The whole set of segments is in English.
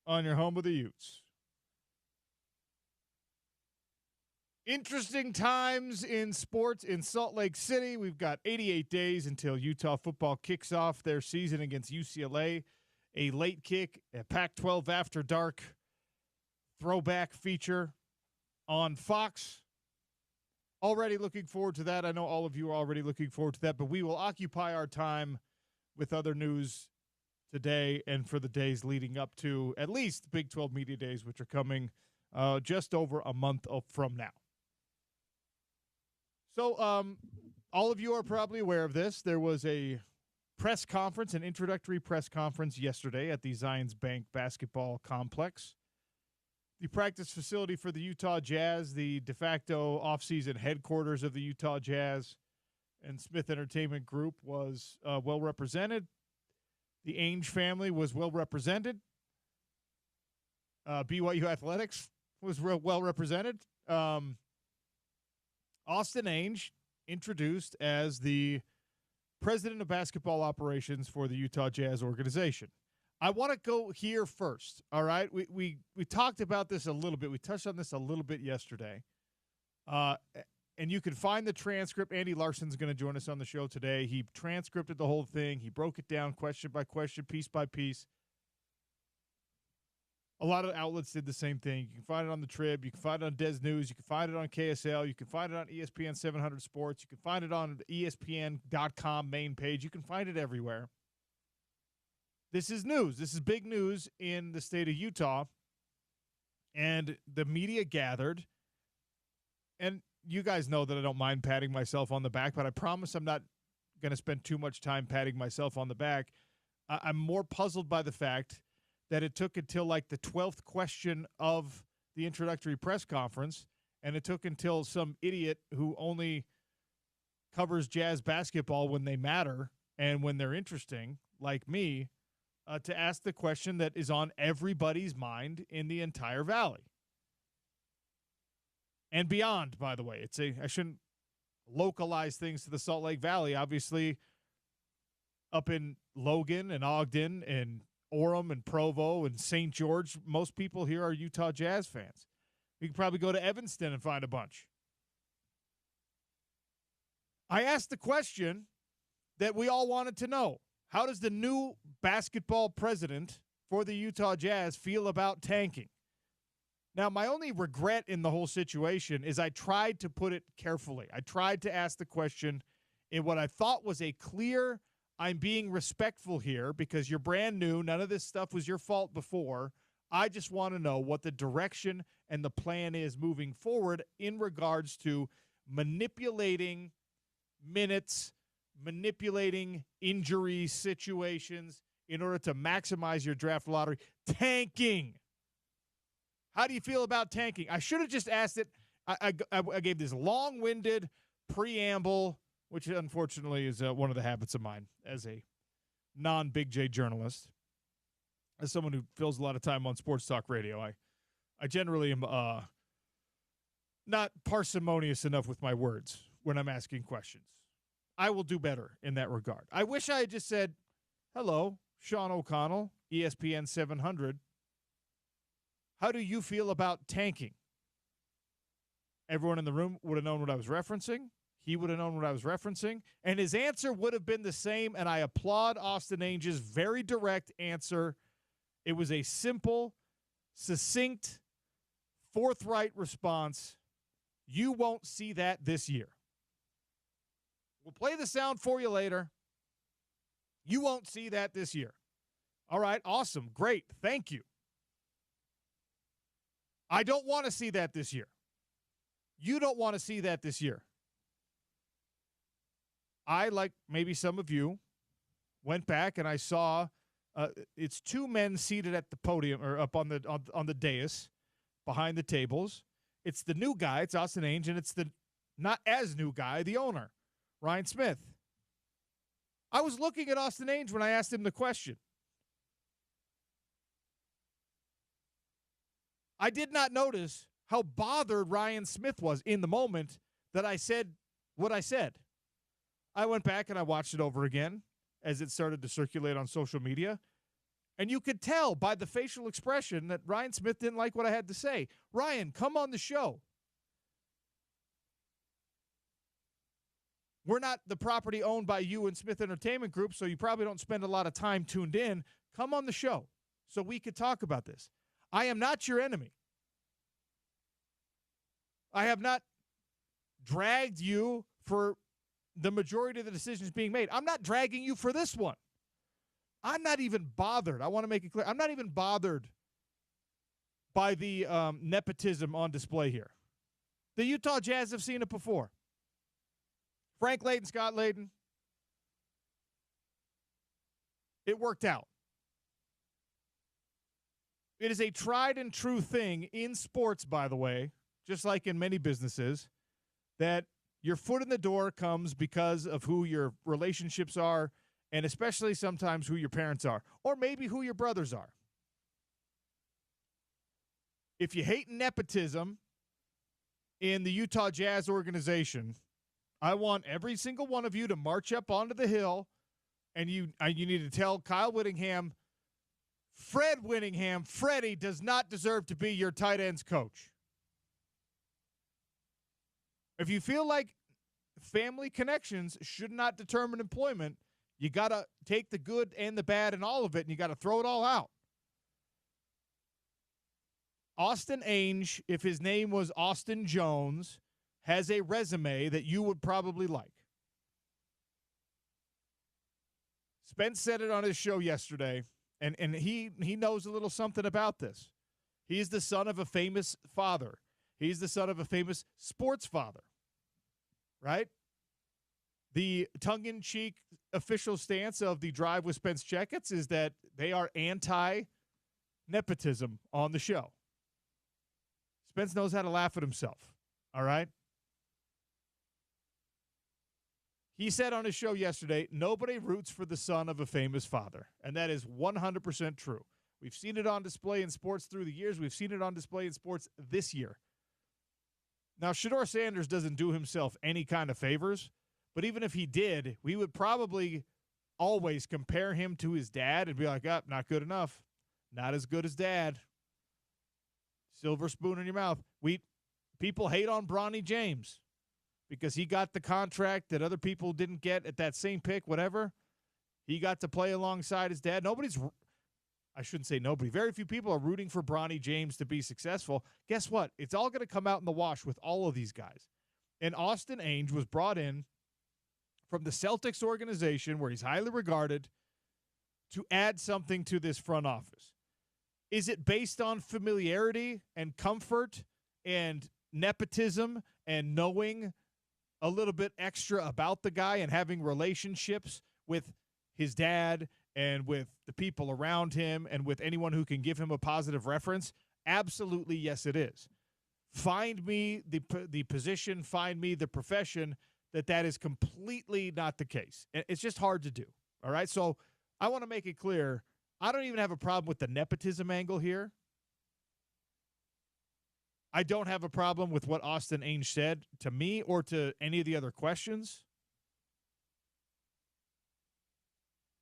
on your home of the Utes. Interesting times in sports in Salt Lake City. We've got 88 days until Utah football kicks off their season against UCLA. A late kick, a Pac-12 After Dark throwback feature on Fox. Already looking forward to that. I know all of you are already looking forward to that, but we will occupy our time with other news today and for the days leading up to at least Big 12 Media Days, which are coming just over a month from now. So all of you are probably aware of this. There was a press conference, an introductory press conference yesterday at the Zions Bank basketball complex. The practice facility for the Utah Jazz, the de facto offseason headquarters of the Utah Jazz and Smith Entertainment Group was well represented. The Ainge family was well represented. BYU Athletics was well represented. Austin Ainge introduced as the president of basketball operations for the Utah Jazz organization. I want to go here first, all right? We talked about this a little bit. We touched on this a little bit yesterday. And you can find the transcript. Andy Larson's going to join us on the show today. He transcripted the whole thing. He broke it down question by question, piece by piece. A lot of outlets did the same thing. You can find it on the Trib. You can find it on Des News. You can find it on KSL. You can find it on ESPN 700 Sports. You can find it on the ESPN.com main page. You can find it everywhere. This is news. This is big news in the state of Utah. And the media gathered. And you guys know that I don't mind patting myself on the back, but I promise I'm not going to spend too much time patting myself on the back. I'm more puzzled by the fact that it took until like the 12th question of the introductory press conference, and it took until some idiot who only covers Jazz basketball when they matter and when they're interesting, like me, to ask the question that is on everybody's mind in the entire Valley. And beyond, by the way. I shouldn't localize things to the Salt Lake Valley. Obviously, up in Logan and Ogden and Orem and Provo and St. George, most people here are Utah Jazz fans. We could probably go to Evanston and find a bunch. I asked the question that we all wanted to know. How does the new basketball president for the Utah Jazz feel about tanking? Now, my only regret in the whole situation is I tried to put it carefully. I tried to ask the question in what I thought was a clear, I'm being respectful here because you're brand new. None of this stuff was your fault before. I just want to know what the direction and the plan is moving forward in regards to manipulating minutes, manipulating injury situations in order to maximize your draft lottery. Tanking. How do you feel about tanking? I should have just asked it. I gave this long-winded preamble, which unfortunately is one of the habits of mine as a non-Big J journalist. As someone who fills a lot of time on sports talk radio, I generally am not parsimonious enough with my words when I'm asking questions. I will do better in that regard. I wish I had just said, hello, Sean O'Connell, ESPN 700. How do you feel about tanking? Everyone in the room would have known what I was referencing. He would have known what I was referencing. And his answer would have been the same, and I applaud Austin Ainge's very direct answer. It was a simple, succinct, forthright response. You won't see that this year. We'll play the sound for you later. You won't see that this year. All right, awesome, great, thank you. I don't want to see that this year. You don't want to see that this year. I, like maybe some of you, went back and I saw it's two men seated at the podium or up on the dais behind the tables. It's the new guy, it's Austin Ainge, and it's the not as new guy, the owner, Ryan Smith. I was looking at Austin Ainge when I asked him the question. I did not notice how bothered Ryan Smith was in the moment that I said what I said. I went back and I watched it over again as it started to circulate on social media. And you could tell by the facial expression that Ryan Smith didn't like what I had to say. Ryan, come on the show. We're not the property owned by you and Smith Entertainment Group, so you probably don't spend a lot of time tuned in. Come on the show so we could talk about this. I am not your enemy. I have not dragged you for the majority of the decisions being made. I'm not dragging you for this one. I'm not even bothered. I want to make it clear. I'm not even bothered by the nepotism on display here. The Utah Jazz have seen it before. Frank Layden, Scott Layden. It worked out. It is a tried and true thing in sports, by the way, just like in many businesses, that your foot in the door comes because of who your relationships are, and especially sometimes who your parents are, or maybe who your brothers are. If you hate nepotism in the Utah Jazz organization, I want every single one of you to march up onto the hill, and you need to tell Kyle Whittingham, Fred Whittingham, Freddie does not deserve to be your tight ends coach. If you feel like family connections should not determine employment, you got to take the good and the bad and all of it, and you got to throw it all out. Austin Ainge, if his name was Austin Jones, has a resume that you would probably like. Spence said it on his show yesterday, and he knows a little something about this. He's the son of a famous father. He's the son of a famous sports father, right? The tongue-in-cheek official stance of the Drive with Spence Checketts is that they are anti-nepotism on the show. Spence knows how to laugh at himself, all right? He said on his show yesterday, nobody roots for the son of a famous father, and that is 100% true. We've seen it on display in sports through the years. We've seen it on display in sports this year. Now, Shedeur Sanders doesn't do himself any kind of favors, but even if he did, we would probably always compare him to his dad and be like, oh, not good enough. Not as good as dad. Silver spoon in your mouth. People hate on Bronny James because he got the contract that other people didn't get at that same pick, whatever. He got to play alongside his dad. I shouldn't say nobody. Very few people are rooting for Bronny James to be successful. Guess what? It's all going to come out in the wash with all of these guys. And Austin Ainge was brought in from the Celtics organization, where he's highly regarded, to add something to this front office. Is it based on familiarity and comfort and nepotism and knowing a little bit extra about the guy and having relationships with his dad and with the people around him and with anyone who can give him a positive reference? Absolutely, yes, it is. Find me the position, find me the profession that is completely not the case. It's just hard to do, all right? So I want to make it clear, I don't even have a problem with the nepotism angle here. I don't have a problem with what Austin Ainge said to me or to any of the other questions.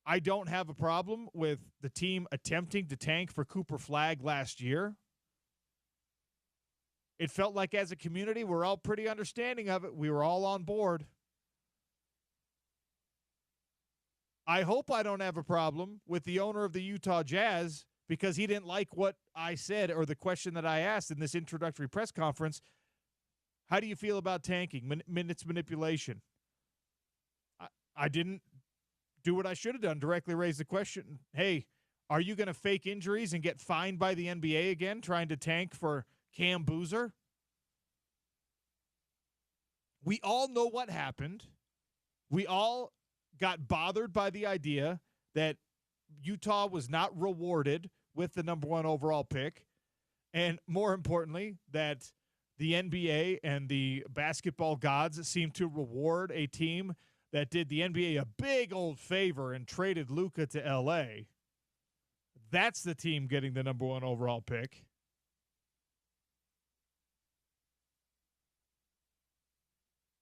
I don't have a problem with the team attempting to tank for Cooper Flagg last year. It felt like as a community, we're all pretty understanding of it. We were all on board. I hope I don't have a problem with the owner of the Utah Jazz because he didn't like what I said or the question that I asked in this introductory press conference. How do you feel about tanking, minutes manipulation? I didn't do what I should have done, directly raise the question, hey, are you going to fake injuries and get fined by the NBA again trying to tank for Cam Boozer? We all know what happened. We all got bothered by the idea that Utah was not rewarded with the number 1 overall pick. And more importantly, that the NBA and the basketball gods seem to reward a team that did the NBA a big old favor and traded Luka to LA. That's the team getting the number 1 overall pick.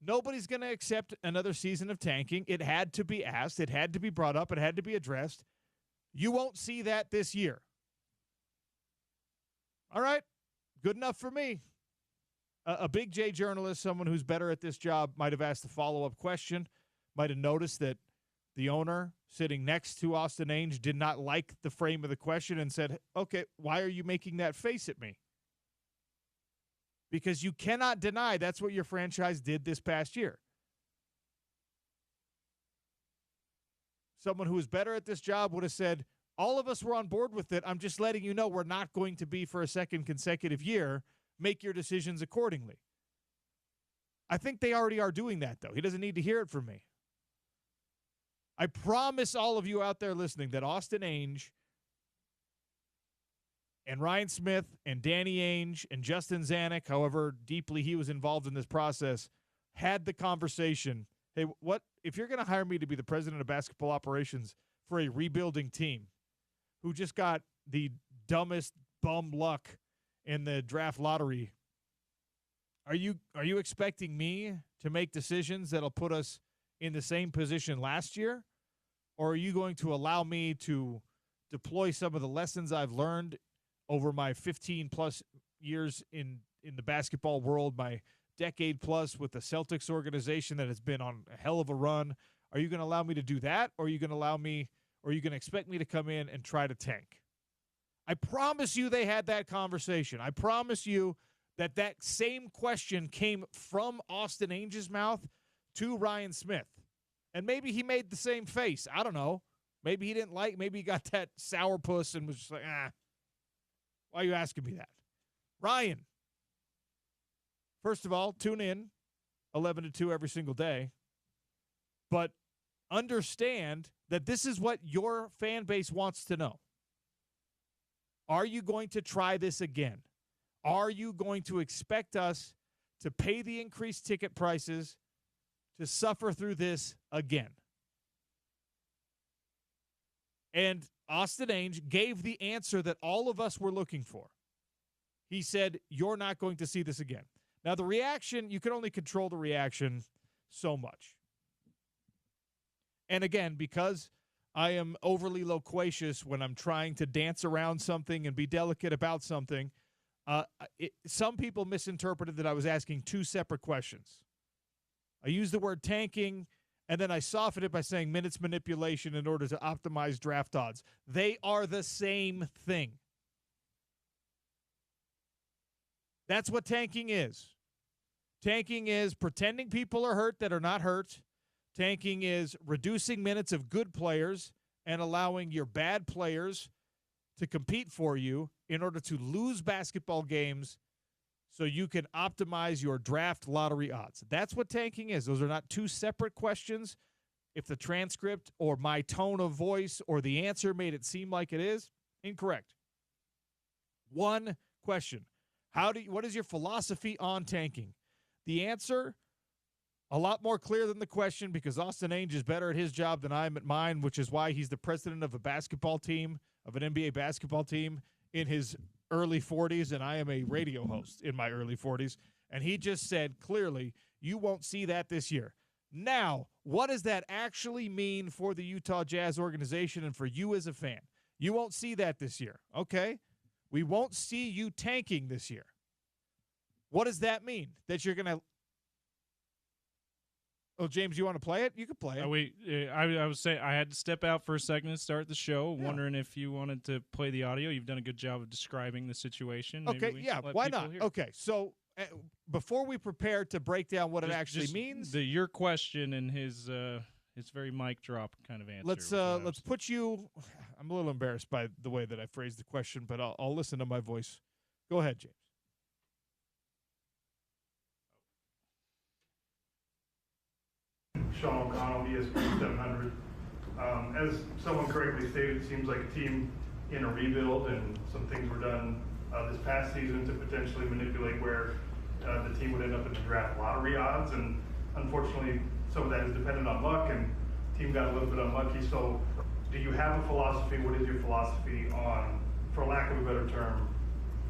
Nobody's going to accept another season of tanking. It had to be asked. It had to be brought up. It had to be addressed. You won't see that this year. All right, good enough for me. A Big J journalist, someone who's better at this job, might have asked a follow-up question, might have noticed that the owner sitting next to Austin Ainge did not like the frame of the question and said, okay, why are you making that face at me? Because you cannot deny that's what your franchise did this past year. Someone who is better at this job would have said, all of us were on board with it. I'm just letting you know we're not going to be for a second consecutive year. Make your decisions accordingly. I think they already are doing that, though. He doesn't need to hear it from me. I promise all of you out there listening that Austin Ainge and Ryan Smith and Danny Ainge and Justin Zanuck, however deeply he was involved in this process, had the conversation, hey, what if you're going to hire me to be the president of basketball operations for a rebuilding team who just got the dumbest bum luck in the draft lottery, are you expecting me to make decisions that'll put us in the same position last year? Or are you going to allow me to deploy some of the lessons I've learned over my 15-plus years in the basketball world, my decade-plus with the Celtics organization that has been on a hell of a run? Are you going to allow me to do that, or are you going to expect me to come in and try to tank? I promise you they had that conversation. I promise you that same question came from Austin Ainge's mouth to Ryan Smith. And maybe he made the same face. I don't know. Maybe he didn't maybe he got that sourpuss and was just like, why are you asking me that? Ryan, first of all, tune in 11 to 2 every single day. But understand that this is what your fan base wants to know. Are you going to try this again? Are you going to expect us to pay the increased ticket prices to suffer through this again? And Austin Ainge gave the answer that all of us were looking for. He said, you're not going to see this again. Now, the reaction, you can only control the reaction so much. And again, because I am overly loquacious when I'm trying to dance around something and be delicate about something, some people misinterpreted that I was asking two separate questions. I used the word tanking, and then I softened it by saying minutes manipulation in order to optimize draft odds. They are the same thing. That's what tanking is. Tanking is pretending people are hurt that are not hurt. Tanking is reducing minutes of good players and allowing your bad players to compete for you in order to lose basketball games so you can optimize your draft lottery odds. That's what tanking is. Those are not two separate questions. If the transcript or my tone of voice or the answer made it seem like it is, incorrect. One question. What is your philosophy on tanking? The answer, a lot more clear than the question, because Austin Ainge is better at his job than I am at mine, which is why he's the president of a basketball team, of an NBA basketball team in his early 40s, and I am a radio host in my early 40s. And he just said clearly, you won't see that this year. Now, what does that actually mean for the Utah Jazz organization and for you as a fan? You won't see that this year. Okay. We won't see you tanking this year. What does that mean? That you're going to... Oh, James, you want to play it? You can play it. I was saying I had to step out for a second to start the show, wondering if you wanted to play the audio. You've done a good job of describing the situation. Okay, why not? Hear. Okay, so before we prepare to break down what it actually means... your question and his very mic drop kind of answer. Let's put you... I'm a little embarrassed by the way that I phrased the question, but I'll listen to my voice. Go ahead, James. Sean O'Connell, ESPN 700. As someone correctly stated, it seems like a team in a rebuild, and some things were done this past season to potentially manipulate where the team would end up in the draft lottery odds. And unfortunately, some of that is dependent on luck, and the team got a little bit unlucky. So do you have a philosophy? What is your philosophy on, for lack of a better term,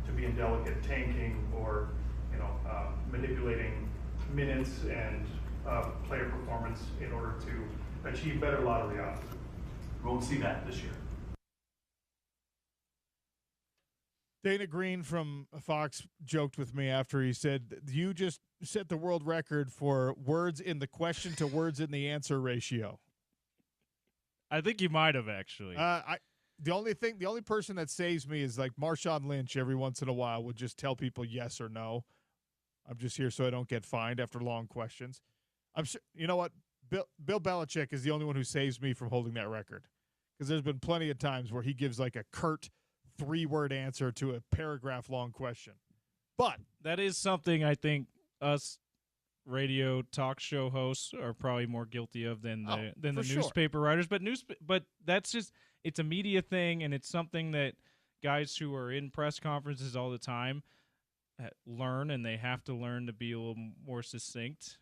to be indelicate, tanking or manipulating minutes and player performance in order to achieve better lottery odds? We won't see that this year. Dana Green from Fox joked with me after he said, you just set the world record for words in the question to words in the answer ratio. I think you might have actually. The only person that saves me is like Marshawn Lynch. Every once in a while would just tell people yes or no. I'm just here so I don't get fined after long questions. I'm sure, you know what? Bill Belichick is the only one who saves me from holding that record, because there's been plenty of times where he gives like a curt 3-word answer to a paragraph-long question. But that is something I think us radio talk show hosts are probably more guilty of than the newspaper writers. But that's just, it's a media thing, and it's something that guys who are in press conferences all the time learn, and they have to learn to be a little more succinct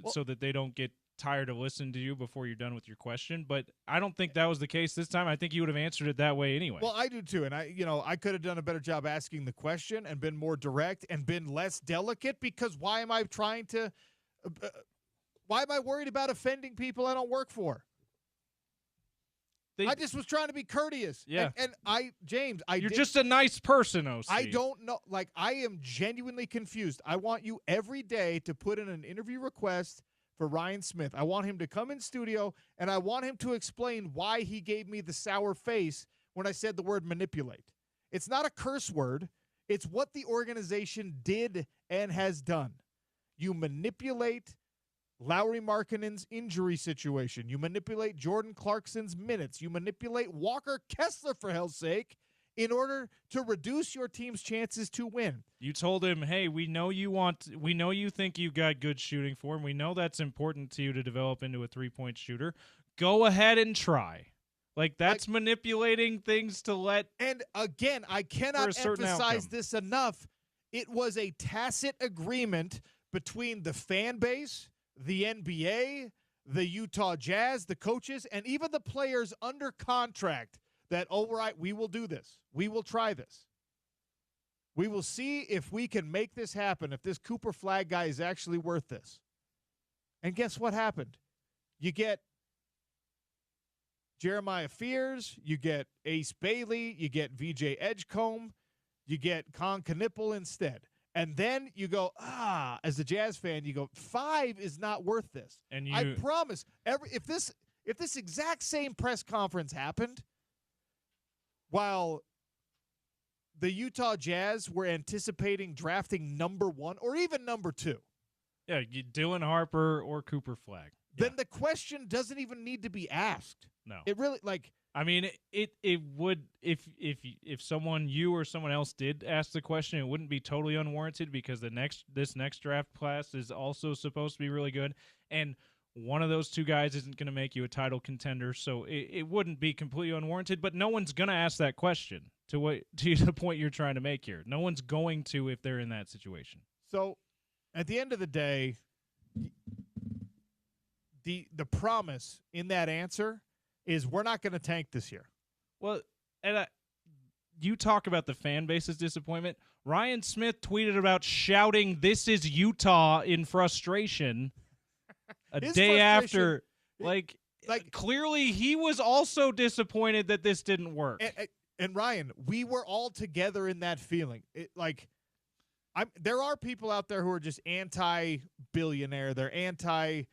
so that they don't get tired of listening to you before you're done with your question. But I don't think that was the case this time. I think you would have answered it that way anyway. Well, I do too, and I could have done a better job asking the question and been more direct and been less delicate, because why am I trying to why am I worried about offending people I don't work for? I just was trying to be courteous. Yeah. And James, you're just a nice person, OC. I don't know. Like, I am genuinely confused. I want you every day to put in an interview request for Ryan Smith. I want him to come in studio, and I want him to explain why he gave me the sour face when I said the word manipulate. It's not a curse word. It's what the organization did and has done. You manipulate Lauri Markkanen's injury situation. You manipulate Jordan Clarkson's minutes. You manipulate Walker Kessler, for hell's sake, in order to reduce your team's chances to win. You told him, hey, we know you think you got good shooting form. We know that's important to you to develop into a three-point shooter. Go ahead and try. Like, that's manipulating things to let. And again, I cannot emphasize this enough. It was a tacit agreement between the fan base, the NBA, the Utah Jazz, the coaches, and even the players under contract that, all right, we will do this. We will try this. We will see if we can make this happen, if this Cooper Flagg guy is actually worth this. And guess what happened? You get Jeremiah Fears, you get Ace Bailey, you get VJ Edgecombe, you get Con Knipple instead. And then you go, as a Jazz fan, you go, 5 is not worth this. And I promise, if this exact same press conference happened while the Utah Jazz were anticipating drafting number 1 or even number 2. Yeah, Dylan Harper or Cooper Flagg. Then the question doesn't even need to be asked. No. It really, like, I mean, it would, if someone, you or someone else did ask the question, it wouldn't be totally unwarranted, because this next draft class is also supposed to be really good, and one of those two guys isn't going to make you a title contender, so it wouldn't be completely unwarranted. But no one's going to ask that question to the point you're trying to make here. No one's going to if they're in that situation. So, at the end of the day, the promise in that answer is we're not going to tank this year. Well, and you talk about the fan base's disappointment. Ryan Smith tweeted about shouting, "This is Utah," in frustration day after. Like clearly he was also disappointed that this didn't work. And Ryan, we were all together in that feeling. There are people out there who are just anti-billionaire. They're anti-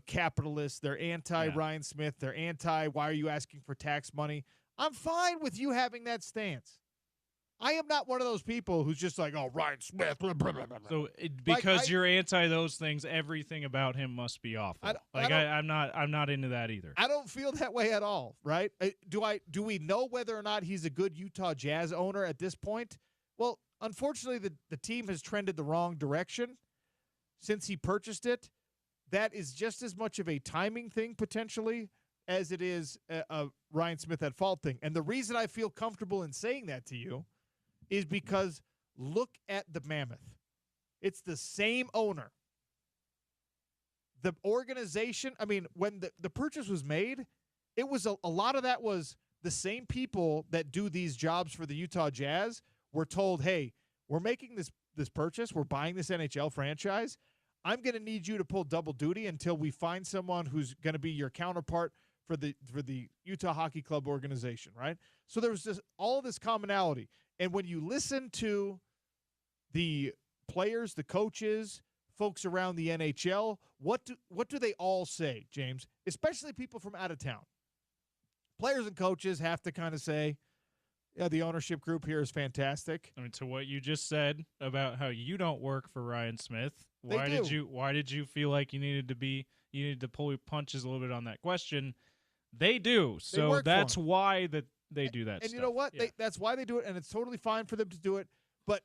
capitalists, they're anti-Ryan Smith, they're why are you asking for tax money? I'm fine with you having that stance. I am not one of those people who's just like, oh, Ryan Smith. Blah, blah, blah, blah. So because you're anti those things, everything about him must be awful. I'm not into that either. I don't feel that way at all, right? Do we know whether or not he's a good Utah Jazz owner at this point? Well, unfortunately, the team has trended the wrong direction since he purchased it. That is just as much of a timing thing, potentially, as it is a Ryan Smith at fault thing. And the reason I feel comfortable in saying that to you is because look at the Mammoth. It's the same owner. The organization, I mean, when the purchase was made, it was a lot of that was the same people that do these jobs for the Utah Jazz were told, hey, we're making this purchase. We're buying this NHL franchise. I'm going to need you to pull double duty until we find someone who's going to be your counterpart for the Utah Hockey Club organization, right? So there was all this commonality. And when you listen to the players, the coaches, folks around the NHL, what do they all say, James? Especially people from out of town. Players and coaches have to kind of say, yeah, the ownership group here is fantastic. I mean, to what you just said about how you don't work for Ryan Smith, why did you feel like you needed to pull your punches a little bit on that question? They do. So that's why they do that. And stuff. You know what? Yeah. That's why they do it, and it's totally fine for them to do it. But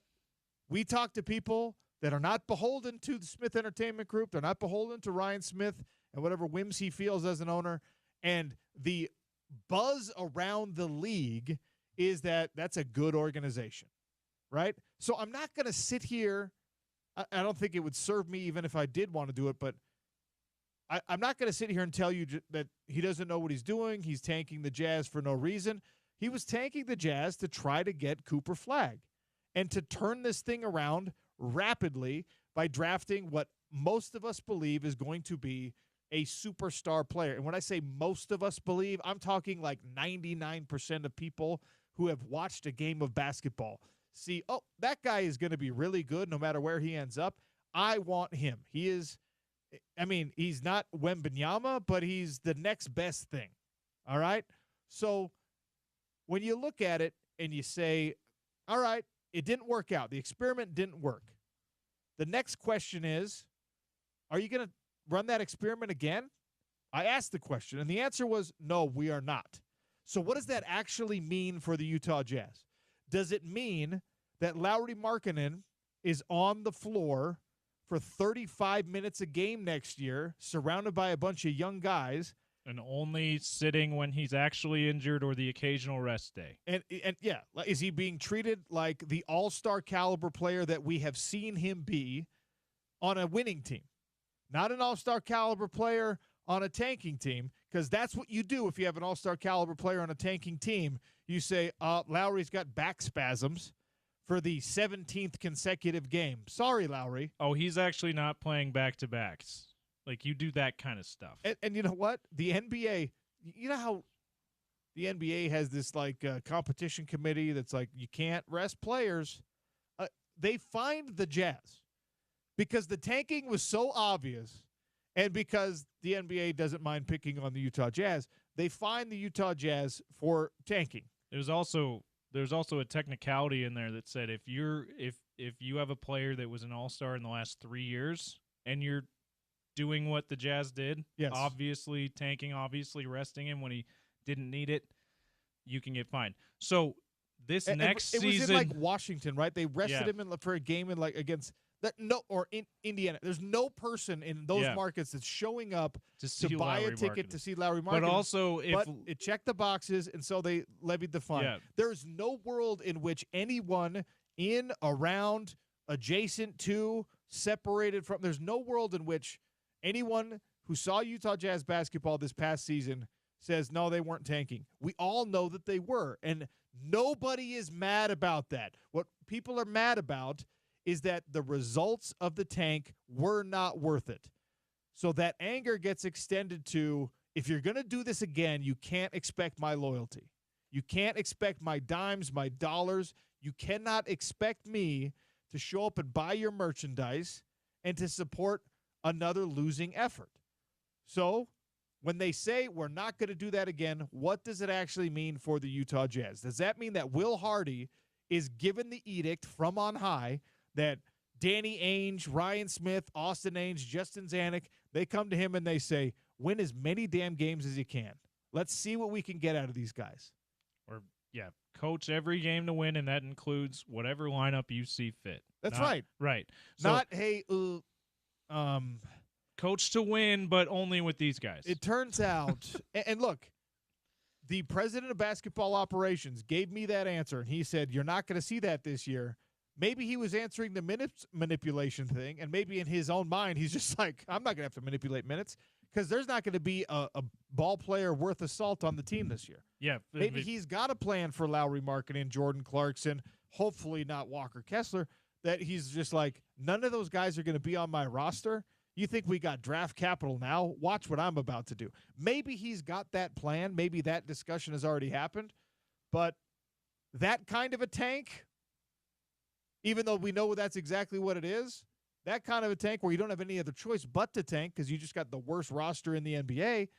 we talk to people that are not beholden to the Smith Entertainment Group. They're not beholden to Ryan Smith and whatever whims he feels as an owner. And the buzz around the league is that that's a good organization, right? So I'm not going to sit here. I don't think it would serve me even if I did want to do it, but I'm not going to sit here and tell you that he doesn't know what he's doing. He's tanking the Jazz for no reason. He was tanking the Jazz to try to get Cooper Flagg and to turn this thing around rapidly by drafting what most of us believe is going to be a superstar player. And when I say most of us believe, I'm talking like 99% of people who have watched a game of basketball see, oh, that guy is going to be really good no matter where he ends up. I want him. He's not Wembanyama, but he's the next best thing. All right? So when you look at it and you say, all right, it didn't work out. The experiment didn't work. The next question is, are you going to run that experiment again? I asked the question, and the answer was, no, we are not. So what does that actually mean for the Utah Jazz? Does it mean that Lauri Markkanen is on the floor for 35 minutes a game next year, surrounded by a bunch of young guys, and only sitting when he's actually injured or the occasional rest day? And yeah, is he being treated like the all-star caliber player that we have seen him be on a winning team? Not an all-star caliber player on a tanking team, because that's what you do if you have an all-star caliber player on a tanking team. You say, Lowry's got back spasms for the 17th consecutive game. Sorry, Lowry. Oh, he's actually not playing back-to-backs. Like, you do that kind of stuff. And you know what? The NBA, you know how the NBA has this, like, competition committee that's like, you can't rest players? They fined the Jazz because the tanking was so obvious, and because the NBA doesn't mind picking on the Utah Jazz, they fined the Utah Jazz for tanking. There's also a technicality in there that said if you have a player that was an all-star in the last 3 years and you're doing what the Jazz did, yes, obviously tanking, obviously resting him when he didn't need it, you can get fined. So this next season, it was in like Washington, right? They rested him for a game in like against that in Indiana. There's no person in those markets that's showing up to buy a ticket to see Lauri Markkanen. But also, but it checked the boxes, and so they levied the fine. Yeah. There's no world in which anyone in, around, adjacent to, separated from. There's no world in which anyone who saw Utah Jazz basketball this past season says, no, they weren't tanking. We all know that they were, and nobody is mad about that. What people are mad about is that the results of the tank were not worth it. So that anger gets extended to, if you're going to do this again, you can't expect my loyalty. You can't expect my dimes, my dollars. You cannot expect me to show up and buy your merchandise and to support another losing effort. So when they say we're not going to do that again, what does it actually mean for the Utah Jazz? Does that mean that Will Hardy is given the edict from on high that Danny Ainge, Ryan Smith, Austin Ainge, Justin Zanuck, they come to him and they say, win as many damn games as you can. Let's see what we can get out of these guys. Or, coach every game to win, and that includes whatever lineup you see fit. That's right. Right. So, not, hey, coach to win, but only with these guys. It turns out, and look, the president of basketball operations gave me that answer, and he said, you're not going to see that this year. Maybe he was answering the minutes manipulation thing, and maybe in his own mind, he's just like, I'm not going to have to manipulate minutes because there's not going to be a ball player worth of salt on the team this year. Yeah. Maybe he's got a plan for Lauri Markkanen, Jordan Clarkson, hopefully not Walker Kessler, that he's just like, none of those guys are going to be on my roster. You think we got draft capital now? Watch what I'm about to do. Maybe he's got that plan. Maybe that discussion has already happened. But that kind of a tank even though we know that's exactly what it is. That kind of a tank where you don't have any other choice but to tank because you just got the worst roster in the NBA.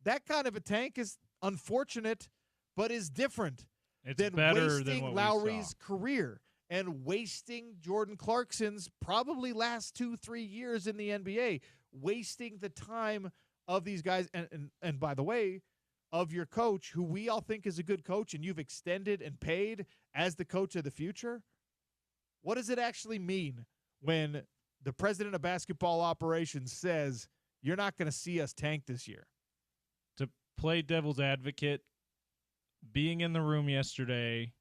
That kind of a tank is unfortunate, but is different than wasting Lowry's career and wasting Jordan Clarkson's probably last 2-3 years in the NBA, wasting the time of these guys. And by the way, of your coach, who we all think is a good coach and you've extended and paid as the coach of the future. What does it actually mean when the president of basketball operations says you're not going to see us tank this year? To play devil's advocate, being in the room yesterday,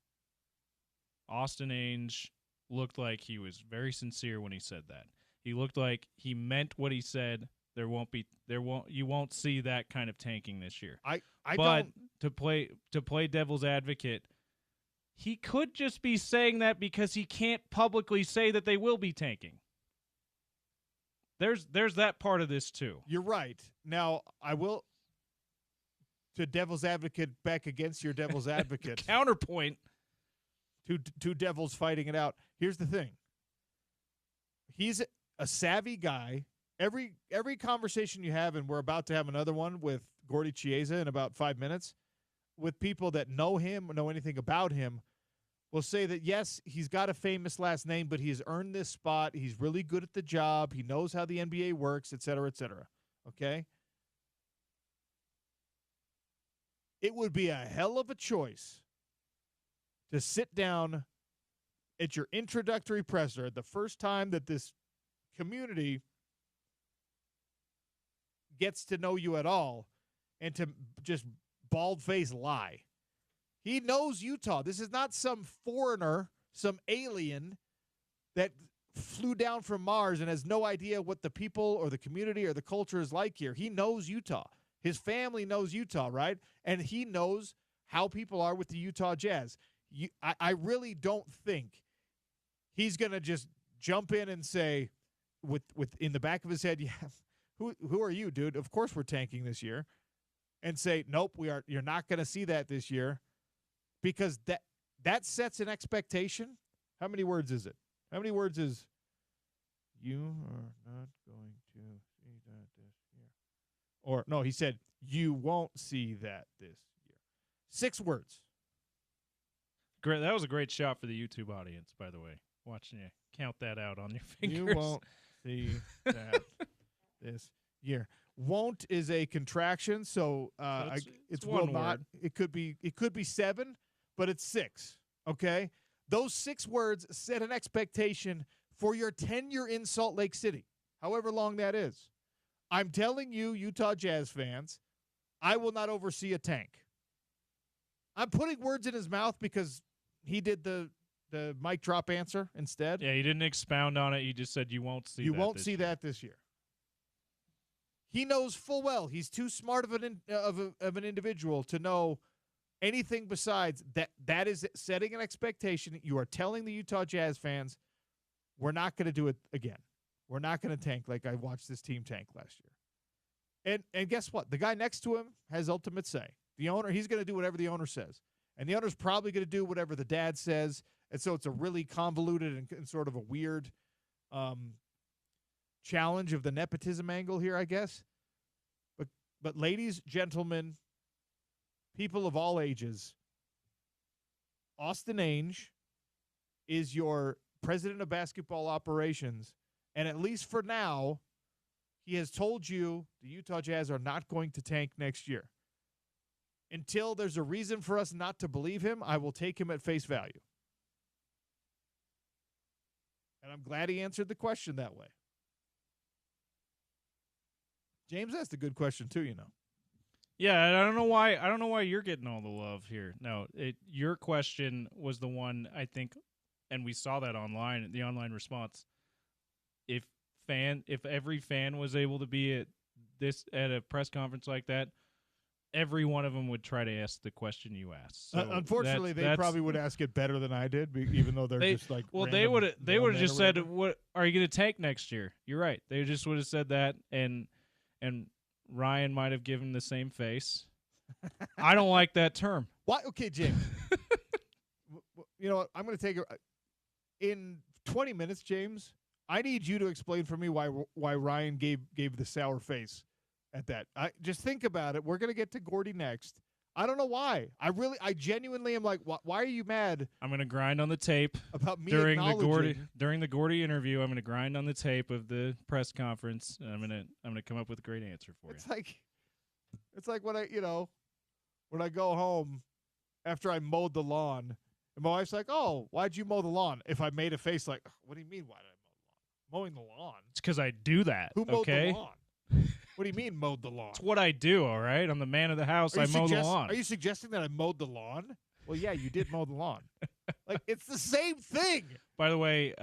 Austin Ainge looked like he was very sincere when he said that. He looked like he meant what he said. You won't see that kind of tanking this year. But to play devil's advocate, he could just be saying that because he can't publicly say that they will be tanking. There's that part of this too. You're right. Now, I will, to devil's advocate back against your devil's advocate. Counterpoint. Two devils fighting it out. Here's the thing. He's a savvy guy. Every conversation you have, and we're about to have another one with Gordy Chiesa in about 5 minutes, with people that know him, know anything about him, will say that, yes, he's got a famous last name, but he's earned this spot. He's really good at the job. He knows how the NBA works, et cetera, okay? It would be a hell of a choice to sit down at your introductory presser the first time that this community gets to know you at all and to just bald-faced lie. He knows Utah. This is not some foreigner, some alien that flew down from Mars and has no idea what the people or the community or the culture is like here. He knows Utah. His family knows Utah, right? And he knows how people are with the Utah Jazz. I really don't think he's going to just jump in and say, with in the back of his head, yeah, who are you, dude? Of course we're tanking this year. And say, nope, you're not going to see that this year, because that sets an expectation. How many words is it? How many words is you are not going to see that this year? Or no, he said you won't see that this year. 6 words. Great. That was a great shot for the YouTube audience, by the way. Watching you count that out on your fingers. You won't see that this year. Won't is a contraction, so it's will not. It could be 7, but it's 6. Okay, those 6 words set an expectation for your tenure in Salt Lake City, however long that is. I'm telling you, Utah Jazz fans, I will not oversee a tank. I'm putting words in his mouth because he did the mic drop answer instead. Yeah, he didn't expound on it. He just said you won't see. That this year. He knows full well he's too smart of an individual to know anything besides that. That is setting an expectation. You are telling the Utah Jazz fans, we're not going to do it again. We're not going to tank like I watched this team tank last year. And guess what? The guy next to him has ultimate say. The owner, he's going to do whatever the owner says. And the owner's probably going to do whatever the dad says. And so it's a really convoluted and sort of a weird challenge of the nepotism angle here, I guess. But ladies, gentlemen, people of all ages, Austin Ainge is your president of basketball operations. And at least for now, he has told you the Utah Jazz are not going to tank next year. Until there's a reason for us not to believe him, I will take him at face value. And I'm glad he answered the question that way. James asked a good question too, you know. Yeah, I don't know why you're getting all the love here. No, your question was the one, I think, and we saw that online, the online response. If every fan was able to be at a press conference like that, every one of them would try to ask the question you asked. So unfortunately, they probably would ask it better than I did, even though they're just like. Well, they would have just said, "What are you going to tank next year?" You're right. They just would have said that, and Ryan might have given the same face. I don't like that term. Why? Okay, James. You know what? I'm going to take it in 20 minutes, James. I need you to explain for me why Ryan gave the sour face at that. Just think about it. We're going to get to Gordy next. I don't know why. I genuinely am like, why are you mad? I'm going to grind on the tape about me during the Gordy interview. I'm going to grind on the tape of the press conference, and I'm going to come up with a great answer for you. It's like when I go home after I mowed the lawn, and my wife's like, "Oh, why'd you mow the lawn?" If I made a face like, "What do you mean, why did I mow the lawn?" Mowing the lawn. It's because I do that. Who mowed the lawn? What do you mean mowed the lawn? It's what I do, all right? I'm the man of the house. I mow the lawn. Are you suggesting that I mowed the lawn? Well, yeah, you did mow the lawn. Like, it's the same thing. By the way,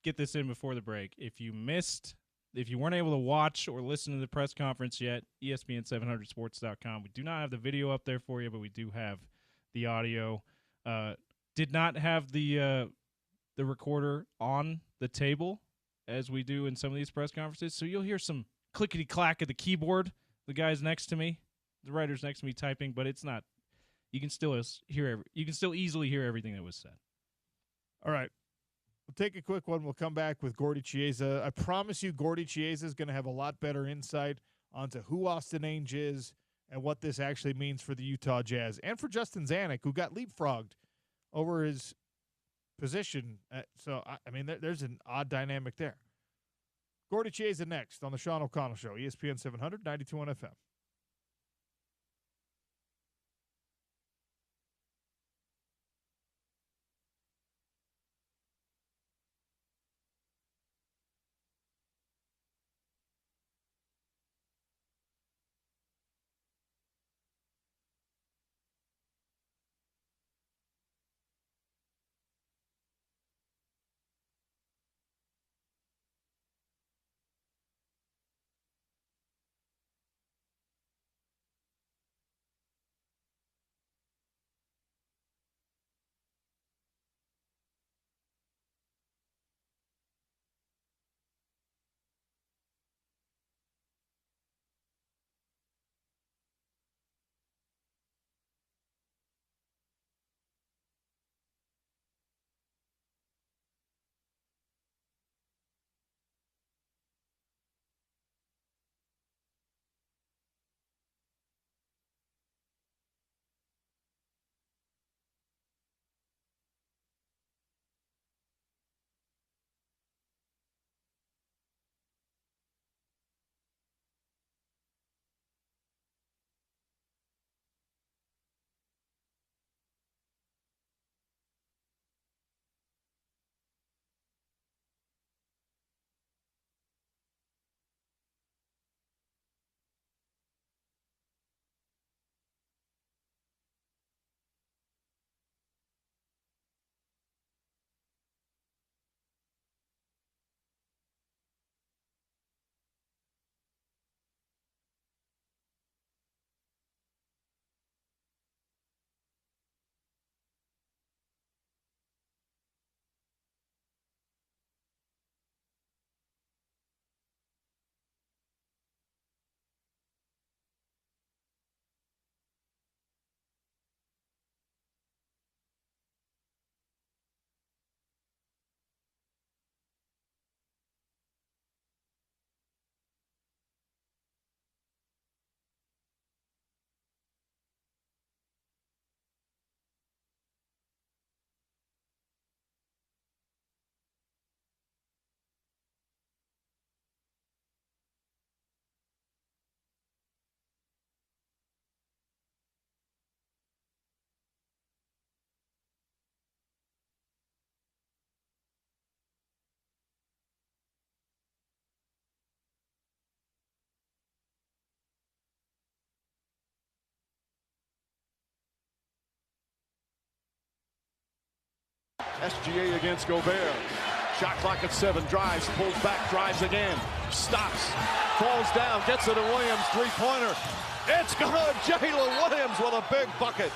get this in before the break. If you weren't able to watch or listen to the press conference yet, ESPN700sports.com. We do not have the video up there for you, but we do have the audio. Did not have the recorder on the table as we do in some of these press conferences, so you'll hear some clickety-clack at the keyboard. The guy's next to me, the writer's next to me typing, but it's not. You can still easily hear everything that was said. All right. We'll take a quick one. We'll come back with Gordy Chiesa. I promise you Gordy Chiesa is going to have a lot better insight onto who Austin Ainge is and what this actually means for the Utah Jazz and for Justin Zanuck, who got leapfrogged over his position. There's an odd dynamic there. Gordy Chiesa next on the Sean O'Connell Show, ESPN 700, 92.1 FM. SGA against Gobert. Shot clock at 7. Drives, pulls back, drives again. Stops, falls down, gets it to Williams. Three-pointer. It's good. Jalen Williams with a big bucket.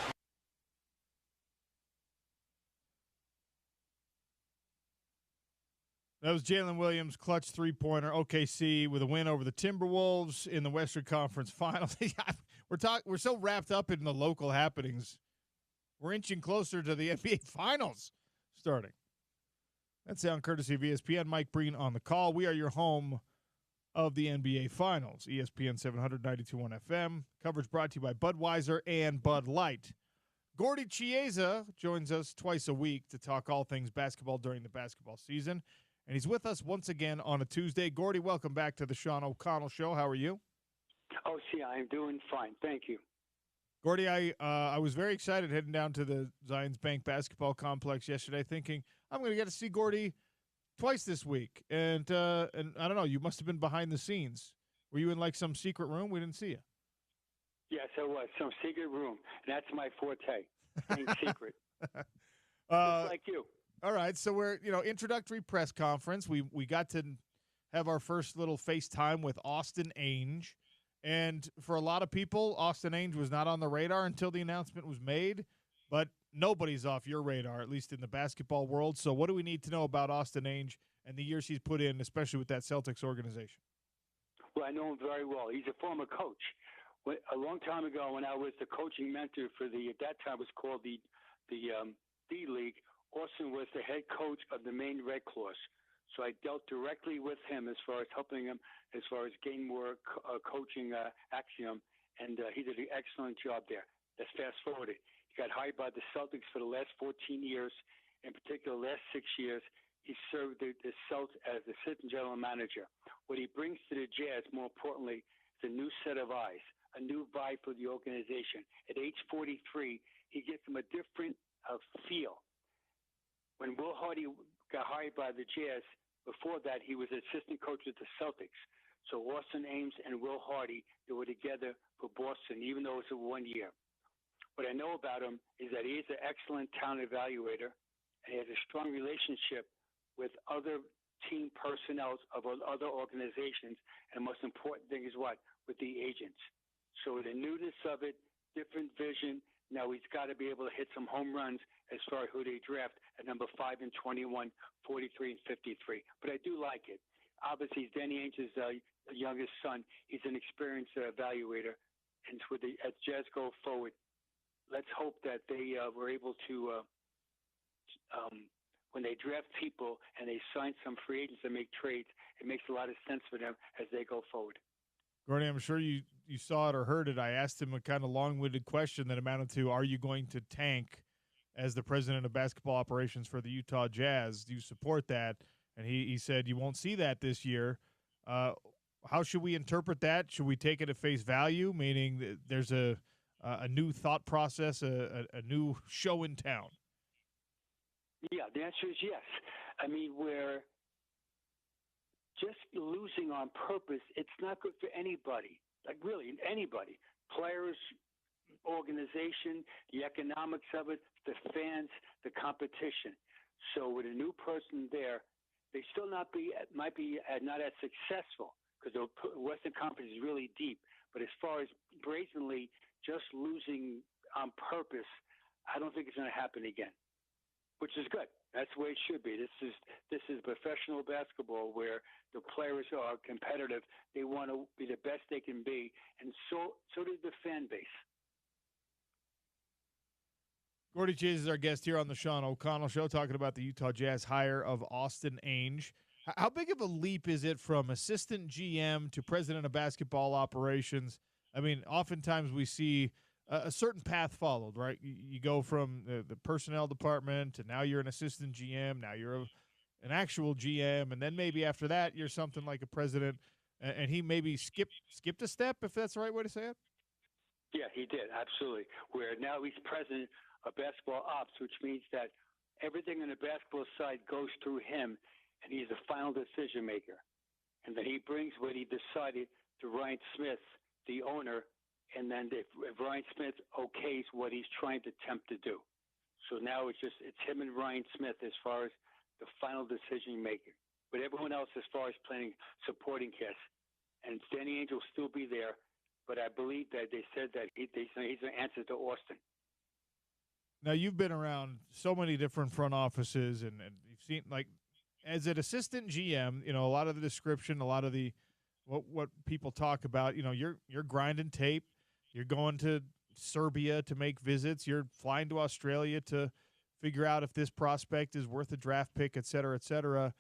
That was Jalen Williams, clutch three-pointer. OKC with a win over the Timberwolves in the Western Conference Finals. We're so wrapped up in the local happenings. We're inching closer to the NBA Finals starting. That sound courtesy of ESPN. Mike Breen on the call. We are your home of the NBA Finals. ESPN 792.1 FM. Coverage brought to you by Budweiser and Bud Light. Gordy Chiesa joins us twice a week to talk all things basketball during the basketball season. And he's with us once again on a Tuesday. Gordy, welcome back to the Sean O'Connell Show. How are you? Oh, see, I'm doing fine. Thank you. Gordy, I was very excited heading down to the Zions Bank basketball complex yesterday thinking I'm going to get to see Gordy twice this week. And I don't know, you must have been behind the scenes. Were you in like some secret room? We didn't see you. Yes, I was. Some secret room. And that's my forte, being secret. Just like you. All right, so we're, introductory press conference. We got to have our first little FaceTime with Austin Ainge. And for a lot of people, Austin Ainge was not on the radar until the announcement was made. But nobody's off your radar, at least in the basketball world. So what do we need to know about Austin Ainge and the years he's put in, especially with that Celtics organization? Well, I know him very well. He's a former coach. A long time ago when I was the coaching mentor for at that time it was called the D-League, Austin was the head coach of the Maine Red Claws. So I dealt directly with him as far as helping him, as far as gain more coaching axiom, and he did an excellent job there. Let's fast forward it. He got hired by the Celtics for the last 14 years. In particular, the last 6 years, he served the Celtics as assistant general manager. What he brings to the Jazz, more importantly, is a new set of eyes, a new vibe for the organization. At age 43, he gives them a different feel. When Will Hardy got hired by the Jazz, before that, he was assistant coach of the Celtics. So Austin Ames and Will Hardy, they were together for Boston, even though it was 1 year. What I know about him is that he is an excellent talent evaluator, and he has a strong relationship with other team personnel of other organizations. And the most important thing is what? With the agents. So the newness of it, different vision. Now he's got to be able to hit some home runs as far as who they draft at number 5 and 21, 43 and 53. But I do like it. Obviously, he's Danny Ainge's youngest son. He's an experienced evaluator. And as Jazz go forward, let's hope that they were able to, when they draft people and they sign some free agents and make trades, it makes a lot of sense for them as they go forward. Gordy, I'm sure you saw it or heard it. I asked him a kind of long-winded question that amounted to, are you going to tank as the president of basketball operations for the Utah Jazz? Do you support that? And he said, you won't see that this year. How should we interpret that? Should we take it at face value, meaning that there's a new thought process, a new show in town? Yeah, the answer is yes. I mean, we're just losing on purpose, it's not good for anybody. Like really, anybody. Players, organization, the economics of it, the fans, the competition. So with a new person there, they still might be not as successful because the Western Conference is really deep. But as far as brazenly just losing on purpose, I don't think it's going to happen again, which is good. That's the way it should be. This is professional basketball where the players are competitive. They want to be the best they can be, and so does the fan base. Gordy Chase is our guest here on the Sean O'Connell Show, talking about the Utah Jazz hire of Austin Ainge. How big of a leap is it from assistant GM to president of basketball operations? I mean, oftentimes we see a certain path followed, right? You go from the personnel department, and now you're an assistant GM, now you're an actual GM, and then maybe after that you're something like a president, and he maybe skipped a step, if that's the right way to say it? Yeah, he did, absolutely. Where now he's president of basketball ops, which means that everything on the basketball side goes through him, and he's the final decision maker. And then he brings what he decided to Ryan Smith, the owner, and then if Ryan Smith okays what he's trying to attempt to do. So now it's him and Ryan Smith as far as the final decision maker. But everyone else as far as planning supporting cast. And Danny Ainge will still be there, but I believe that they said that he's an answer to Austin. Now, you've been around so many different front offices, and you've seen, like, as an assistant GM, a lot of the description, a lot of the what people talk about, you're grinding tape. You're going to Serbia to make visits. You're flying to Australia to figure out if this prospect is worth a draft pick, et cetera, et cetera.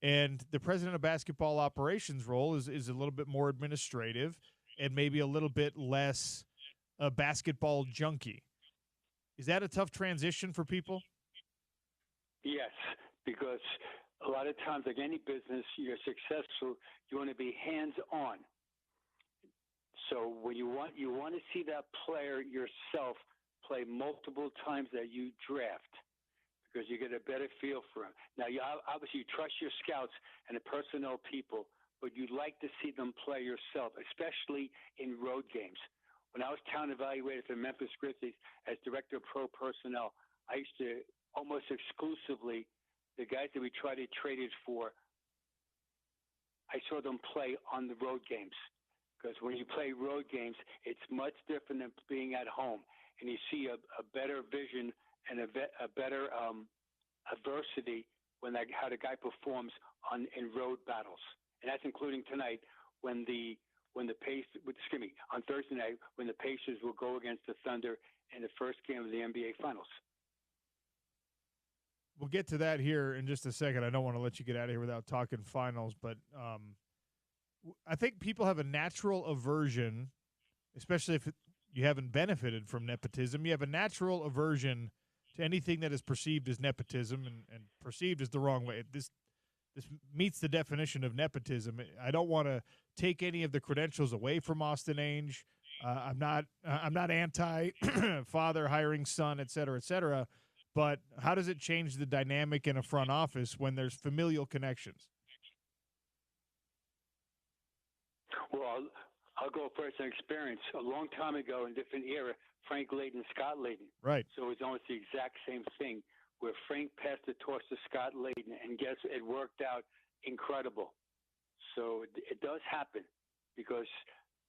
And the president of basketball operations role is a little bit more administrative and maybe a little bit less basketball junkie. Is that a tough transition for people? Yes, because a lot of times, like any business, you're successful, you want to be hands-on. So when you want to see that player yourself play multiple times that you draft, because you get a better feel for him. Now, you obviously trust your scouts and the personnel people, but you'd like to see them play yourself, especially in road games. When I was town evaluator for Memphis Grizzlies as director of pro personnel, I used to almost exclusively, the guys that we tried to trade it for, I saw them play on the road games. Because when you play road games, it's much different than being at home. And you see a better vision and a better adversity when how the guy performs in road battles. And that's including tonight when on Thursday night when the Pacers will go against the Thunder in the first game of the NBA Finals. We'll get to that here in just a second. I don't want to let you get out of here without talking finals, but I think people have a natural aversion, especially if you haven't benefited from nepotism. You have a natural aversion to anything that is perceived as nepotism, and perceived is the wrong way. This meets the definition of nepotism. I don't want to take any of the credentials away from Austin Ainge. I'm not anti father hiring son, et cetera, et cetera. But how does it change the dynamic in a front office when there's familial connections? Well, I'll go first in experience. A long time ago in a different era, Frank Layden, Scott Layden. Right. So it was almost the exact same thing where Frank passed the torch to Scott Layden, and guess it worked out incredible. So it does happen because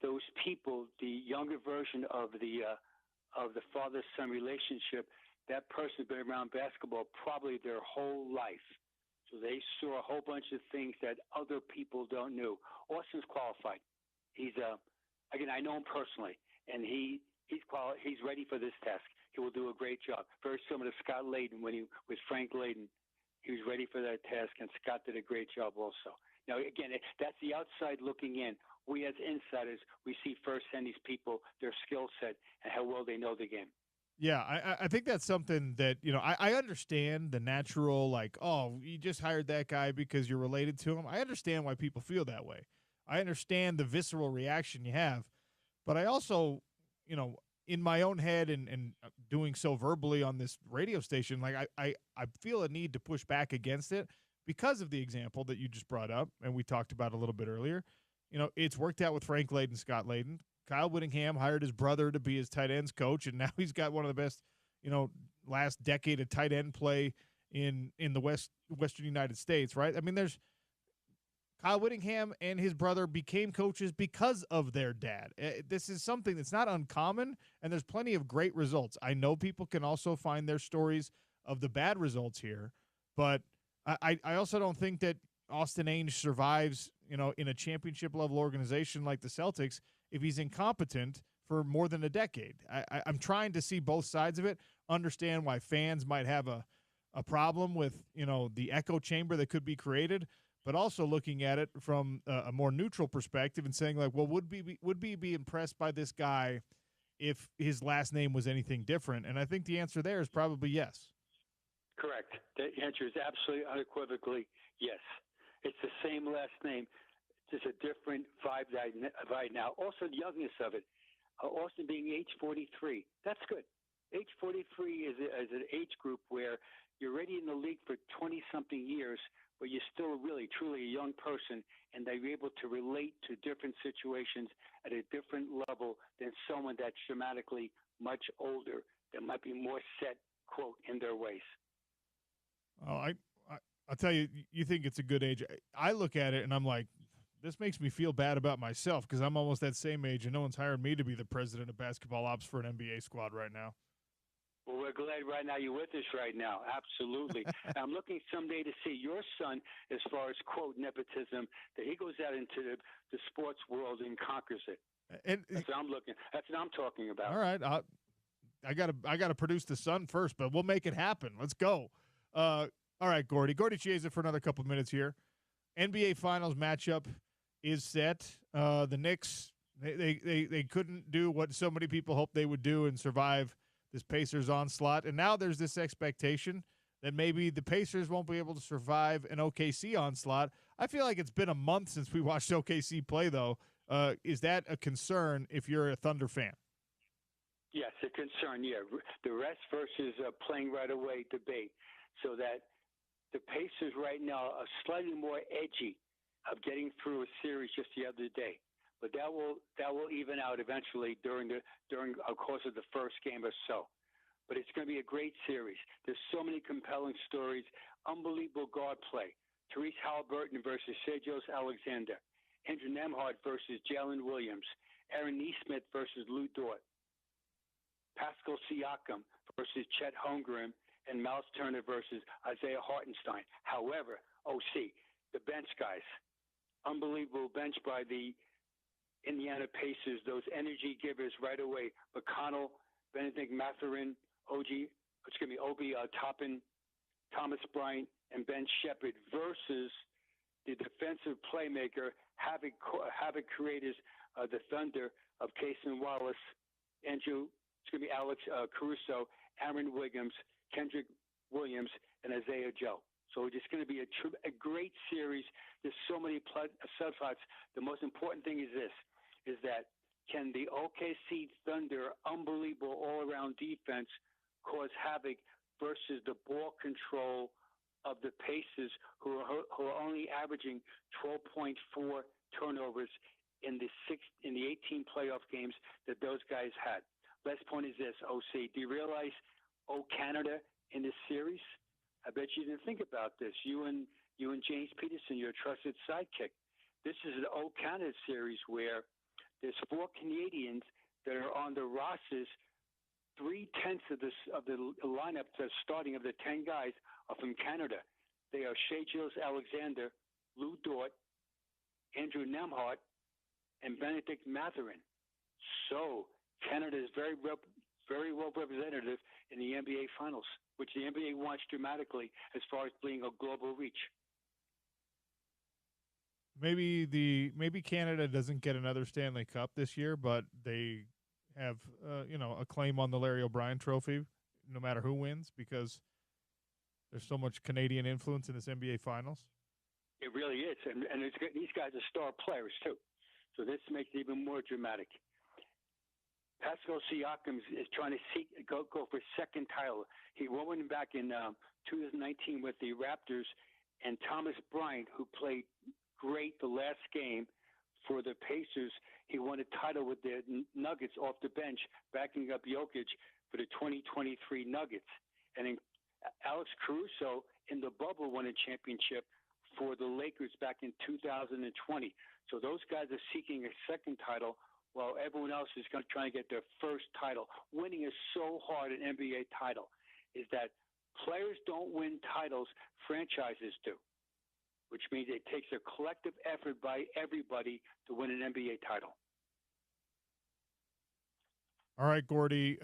those people, the younger version of the father-son relationship, that person's been around basketball probably their whole life. So they saw a whole bunch of things that other people don't know. Austin's qualified. He's again, I know him personally, and he's ready for this task. He will do a great job. Very similar to Scott Layden with Frank Layden. He was ready for that task, and Scott did a great job also. Now, again, that's the outside looking in. We as insiders, we see firsthand these people, their skill set, and how well they know the game. Yeah, I think that's something that, I understand the natural, like, oh, you just hired that guy because you're related to him. I understand why people feel that way. I understand the visceral reaction you have. But I also, in my own head and doing so verbally on this radio station, like I feel a need to push back against it because of the example that you just brought up and we talked about a little bit earlier. It's worked out with Frank Layden, Scott Layden. Kyle Whittingham hired his brother to be his tight ends coach, and now he's got one of the best, last decade of tight end play in the Western United States, right? I mean, there's Kyle Whittingham and his brother became coaches because of their dad. This is something that's not uncommon, and there's plenty of great results. I know people can also find their stories of the bad results here, but I also don't think that Austin Ainge survives, in a championship-level organization like the Celtics if he's incompetent for more than a decade. I'm trying to see both sides of it, understand why fans might have a problem with, the echo chamber that could be created, but also looking at it from a more neutral perspective and saying, like, well, would we be impressed by this guy if his last name was anything different? And I think the answer there is probably yes. Correct. The answer is absolutely unequivocally yes. It's the same last name, just a different vibe right now. Also, the youngness of it. Austin being age 43, that's good. Age 43 is an age group where you're already in the league for 20-something years, but you're still really, truly a young person, and they're able to relate to different situations at a different level than someone that's dramatically much older that might be more set, quote, in their ways. Oh, I'll tell you, you think it's a good age. I look at it and I'm like, this makes me feel bad about myself because I'm almost that same age and no one's hired me to be the president of basketball ops for an NBA squad right now. Well, we're glad right now you're with us right now. Absolutely. I'm looking someday to see your son as far as, quote, nepotism, that he goes out into the sports world and conquers it. And that's what I'm looking. That's what I'm talking about. All right. I gotta produce the sun first, but we'll make it happen. Let's go. All right, Gordy Chiesa for another couple minutes here. NBA Finals matchup is set. The Knicks they couldn't do what so many people hoped they would do and survive this Pacers onslaught, and now there's this expectation that maybe the Pacers won't be able to survive an OKC onslaught. I feel like it's been a month since we watched OKC play, though. Is that a concern if you're a Thunder fan? Yes, a concern, yeah. The rest versus playing right away debate. So that the Pacers right now are slightly more edgy of getting through a series just the other day. But that will even out eventually during the course of the first game or so. But it's going to be a great series. There's so many compelling stories, unbelievable guard play. Therese Halliburton versus Shai Alexander. Andrew Nembhard versus Jalen Williams. Aaron Nesmith versus Lou Dort. Pascal Siakam versus Chet Holmgren. And Miles Turner versus Isaiah Hartenstein. However, OC, the bench guys. Unbelievable bench by the Indiana Pacers. Those energy givers right away. McConnell, Benedict Mathurin, Obi Toppin, Thomas Bryant, and Ben Shepherd versus the defensive playmaker, havoc creators, the Thunder of Cason Wallace, Alex Caruso, Aaron Wiggins, Kendrick Williams, and Isaiah Joe. So it's going to be a great series. There's so many subplots. The most important thing is that can the OKC Thunder unbelievable all-around defense cause havoc versus the ball control of the Pacers, who are only averaging 12.4 turnovers in the 18 playoff games that those guys had. Last point is this, OC. Do you realize Canada in this series? I bet you didn't think about this. You and James Peterson, your trusted sidekick. This is an Canada series where there's 4 Canadians that are on the rosters. 3/10 of the lineup, the starting of the 10 guys, are from Canada. They are Shai Alexander, Lou Dort, Andrew Nembhard, and Benedict Mathurin. So Canada is very well representative in the NBA Finals, which the NBA wants dramatically as far as being a global reach. Maybe Canada doesn't get another Stanley Cup this year, but they have a claim on the Larry O'Brien Trophy, no matter who wins, because there's so much Canadian influence in this NBA Finals. It really is, and these guys are star players too, so this makes it even more dramatic. Pascal Siakam is trying to go for second title. He won back in 2019 with the Raptors, and Thomas Bryant, who played great the last game for the Pacers, he won a title with the Nuggets off the bench, backing up Jokic for the 2023 Nuggets. And then Alex Caruso in the bubble won a championship for the Lakers back in 2020. So those guys are seeking a second title while everyone else is trying to get their first title. Winning is so hard, an NBA title, is that players don't win titles, franchises do, which means it takes a collective effort by everybody to win an NBA title. All right, Gordy.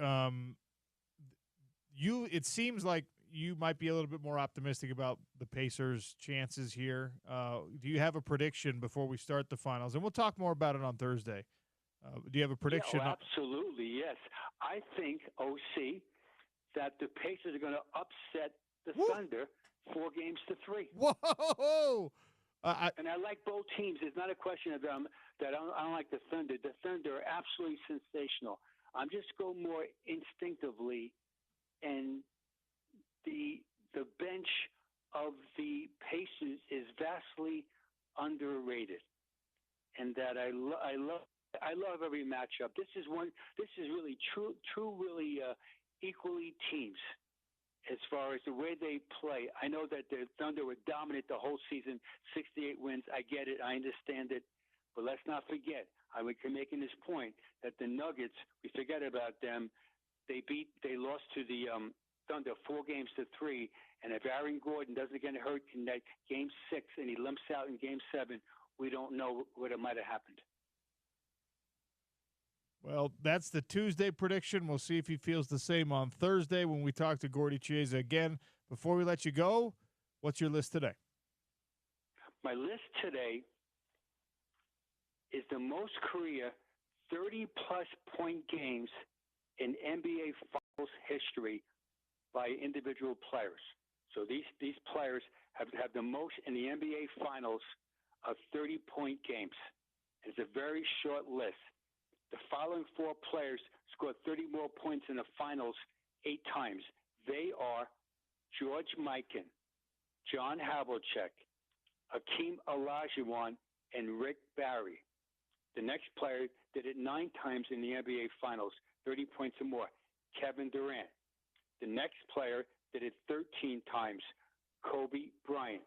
It seems like you might be a little bit more optimistic about the Pacers' chances here. Do you have a prediction before we start the finals? And we'll talk more about it on Thursday. Do you have a prediction? Yeah, absolutely, yes. I think, OC, that the Pacers are going to upset the Thunder 4-3. Whoa! And I like both teams. It's not a question of them that I don't like the Thunder. The Thunder are absolutely sensational. I'm just going more instinctively, and the bench of the Pacers is vastly underrated, and that I love every matchup. This is really true really equally teams as far as the way they play. I know that the Thunder were dominant the whole season, 68 wins. I get it. I understand it. But let's not forget, I was making this point, that the Nuggets, we forget about them. They lost to the Thunder 4-3. And if Aaron Gordon doesn't get hurt in that Game 6 and he limps out in Game 7, we don't know what might have happened. Well, that's the Tuesday prediction. We'll see if he feels the same on Thursday when we talk to Gordy Chiesa again. Before we let you go, what's your list today? My list today is the most career 30-plus point games in NBA Finals history by individual players. So these players have the most in the NBA Finals of 30-point games. It's a very short list. The following four players scored 30 more points in the Finals 8 times. They are George Mikan, John Havlicek, Hakeem Olajuwon, and Rick Barry. The next player did it 9 times in the NBA Finals, 30 points or more, Kevin Durant. The next player did it 13 times, Kobe Bryant.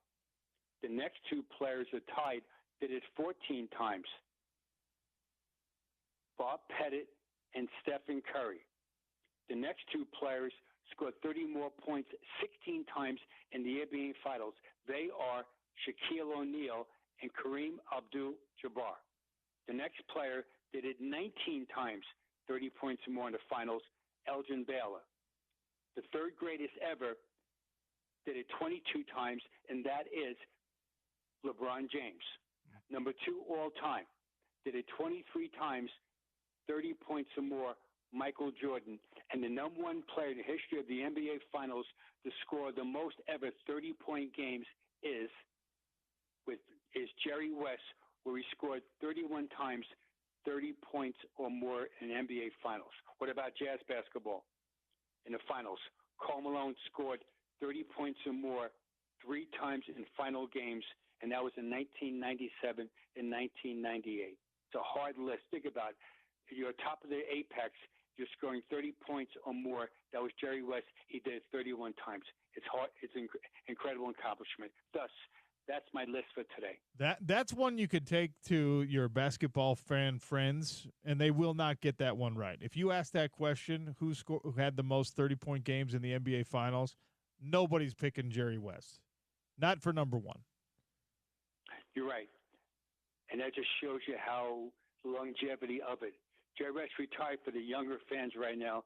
The next 2 players are tied, did it 14 times, Bob Pettit and Stephen Curry. The next 2 players scored 30 more points 16 times in the NBA Finals. They are Shaquille O'Neal and Kareem Abdul-Jabbar. The next player did it 19 times, 30 points or more in the Finals, Elgin Baylor. The third greatest ever did it 22 times, and that is LeBron James. Number 2 all time did it 23 times, 30 points or more, Michael Jordan. And the number 1 player in the history of the NBA Finals to score the most ever 30-point games is Jerry West, where he scored 31 times 30 points or more in NBA Finals. What about Jazz basketball? In the Finals, Karl Malone scored 30 points or more 3 times in final games, and that was in 1997 and 1998. It's a hard list. Think about it. You're top of the apex. You're scoring 30 points or more. That was Jerry West. He did it 31 times. It's hard. It's an incredible accomplishment. Thus, that's my list for today. That's one you could take to your basketball fan friends, and they will not get that one right. If you ask that question, who had the most 30-point games in the NBA Finals, nobody's picking Jerry West. Not for number 1. You're right. And that just shows you how the longevity of it. Jerry West retired, for the younger fans right now.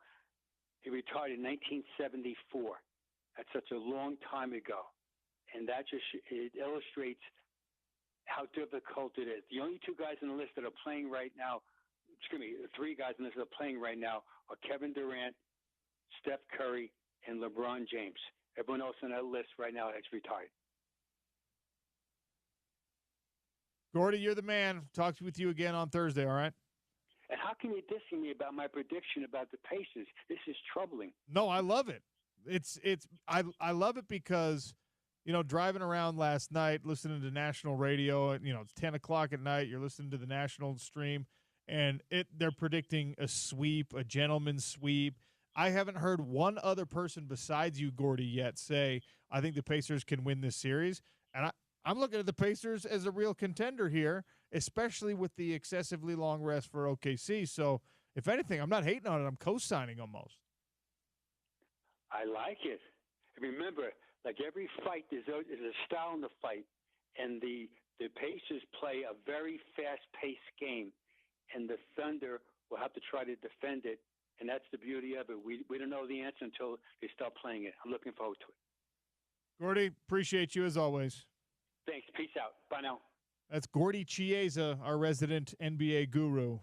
He retired in 1974. That's such a long time ago. And that it illustrates how difficult it is. The only 2 guys on the list that are playing right now, 3 guys on the list that are playing right now are Kevin Durant, Steph Curry, and LeBron James. Everyone else on that list right now has retired. Gordy, you're the man. Talk with you again on Thursday, all right? And how can you diss me about my prediction about the Pacers? This is troubling. No, I love it. I love it because, driving around last night, listening to national radio, it's 10 o'clock at night, you're listening to the national stream, and they're predicting a sweep, a gentleman's sweep. I haven't heard one other person besides you, Gordy, yet say, I think the Pacers can win this series. And I'm looking at the Pacers as a real contender here, especially with the excessively long rest for OKC. So, if anything, I'm not hating on it. I'm co-signing almost. I like it. Remember, like every fight, there's a style in the fight, and the Pacers play a very fast-paced game, and the Thunder will have to try to defend it, and that's the beauty of it. We don't know the answer until they start playing it. I'm looking forward to it. Gordy, appreciate you as always. Thanks. Peace out. Bye now. That's Gordy Chiesa, our resident NBA guru.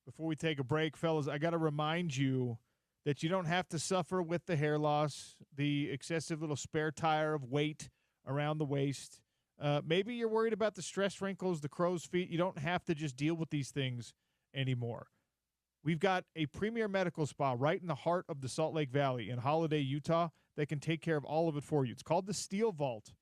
Before we take a break, fellas, I got to remind you that you don't have to suffer with the hair loss, the excessive little spare tire of weight around the waist. Maybe you're worried about the stress wrinkles, the crow's feet. You don't have to just deal with these things anymore. We've got a premier medical spa right in the heart of the Salt Lake Valley in Holiday, Utah, that can take care of all of it for you. It's called the Steel Vault,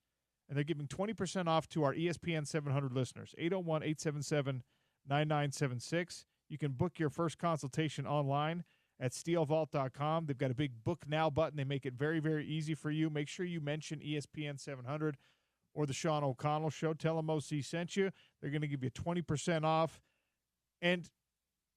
and they're giving 20% off to our ESPN 700 listeners, 801-877-9976. You can book your first consultation online at steelvault.com. They've got a big book now button. They make it very, very easy for you. Make sure you mention ESPN 700 or the Sean O'Connell Show. Tell them OC sent you. They're going to give you 20% off. And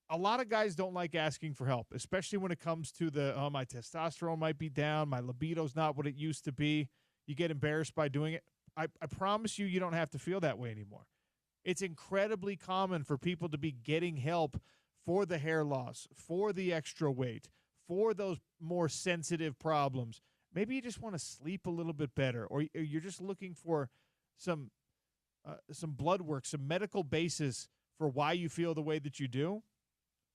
a lot of guys don't like asking for help, especially when it comes to my testosterone might be down, my libido's not what it used to be. You get embarrassed by doing it. I promise you don't have to feel that way anymore. It's incredibly common for people to be getting help for the hair loss, for the extra weight, for those more sensitive problems. Maybe you just want to sleep a little bit better, or you're just looking for some blood work, some medical basis for why you feel the way that you do.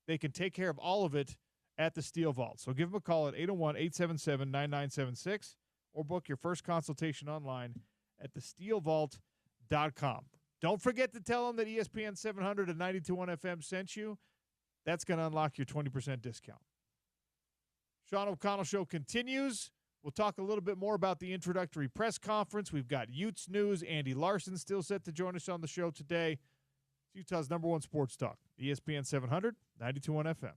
They can take care of all of it at the Steel Vault. So give them a call at 801-877-9976 or book your first consultation online at thesteelvault.com. Don't forget to tell them that ESPN 700 and 92.1 FM sent you. That's going to unlock your 20% discount. Sean O'Connell Show continues. We'll talk a little bit more about the introductory press conference. We've got Utes news. Andy Larson still set to join us on the show today. It's Utah's number one sports talk, ESPN 700, 92.1 FM.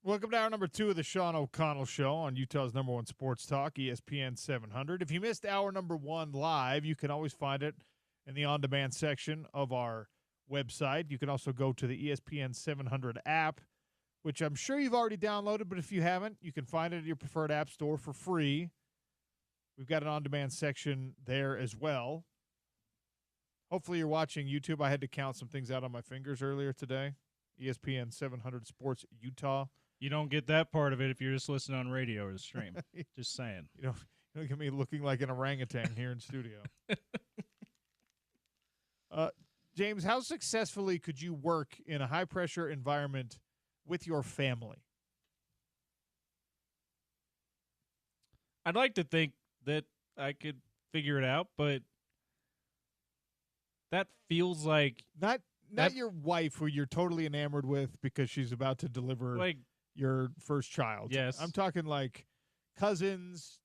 Welcome to hour number 2 of the Sean O'Connell Show on Utah's number 1 sports talk, ESPN 700. If you missed hour number 1 live, you can always find it in the on-demand section of our website. You can also go to the ESPN 700 app, which I'm sure you've already downloaded, but if you haven't, you can find it at your preferred app store for free. We've got an on-demand section there as well. Hopefully you're watching YouTube. I had to count some things out on my fingers earlier today. ESPN 700 Sports Utah. You don't get that part of it if you're just listening on radio or the stream. Just saying. You don't get me looking like an orangutan here in studio. James, how successfully could you work in a high-pressure environment with your family? I'd like to think that I could figure it out, but that feels like not your wife who you're totally enamored with because she's about to deliver your first child. Yes. I'm talking like cousins,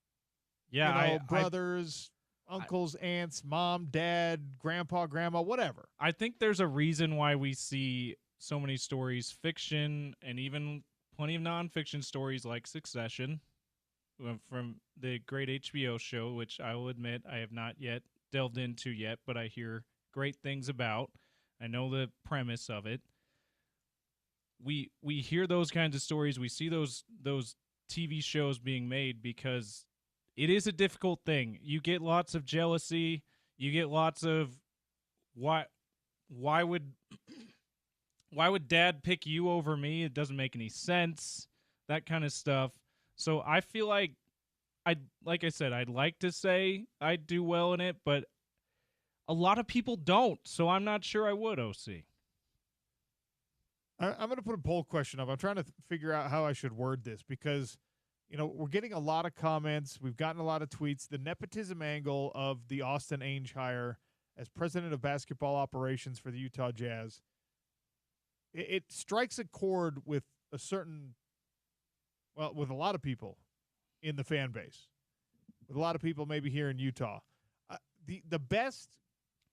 brothers, uncles, aunts, mom, dad, grandpa, grandma, whatever. I think there's a reason why we see so many stories, fiction, and even plenty of nonfiction stories like Succession from the great HBO show, which I will admit I have not yet delved into yet, but I hear great things about. I know the premise of it. We hear those kinds of stories. We see those TV shows being made because it is a difficult thing. You get lots of jealousy. You get lots of why would dad pick you over me? It doesn't make any sense. That kind of stuff. So I feel like I'd like to say I'd do well in it, but a lot of people don't. So I'm not sure I would, OC. I'm going to put a poll question up. I'm trying to figure out how I should word this because, we're getting a lot of comments. We've gotten a lot of tweets. The nepotism angle of the Austin Ainge hire as president of basketball operations for the Utah Jazz, it strikes a chord with with a lot of people in the fan base, with a lot of people maybe here in Utah. The best,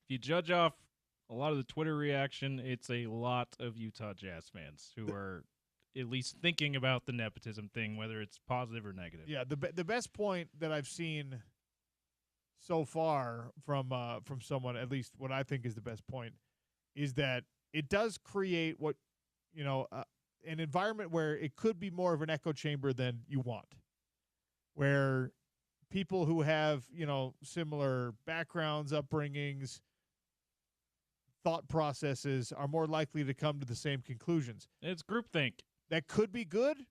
if you judge off a lot of the Twitter reaction, it's a lot of Utah Jazz fans who are at least thinking about the nepotism thing, whether it's positive or negative. Yeah, the best point that I've seen so far from someone, at least what I think is the best point, is that it does create an environment where it could be more of an echo chamber than you want, where people who have, similar backgrounds, upbringings, thought processes are more likely to come to the same conclusions. It's groupthink. That could be good.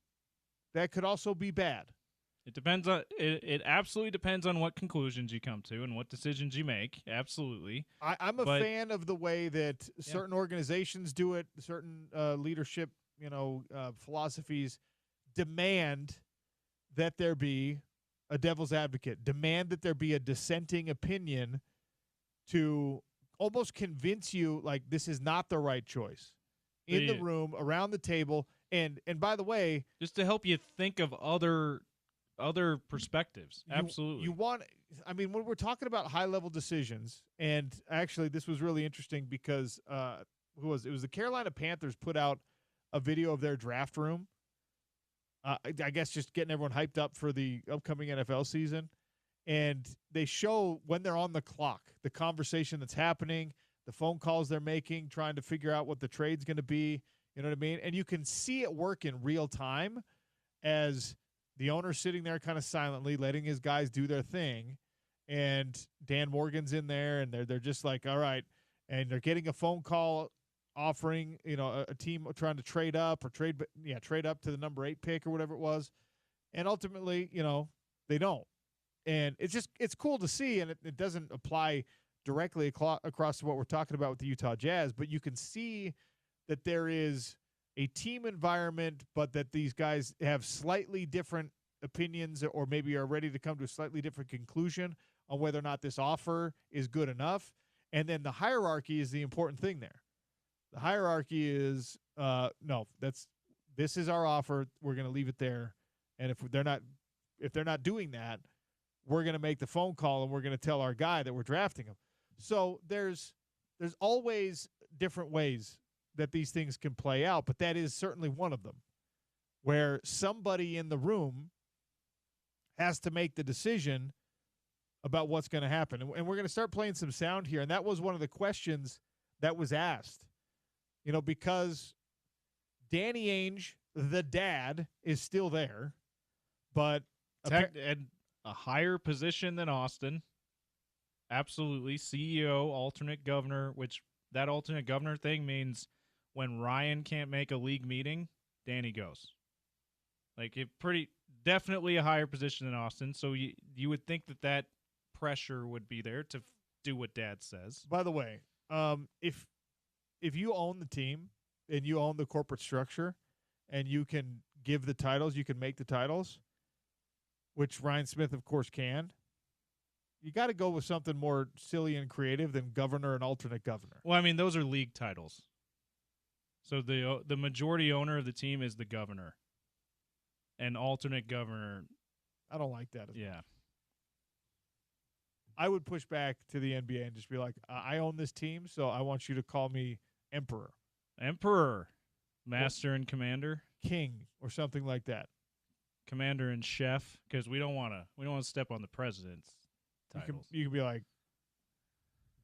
That could also be bad. It depends on it absolutely depends on what conclusions you come to and what decisions you make. Absolutely. I'm a fan of the way that certain organizations do it, certain leadership, philosophies demand that there be a devil's advocate, demand that there be a dissenting opinion to almost convince you like this is not the right choice in the room, around the table. And by the way, just to help you think of other perspectives. Absolutely. When we're talking about high-level decisions, and actually this was really interesting because it was the Carolina Panthers put out a video of their draft room. I guess just getting everyone hyped up for the upcoming NFL season. And they show when they're on the clock, the conversation that's happening, the phone calls they're making, trying to figure out what the trade's going to be. You know what I mean? And you can see it work in real time as the owner's sitting there kind of silently letting his guys do their thing. And Dan Morgan's in there, and they're just like, all right. And they're getting a phone call offering, a team trying to trade up to the number 8 pick or whatever it was. And ultimately, they don't. And it's cool to see, and it doesn't apply directly across to what we're talking about with the Utah Jazz, but you can see that there is a team environment, but that these guys have slightly different opinions or maybe are ready to come to a slightly different conclusion on whether or not this offer is good enough. And then the hierarchy is the important thing there. The hierarchy is, no, this is our offer. We're going to leave it there. And if they're not doing that, we're going to make the phone call and we're going to tell our guy that we're drafting him. So there's always different ways that these things can play out, but that is certainly one of them. where somebody in the room has to make the decision about what's going to happen. And we're going to start playing some sound here. And that was one of the questions that was asked, because Danny Ainge, the dad, is still there, but at a higher position than Austin. Absolutely. CEO, alternate governor, which that alternate governor thing means when Ryan can't make a league meeting, Danny goes. Like, definitely a higher position than Austin. So you would think that pressure would be there to do what Dad says. By the way, if you own the team and you own the corporate structure and you can give the titles, you can make the titles, which Ryan Smith, of course, can. You got to go with something more silly and creative than governor and alternate governor. Well, I mean, those are league titles. So the majority owner of the team is the governor. And alternate governor. I don't like that. Yeah. I would push back to the NBA and just be like, I own this team, so I want you to call me Emperor. Emperor. Master and Commander. King or something like that. Commander and Chef, because we don't want to step on the president's titles. You can be like,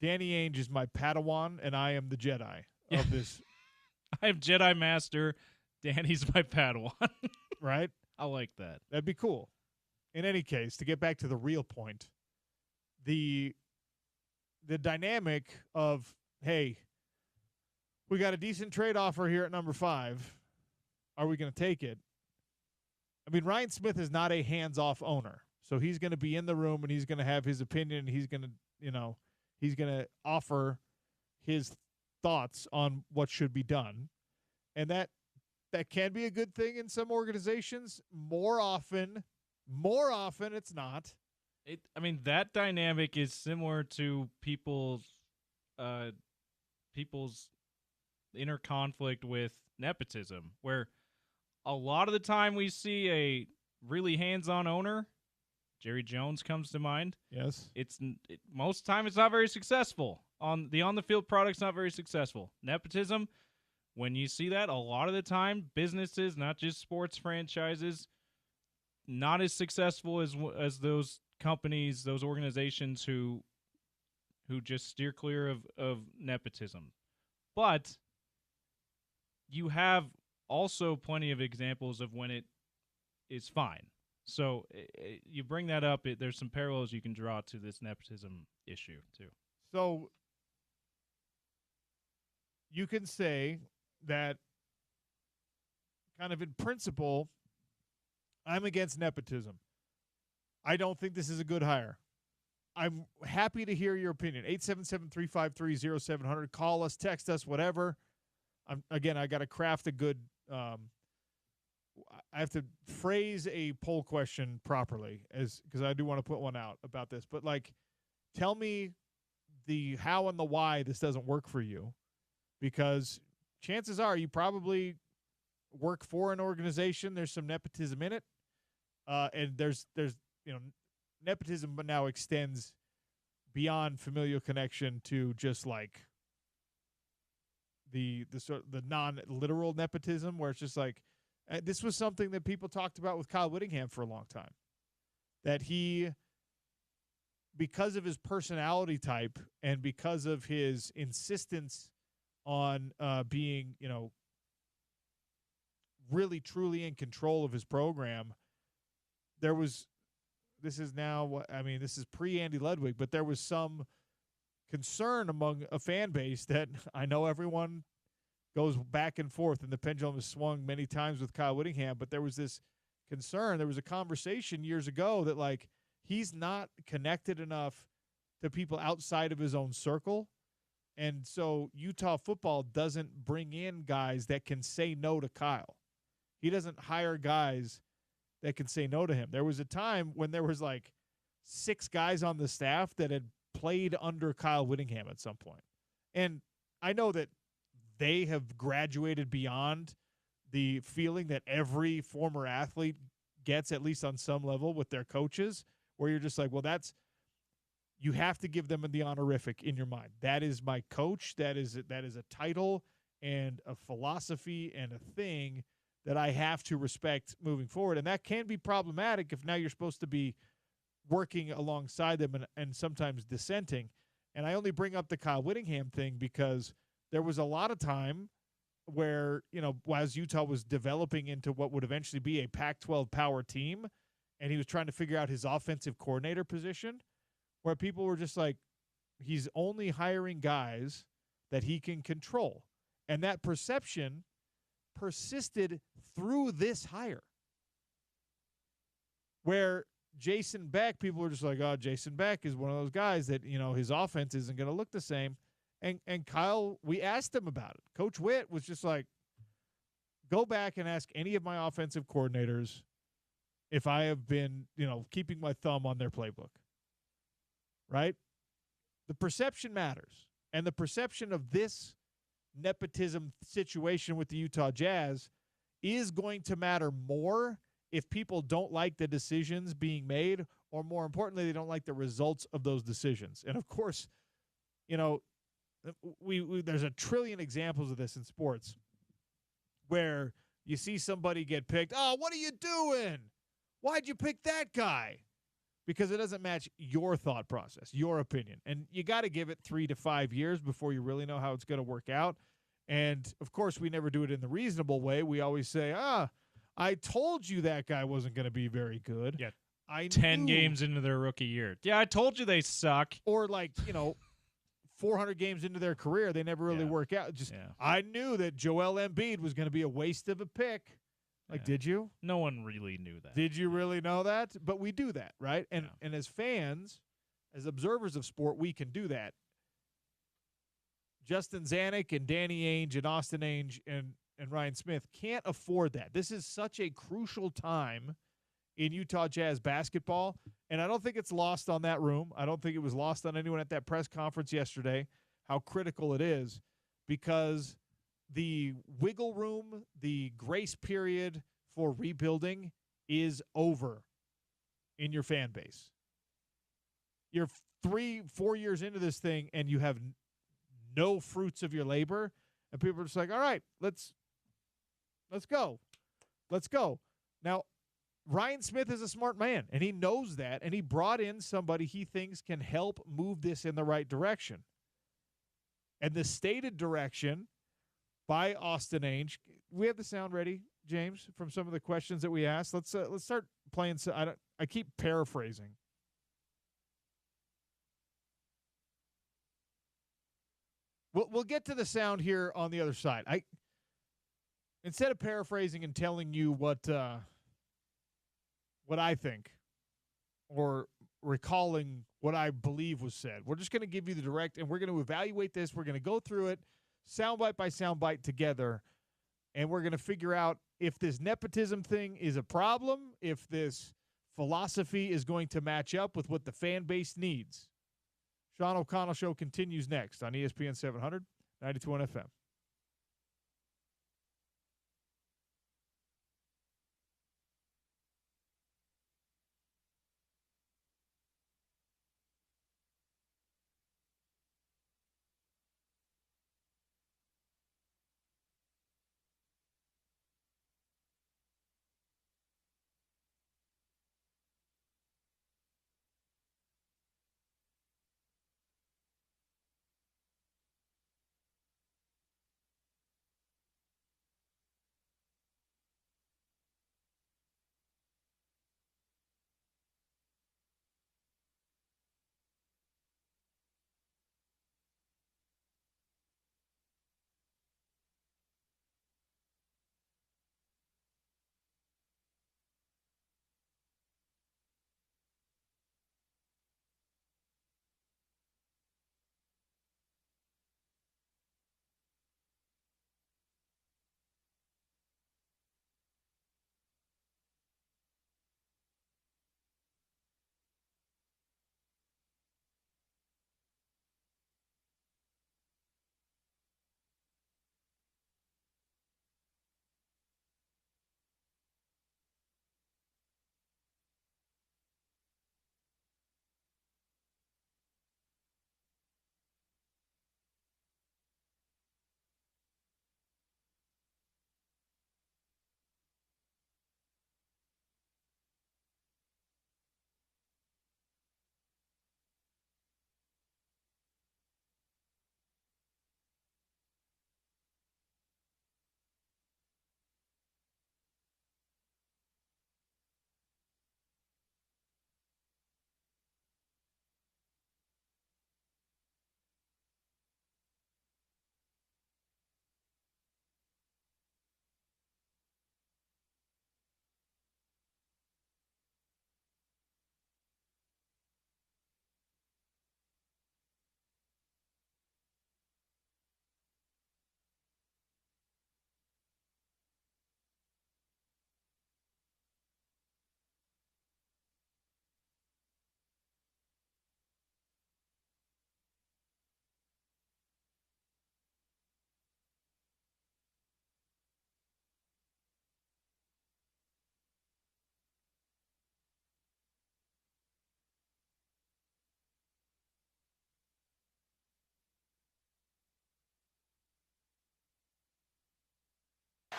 Danny Ainge is my Padawan, and I am the Jedi of this. I am Jedi Master. Danny's my Padawan. Right? I like that. That'd be cool. In any case, to get back to the real point, the dynamic of, hey, we got a decent trade offer here at number 5. Are we going to take it? I mean, Ryan Smith is not a hands-off owner. So he's going to be in the room and he's going to have his opinion and he's going to offer his thoughts on what should be done. And that can be a good thing in some organizations. More often it's not. That dynamic is similar to people's inner conflict with nepotism, where a lot of the time we see a really hands-on owner. Jerry Jones comes to mind. Yes. Most of the time it's not very successful. On the field product's not very successful. Nepotism, when you see that, a lot of the time businesses, not just sports franchises, not as successful as those companies, those organizations who just steer clear of nepotism. But you have also plenty of examples of when it is fine. So you bring that up, there's some parallels you can draw to this nepotism issue too. So you can say that kind of in principle, I'm against nepotism. I don't think this is a good hire. I'm happy to hear your opinion. 877-353-0700. Call us, text us, whatever. I got to craft a good I have to phrase a poll question properly because I do want to put one out about this. But, tell me the how and the why this doesn't work for you, because chances are you probably work for an organization. There's some nepotism in it. And there's nepotism but now extends beyond familial connection to just the non-literal nepotism where it's just this was something that people talked about with Kyle Whittingham for a long time, that he, because of his personality type and because of his insistence on being, really truly in control of his program, this is pre-Andy Ludwig, but there was some concern among a fan base that I know everyone goes back and forth, and the pendulum has swung many times with Kyle Whittingham, but there was this concern. There was a conversation years ago that, he's not connected enough to people outside of his own circle, and so Utah football doesn't bring in guys that can say no to Kyle. He doesn't hire guys that can say no to him. There was a time when there was, 6 guys on the staff that had played under Kyle Whittingham at some point. And I know that they have graduated beyond the feeling that every former athlete gets, at least on some level, with their coaches, where you're just you have to give them the honorific in your mind. That is my coach. That is a title and a philosophy and a thing that I have to respect moving forward. And that can be problematic if now you're supposed to be working alongside them and sometimes dissenting. And I only bring up the Kyle Whittingham thing because there was a lot of time where, as Utah was developing into what would eventually be a Pac-12 power team, and he was trying to figure out his offensive coordinator position, where people were just like, he's only hiring guys that he can control. And that perception persisted through this hire, where Jason Beck, people were just like, oh, Jason Beck is one of those guys that, his offense isn't going to look the same. And Kyle, we asked him about it. Coach Witt was just like, go back and ask any of my offensive coordinators if I have been, keeping my thumb on their playbook. Right? The perception matters. And the perception of this nepotism situation with the Utah Jazz is going to matter more if people don't like the decisions being made, or more importantly, they don't like the results of those decisions. And of course, there's a trillion examples of this in sports where you see somebody get picked. Oh, what are you doing? Why'd you pick that guy? Because it doesn't match your thought process, your opinion. And you got to give it 3 to 5 years before you really know how it's going to work out. And, of course, we never do it in the reasonable way. We always say, I told you that guy wasn't going to be very good. Yeah, I 10 games into their rookie year. Yeah, I told you they suck. Or 400 games into their career, they never really work out. I knew that Joel Embiid was going to be a waste of a pick. Did you? No one really knew that. Did you really know that? But we do that, right? And as fans, as observers of sport, we can do that. Justin Zanuck and Danny Ainge and Austin Ainge and Ryan Smith can't afford that. This is such a crucial time in Utah Jazz basketball, and I don't think it's lost on that room. I don't think it was lost on anyone at that press conference yesterday how critical it is, because the wiggle room, the grace period for rebuilding is over in your fan base. You're 3-4 years into this thing, and you have no fruits of your labor, and people are just like, all right, let's go. Let's go. Now, Ryan Smith is a smart man, and he knows that, and he brought in somebody he thinks can help move this in the right direction. And the stated direction by Austin Ainge, we have the sound ready, James, from some of the questions that we asked. Let's start playing. I keep paraphrasing. We'll get to the sound here on the other side. Instead of paraphrasing and telling you what I think, or recalling what I believe was said, we're just going to give you the direct, and we're going to evaluate this. We're going to go through it soundbite by soundbite together, and we're going to figure out if this nepotism thing is a problem, if this philosophy is going to match up with what the fan base needs. Sean O'Connell Show continues next on ESPN 700, 92.1 FM.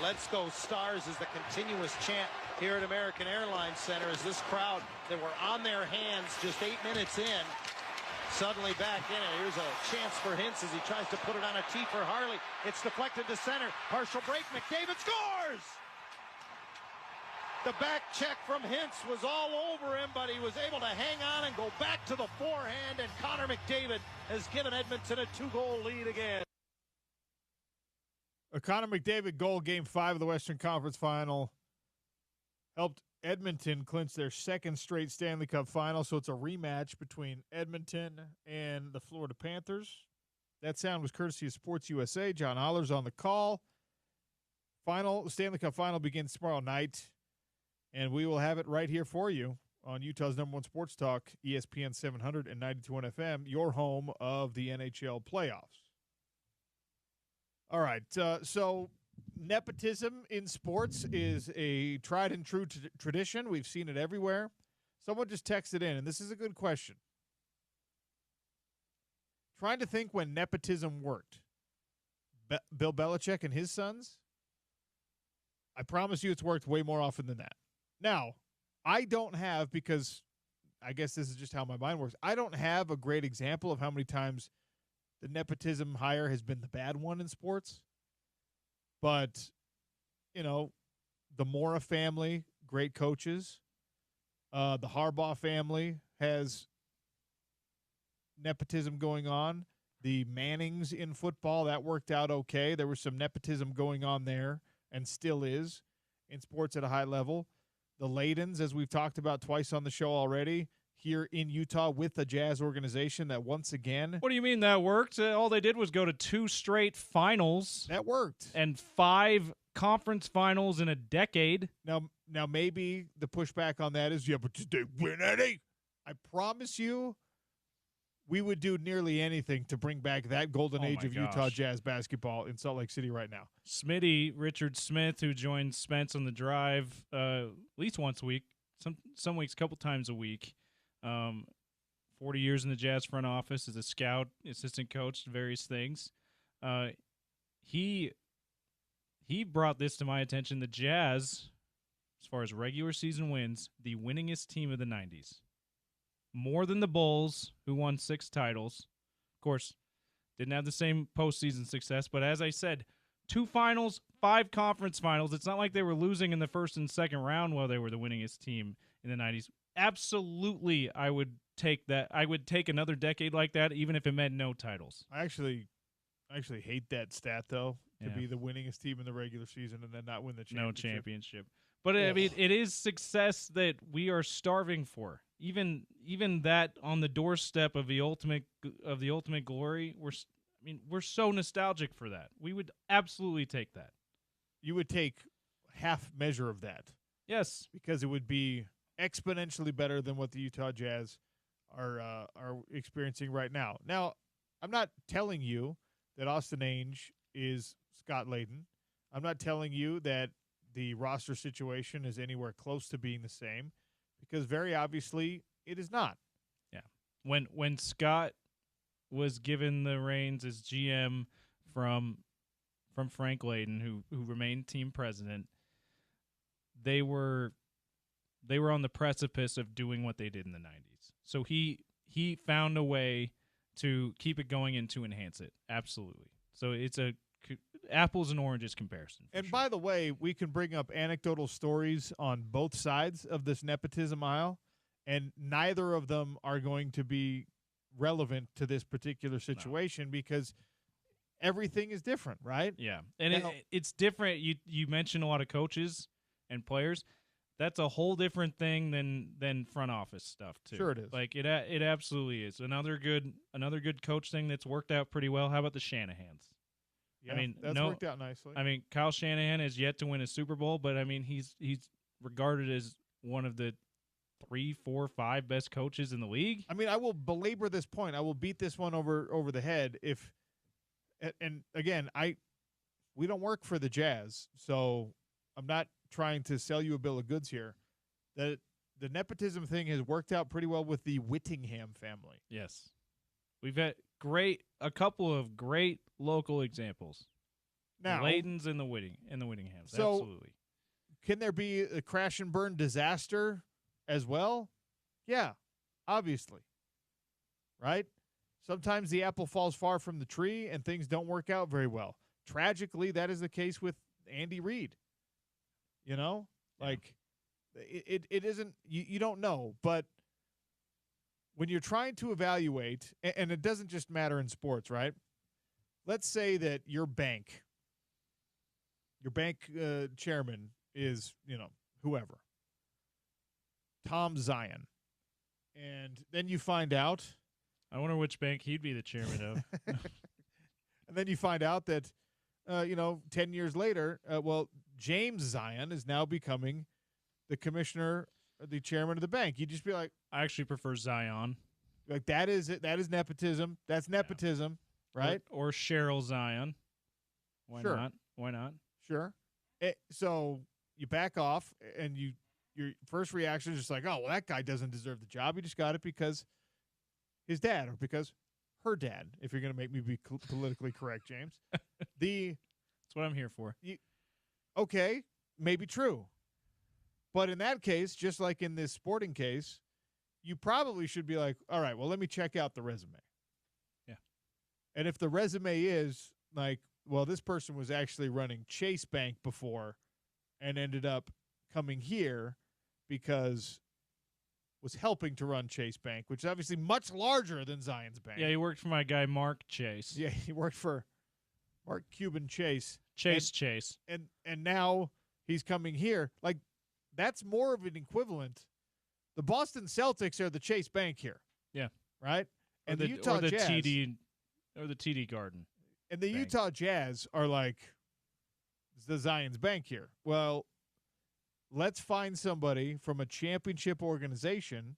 Let's go Stars is the continuous chant here at American Airlines Center as this crowd that were on their hands just 8 minutes in suddenly back in it. Here's a chance for Hintz as he tries to put it on a tee for Harley. It's deflected to center. Partial break. McDavid scores! The back check from Hintz was all over him, but he was able to hang on and go back to the forehand, and Connor McDavid has given Edmonton a 2-goal lead again. A Connor McDavid goal, Game 5 of the Western Conference Final, helped Edmonton clinch their second straight Stanley Cup final, so it's a rematch between Edmonton and the Florida Panthers. That sound was courtesy of Sports USA. John Holler's on the call. Stanley Cup final begins tomorrow night, and we will have it right here for you on Utah's #1 sports talk, ESPN 700 and 92.1 FM, your home of the NHL playoffs. All right, so nepotism in sports is a tried and true tradition. We've seen it everywhere. Someone just texted in, and this is a good question. Trying to think when nepotism worked. Bill Belichick and his sons? I promise you it's worked way more often than that. Now, I don't have, because I guess this is just how my mind works, I don't have a great example of how many times the nepotism hire has been the bad one in sports. But, you know, the Mora family, great coaches. The Harbaugh family has nepotism going on. The Mannings in football, that worked out okay. There was some nepotism going on there, and still is, in sports at a high level. The Ladens, as we've talked about twice on the show already, here in Utah with the Jazz organization that once again. What do you mean that worked? All they did was go to 2 straight finals. That worked. And 5 conference finals in a decade. Now maybe the pushback on that is, yeah, but did they win any? I promise you, we would do nearly anything to bring back that golden age of Utah Jazz basketball in Salt Lake City right now. Smitty, Richard Smith, who joins Spence on the drive at least once a week, some weeks a couple times a week. 40 years in the Jazz front office as a scout, assistant coach, various things. He brought this to my attention. The Jazz, as far as regular season wins, the winningest team of the 90s. More than the Bulls, who won 6 titles. Of course, didn't have the same postseason success, but as I said, 2 finals, 5 conference finals. It's not like they were losing in the first and second round while they were the winningest team in the 90s. Absolutely, I would take that. I would take another decade like that, even if it meant no titles. I actually hate that stat, though, to be the winningest team in the regular season and then not win the championship. No championship. But, I mean, it is success that we are starving for. Even that on the doorstep of the ultimate glory, we're so nostalgic for that. We would absolutely take that. You would take half measure of that. Yes. Because it would be exponentially better than what the Utah Jazz are experiencing right now. Now, I'm not telling you that Austin Ainge is Scott Layden. I'm not telling you that the roster situation is anywhere close to being the same, because very obviously it is not. Yeah. When Scott was given the reins as GM from Frank Layden, who remained team president, they were on the precipice of doing what they did in the 90s. So he found a way to keep it going and to enhance it. Absolutely. So it's a apples and oranges comparison. And by the way, we can bring up anecdotal stories on both sides of this nepotism aisle, and neither of them are going to be relevant to this particular situation because everything is different, right? Yeah. And it's different. You mentioned a lot of coaches and players. That's a whole different thing than front office stuff too. Sure it is. Like it absolutely is. Another good coach thing that's worked out pretty well. How about the Shanahans? Yeah, that's worked out nicely. I mean, Kyle Shanahan has yet to win a Super Bowl, but I mean he's regarded as one of the 3, 4, 5 best coaches in the league. I mean, I will belabor this point. I will beat this one over the head and again, we don't work for the Jazz, so I'm not trying to sell you a bill of goods here. The nepotism thing has worked out pretty well with the Whittingham family. Yes. We've had a couple of great local examples. Now, Layton's in the Whittinghams. So, Absolutely. can there be a crash and burn disaster as well? Yeah, obviously. Right? Sometimes the apple falls far from the tree and things don't work out very well. Tragically, that is the case with Andy Reid. You know? Like, it isn't, you don't know, but when you're trying to evaluate, and it doesn't just matter in sports, right? Let's say that your bank chairman is, whoever, Tom Zion. And then you find out. I wonder which bank he'd be the chairman of. And then you find out that, 10 years later, James Zion is now becoming the commissioner, the chairman of the bank. You'd just be like, I actually prefer Zion. Like, that is it. That is nepotism. That's nepotism, right? Or Cheryl Zion. Why not? Sure. So you back off, and your first reaction is just like, oh, well, that guy doesn't deserve the job. He just got it because his dad, or because her dad, if you're going to make me be politically correct, James. That's what I'm here for. Okay, maybe true. But in that case, just like in this sporting case, you probably should be like, all right, well, let me check out the resume. Yeah. And if the resume is like, well, this person was actually running Chase Bank before and ended up coming here because was helping to run Chase Bank, which is obviously much larger than Zion's Bank. Yeah, he worked for my guy Mark Chase. Yeah, he worked for Mark Cuban Chase. Chase. And now he's coming here. Like, that's more of an equivalent. The Boston Celtics are the Chase Bank here. Yeah. Right? And the Utah Jazz. Or the TD Garden. And the Bank. Utah Jazz are like the Zion's Bank here. Well, let's find somebody from a championship organization.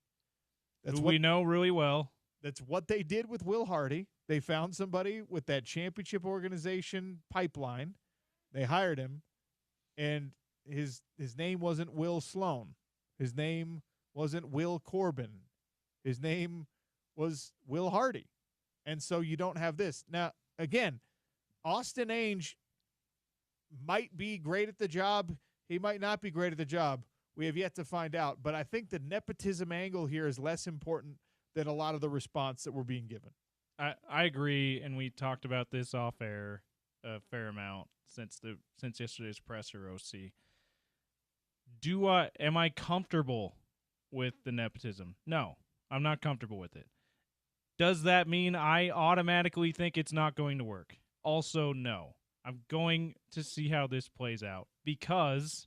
Who we know really well. That's what they did with Will Hardy. They found somebody with that championship organization pipeline. They hired him, and his name wasn't Will Sloan. His name wasn't Will Corbin. His name was Will Hardy. And so you don't have this. Now, again, Austin Ainge might be great at the job. He might not be great at the job. We have yet to find out. But I think the nepotism angle here is less important than a lot of the response that we're being given. I agree, and we talked about this off air a fair amount since yesterday's presser, OC. Am I comfortable with the nepotism? No, I'm not comfortable with it. Does that mean I automatically think it's not going to work? Also, no. I'm going to see how this plays out because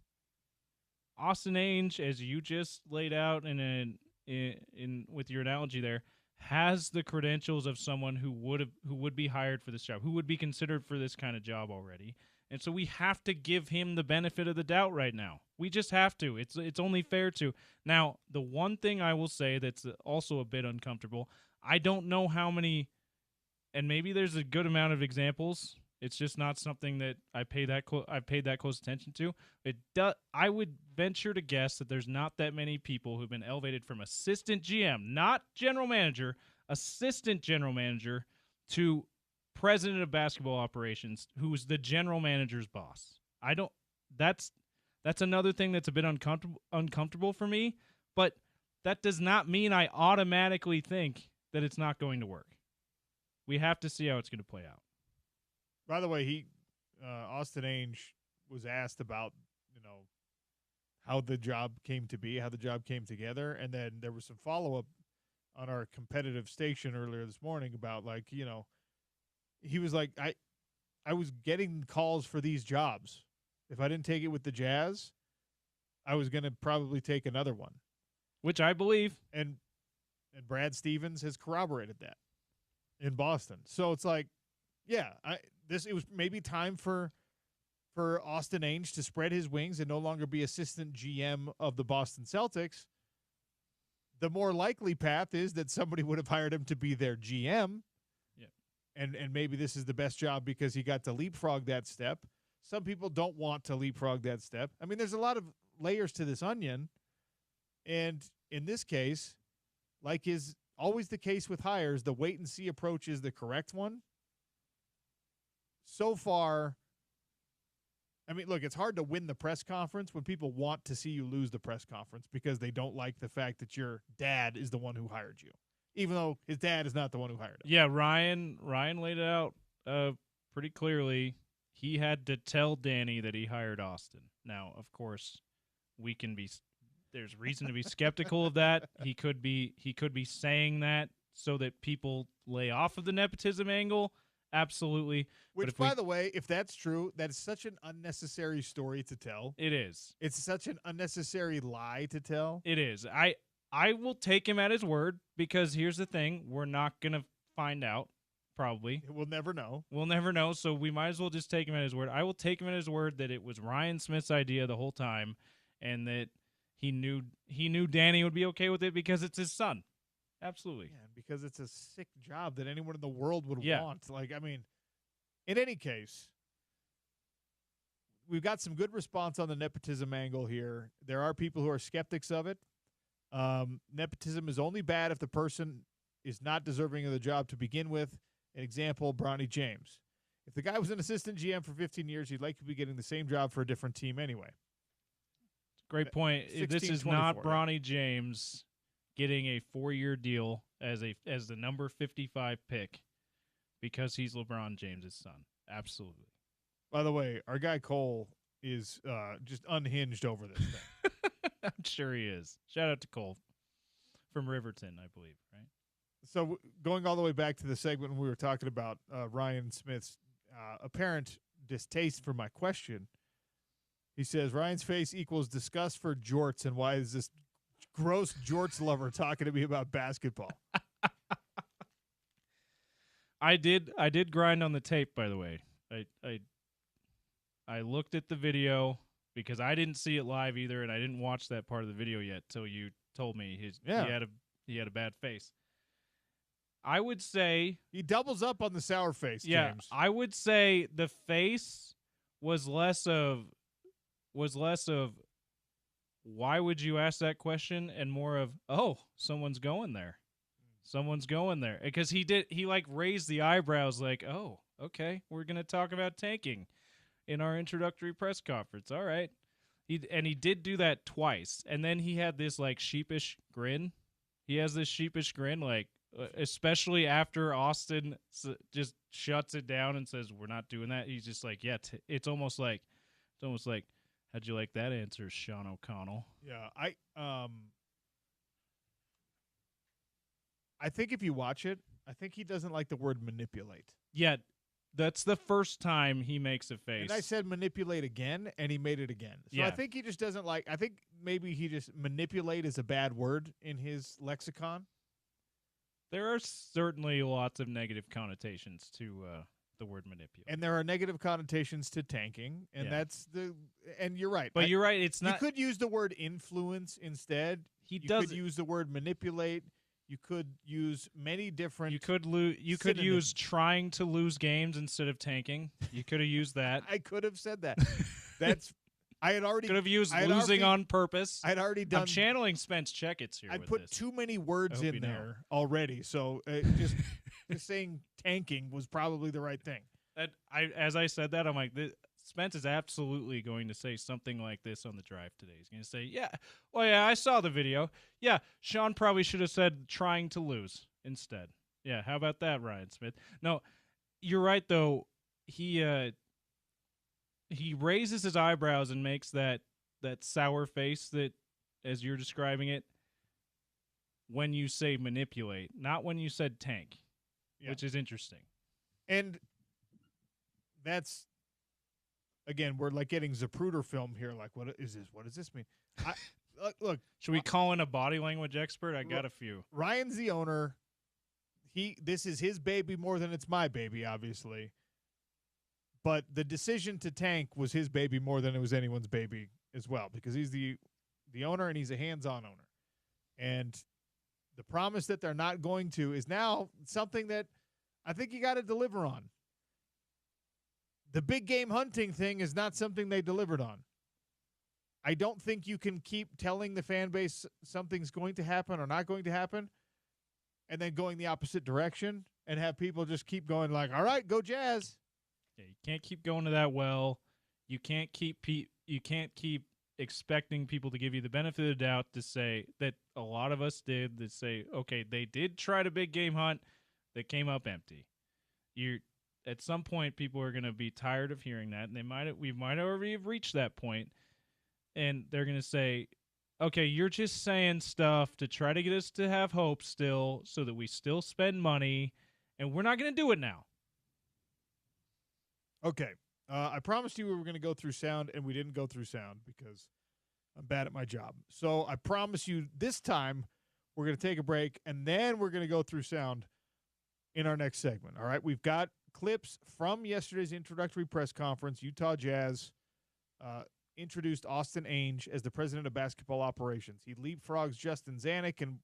Austin Ainge, as you just laid out in with your analogy there, has the credentials of someone who would be hired for this job, who would be considered for this kind of job already. And so we have to give him the benefit of the doubt right now. We just have to. It's only fair to. Now, the one thing I will say that's also a bit uncomfortable, I don't know how many, and maybe there's a good amount of examples. It's just not something that I've paid that close attention to. I would venture to guess that there's not that many people who've been elevated from assistant GM, not general manager, assistant general manager, to president of basketball operations, who's the general manager's boss. That's another thing that's a bit uncomfortable for me, but that does not mean I automatically think that it's not going to work. We have to see how it's going to play out. By the way, Austin Ainge was asked about, how the job came to be, how the job came together, and then there was some follow-up on our competitive station earlier this morning about, he was like, I was getting calls for these jobs. If I didn't take it with the Jazz, I was going to probably take another one. Which I believe. And Brad Stevens has corroborated that in Boston. So it's like, yeah, it was maybe time for Austin Ainge to spread his wings and no longer be assistant GM of the Boston Celtics. The more likely path is that somebody would have hired him to be their GM. Yeah. And maybe this is the best job because he got to leapfrog that step. Some people don't want to leapfrog that step. I mean, there's a lot of layers to this onion. And in this case, like is always the case with hires, the wait and see approach is the correct one. So far, I mean, look, it's hard to win the press conference when people want to see you lose the press conference because they don't like the fact that your dad is the one who hired you, even though his dad is not the one who hired him. Yeah, Ryan laid it out pretty clearly. He had to tell Danny that he hired Austin. Now, of course, there's reason to be skeptical of that. He could be saying that so that people lay off of the nepotism angle. Absolutely. Which, by the way, if that's true, that is such an unnecessary story to tell. It is. It's such an unnecessary lie to tell. It is. I will take him at his word because here's the thing. We're not going to find out, probably. We'll never know. We'll never know, so we might as well just take him at his word. I will take him at his word that it was Ryan Smith's idea the whole time and that he knew Danny would be okay with it because it's his son. Absolutely. Yeah, because it's a sick job that anyone in the world would want. Like, I mean, in any case, we've got some good response on the nepotism angle here. There are people who are skeptics of it. Nepotism is only bad if the person is not deserving of the job to begin with. An example, Bronny James. If the guy was an assistant GM for 15 years, he'd likely be getting the same job for a different team anyway. Great point. This is not Bronny James getting a 4-year deal as the number 55 pick because he's LeBron James's son. Absolutely. By the way, our guy Cole is just unhinged over this thing. I'm sure he is. Shout out to Cole from Riverton, I believe, right? So going all the way back to the segment when we were talking about Ryan Smith's apparent distaste for my question, he says, Ryan's face equals disgust for jorts, and why is this gross jorts lover talking to me about basketball? I did grind on the tape, by the way. I looked at the video because I didn't see it live either, and I didn't watch that part of the video yet till you told me he had a bad face. I would say he doubles up on the sour face. Yeah, James. I would say the face was less of why would you ask that question and more of, oh, someone's going there. Someone's going there. Because he raised the eyebrows like, oh, okay, we're going to talk about tanking in our introductory press conference. All right. He did do that twice. And then he had this like sheepish grin. He has this sheepish grin, like, especially after Austin just shuts it down and says, we're not doing that. He's just like, yeah, it's almost like, how'd you like that answer, Sean O'Connell? Yeah, I think if you watch it, I think he doesn't like the word manipulate. Yeah, that's the first time he makes a face. And I said manipulate again, and he made it again. So yeah. I think he just doesn't like – I think maybe he just – manipulate is a bad word in his lexicon. There are certainly lots of negative connotations to the word manipulate. And there are negative connotations to tanking, and that's the – and you're right. But you're right. It's not – you could use the word influence instead. You could use the word manipulate. You could use many different. You could use trying to lose games instead of tanking. You could have used that. I could have said that. That's I had already could have used losing on purpose. I'd already done. I'm channeling Spence Checketts here. I put too many words in there already, so just saying tanking was probably the right thing. As I said that, I'm like, Spence is absolutely going to say something like this on the drive today. He's going to say, yeah, well, yeah, I saw the video. Yeah, Sean probably should have said trying to lose instead. Yeah, how about that, Ryan Smith? No, you're right, though. He raises his eyebrows and makes that sour face that, as you're describing it, when you say manipulate, not when you said tank, which is interesting. And that's... Again, we're like getting Zapruder film here. Like, what is this? What does this mean? Look, should we call in a body language expert? I got a few. Ryan's the owner. This is his baby more than it's my baby, obviously. But the decision to tank was his baby more than it was anyone's baby as well, because he's the owner and he's a hands-on owner. And the promise that they're not going to is now something that I think you got to deliver on. The big game hunting thing is not something they delivered on. I don't think you can keep telling the fan base something's going to happen or not going to happen and then going the opposite direction and have people just keep going like, all right, go Jazz. Yeah, you can't keep going to that well. You can't keep expecting people to give you the benefit of the doubt to say that a lot of us did, that say, okay, they did try to big game hunt that came up empty. At some point, people are going to be tired of hearing that, and we might already have reached that point, and they're going to say, okay, you're just saying stuff to try to get us to have hope still so that we still spend money, and we're not going to do it now. Okay. I promised you we were going to go through sound, and we didn't go through sound because I'm bad at my job. So I promise you this time we're going to take a break, and then we're going to go through sound in our next segment. All right? We've got clips from yesterday's introductory press conference. Utah Jazz introduced Austin Ainge as the president of basketball operations. He leapfrogs Justin Zanuck, and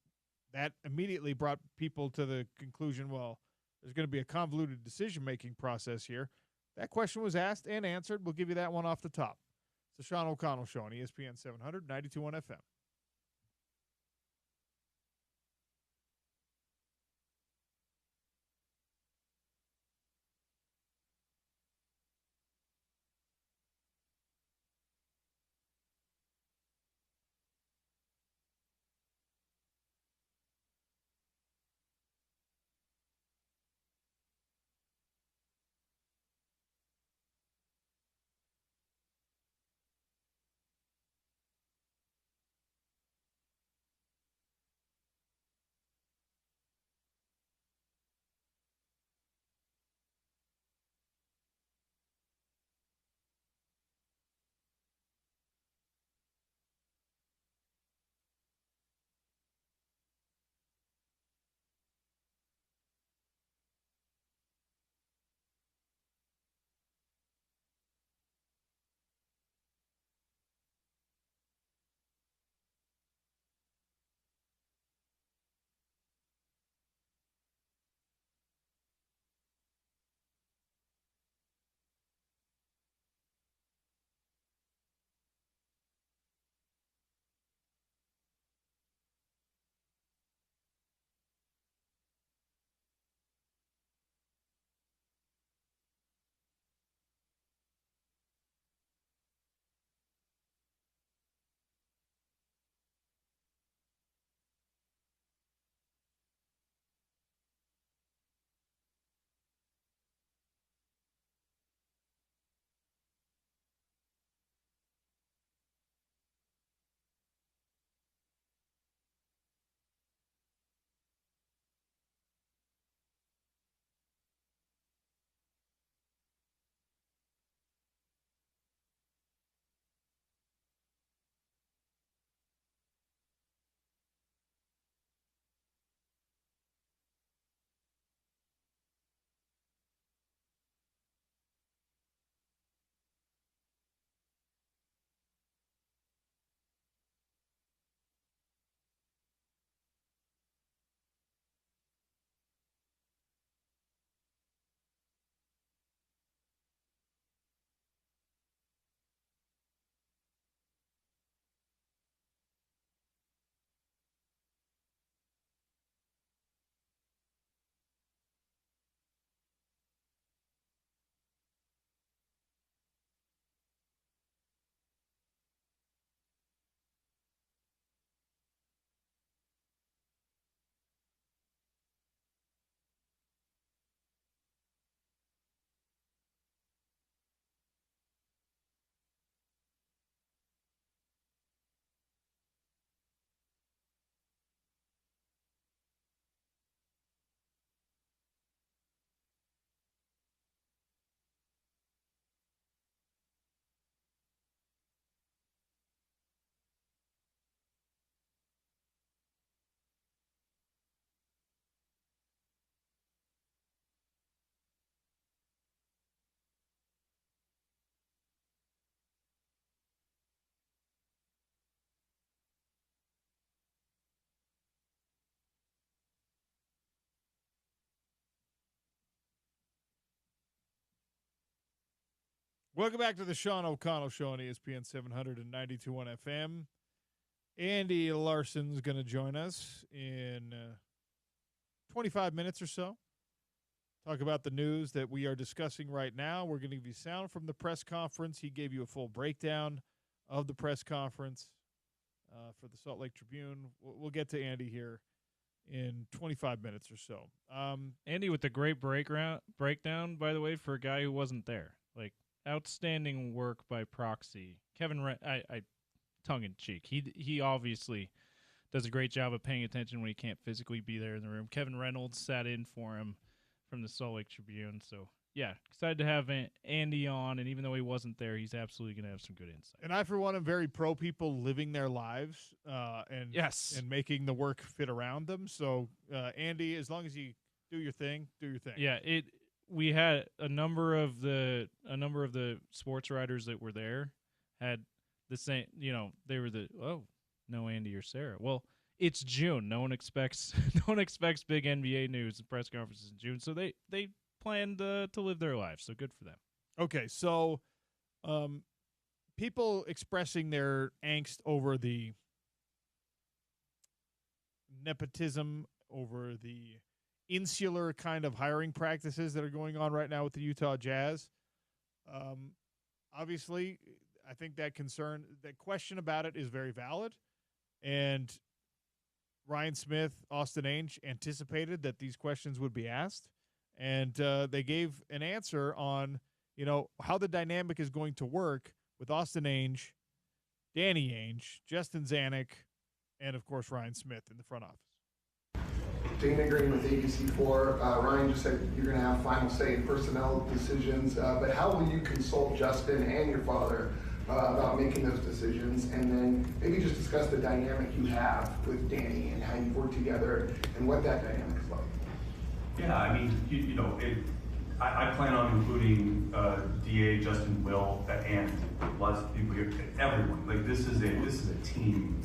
that immediately brought people to the conclusion, well, there's going to be a convoluted decision-making process here. That question was asked and answered. We'll give you that one off the top. It's the Sean O'Connell Show on ESPN 700, 92.1 FM. Welcome back to the Sean O'Connell Show on ESPN 792.1 FM. Andy Larson's going to join us in 25 minutes or so. talk about the news that we are discussing right now. We're going to give you sound from the press conference. He gave you a full breakdown of the press conference for the Salt Lake Tribune. We'll get to Andy here in 25 minutes or so. Andy with a great breakdown, by the way, for a guy who wasn't there. Like, outstanding work by proxy. Kevin, I tongue in cheek. He obviously does a great job of paying attention when he can't physically be there in the room. Kevin Reynolds sat in for him from the Salt Lake Tribune. So, yeah, excited to have Andy on. And even though he wasn't there, he's absolutely going to have some good insight. And I, for one, am very pro people living their lives and making the work fit around them. So, Andy, as long as you do your thing, do your thing. Yeah, we had a number of the sports writers that were there had the same, they were no Andy or Sarah. Well, it's June. No one expects big NBA news and press conferences in June. So they planned to live their lives. So good for them. Okay, so people expressing their angst over the nepotism, over the insular kind of hiring practices that are going on right now with the Utah Jazz. Obviously, I think that question about it is very valid. And Ryan Smith, Austin Ainge anticipated that these questions would be asked. And they gave an answer on, how the dynamic is going to work with Austin Ainge, Danny Ainge, Justin Zanuck, and, of course, Ryan Smith in the front office. Dana agreeing with ABC4. Ryan just said you're going to have final say in personnel decisions, but how will you consult Justin and your father about making those decisions? And then maybe just discuss the dynamic you have with Danny and how you work together and what that dynamic is like. Yeah, I mean, I plan on including DA, Justin, Will, and lots of people here, everyone. Like this is a team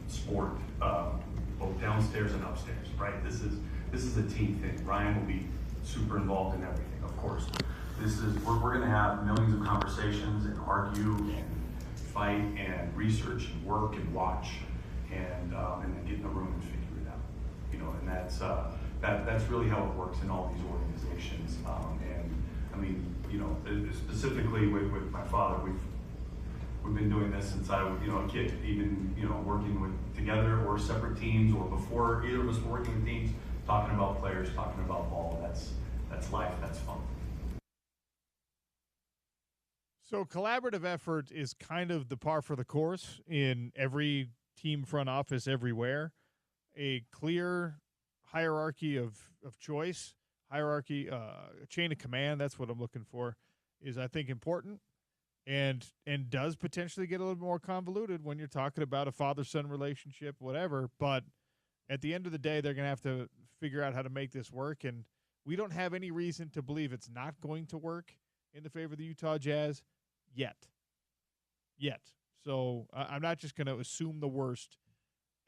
sport, both downstairs and upstairs, right? This is a team thing. Ryan will be super involved in everything, of course. We're going to have millions of conversations and argue and fight and research and work and watch and then get in the room and figure it out. And that's really how it works in all these organizations. And I mean, specifically with my father, we've been doing this since I was a kid, even working together or separate teams or before either of us were working with teams, talking about players, talking about ball. That's life. That's fun. So collaborative effort is kind of the par for the course in every team front office everywhere. A clear hierarchy of choice, hierarchy, chain of command, that's what I'm looking for, is I think important and does potentially get a little more convoluted when you're talking about a father-son relationship, whatever. But at the end of the day, they're going to have to figure out how to make this work. And we don't have any reason to believe it's not going to work in the favor of the Utah Jazz yet. So I'm not just going to assume the worst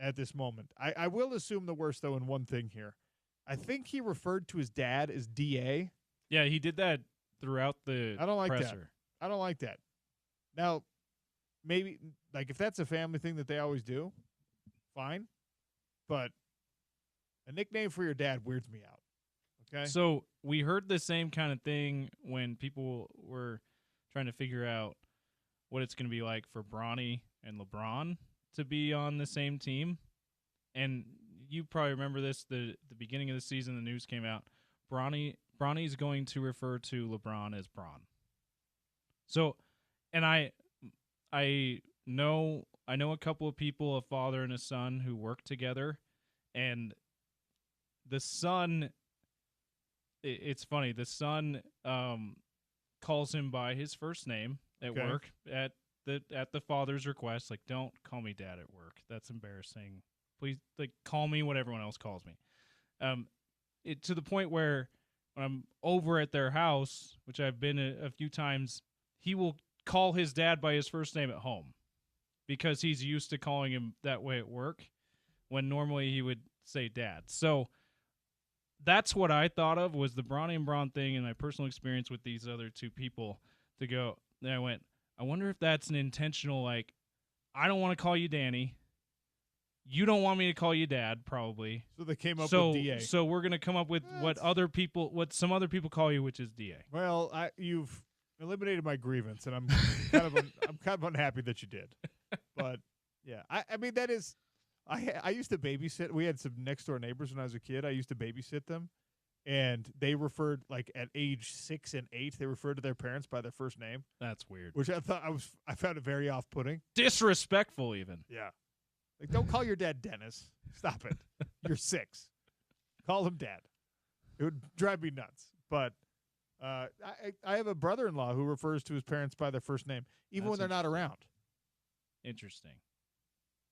at this moment. I will assume the worst, though, in one thing here. I think he referred to his dad as DA. Yeah, he did that throughout the I don't like presser. That. I don't like that. Now, maybe, if that's a family thing that they always do, fine. But a nickname for your dad weirds me out. Okay? So we heard the same kind of thing when people were trying to figure out what it's going to be like for Bronny and LeBron to be on the same team. And you probably remember this, the beginning of the season, the news came out. Bronny's going to refer to LeBron as Bron. So, and I know a couple of people, a father and a son, who work together, and the son, it's funny, the son calls him by his first name at work at the father's request. Like, don't call me dad at work. That's embarrassing. Please, call me what everyone else calls me. To the point where when I'm over at their house, which I've been a few times, he will call his dad by his first name at home because he's used to calling him that way at work when normally he would say dad. So that's what I thought of was the Bronny and Bron thing and my personal experience with these other two people to go. Then I went, I wonder if that's an intentional, I don't want to call you Danny. you don't want me to call you Dad, probably. So they came up with DA. So we're gonna come up with what some other people call you, which is DA. Well, you've eliminated my grievance, and I'm kind of unhappy that you did. But yeah, I mean that is, I used to babysit. We had some next door neighbors when I was a kid. I used to babysit them, and they referred, like, at age 6 and 8, they referred to their parents by their first name. That's weird. Which I found it very off-putting. Disrespectful, even. Yeah. Like, don't call your dad Dennis. Stop it. You're 6. Call him Dad. It would drive me nuts. But I have a brother-in-law who refers to his parents by their first name, even when they're not around. Interesting.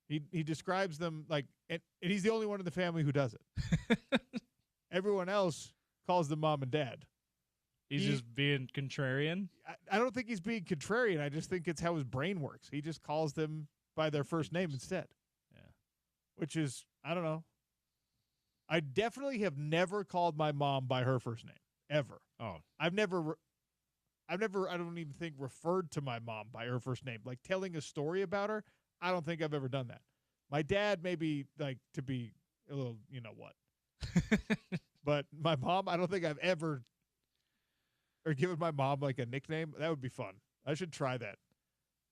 He describes them like, and he's the only one in the family who does it. Everyone else calls them Mom and Dad. He's just being contrarian? I don't think he's being contrarian. I just think it's how his brain works. He just calls them by their first name instead. Yeah. Which is, I don't know. I definitely have never called my mom by her first name, ever. Oh. I've never, I don't even think, referred to my mom by her first name. Like, telling a story about her, I don't think I've ever done that. My dad, maybe, like, to be a little, you know what. But my mom, I don't think I've ever given my mom, like, a nickname. That would be fun. I should try that.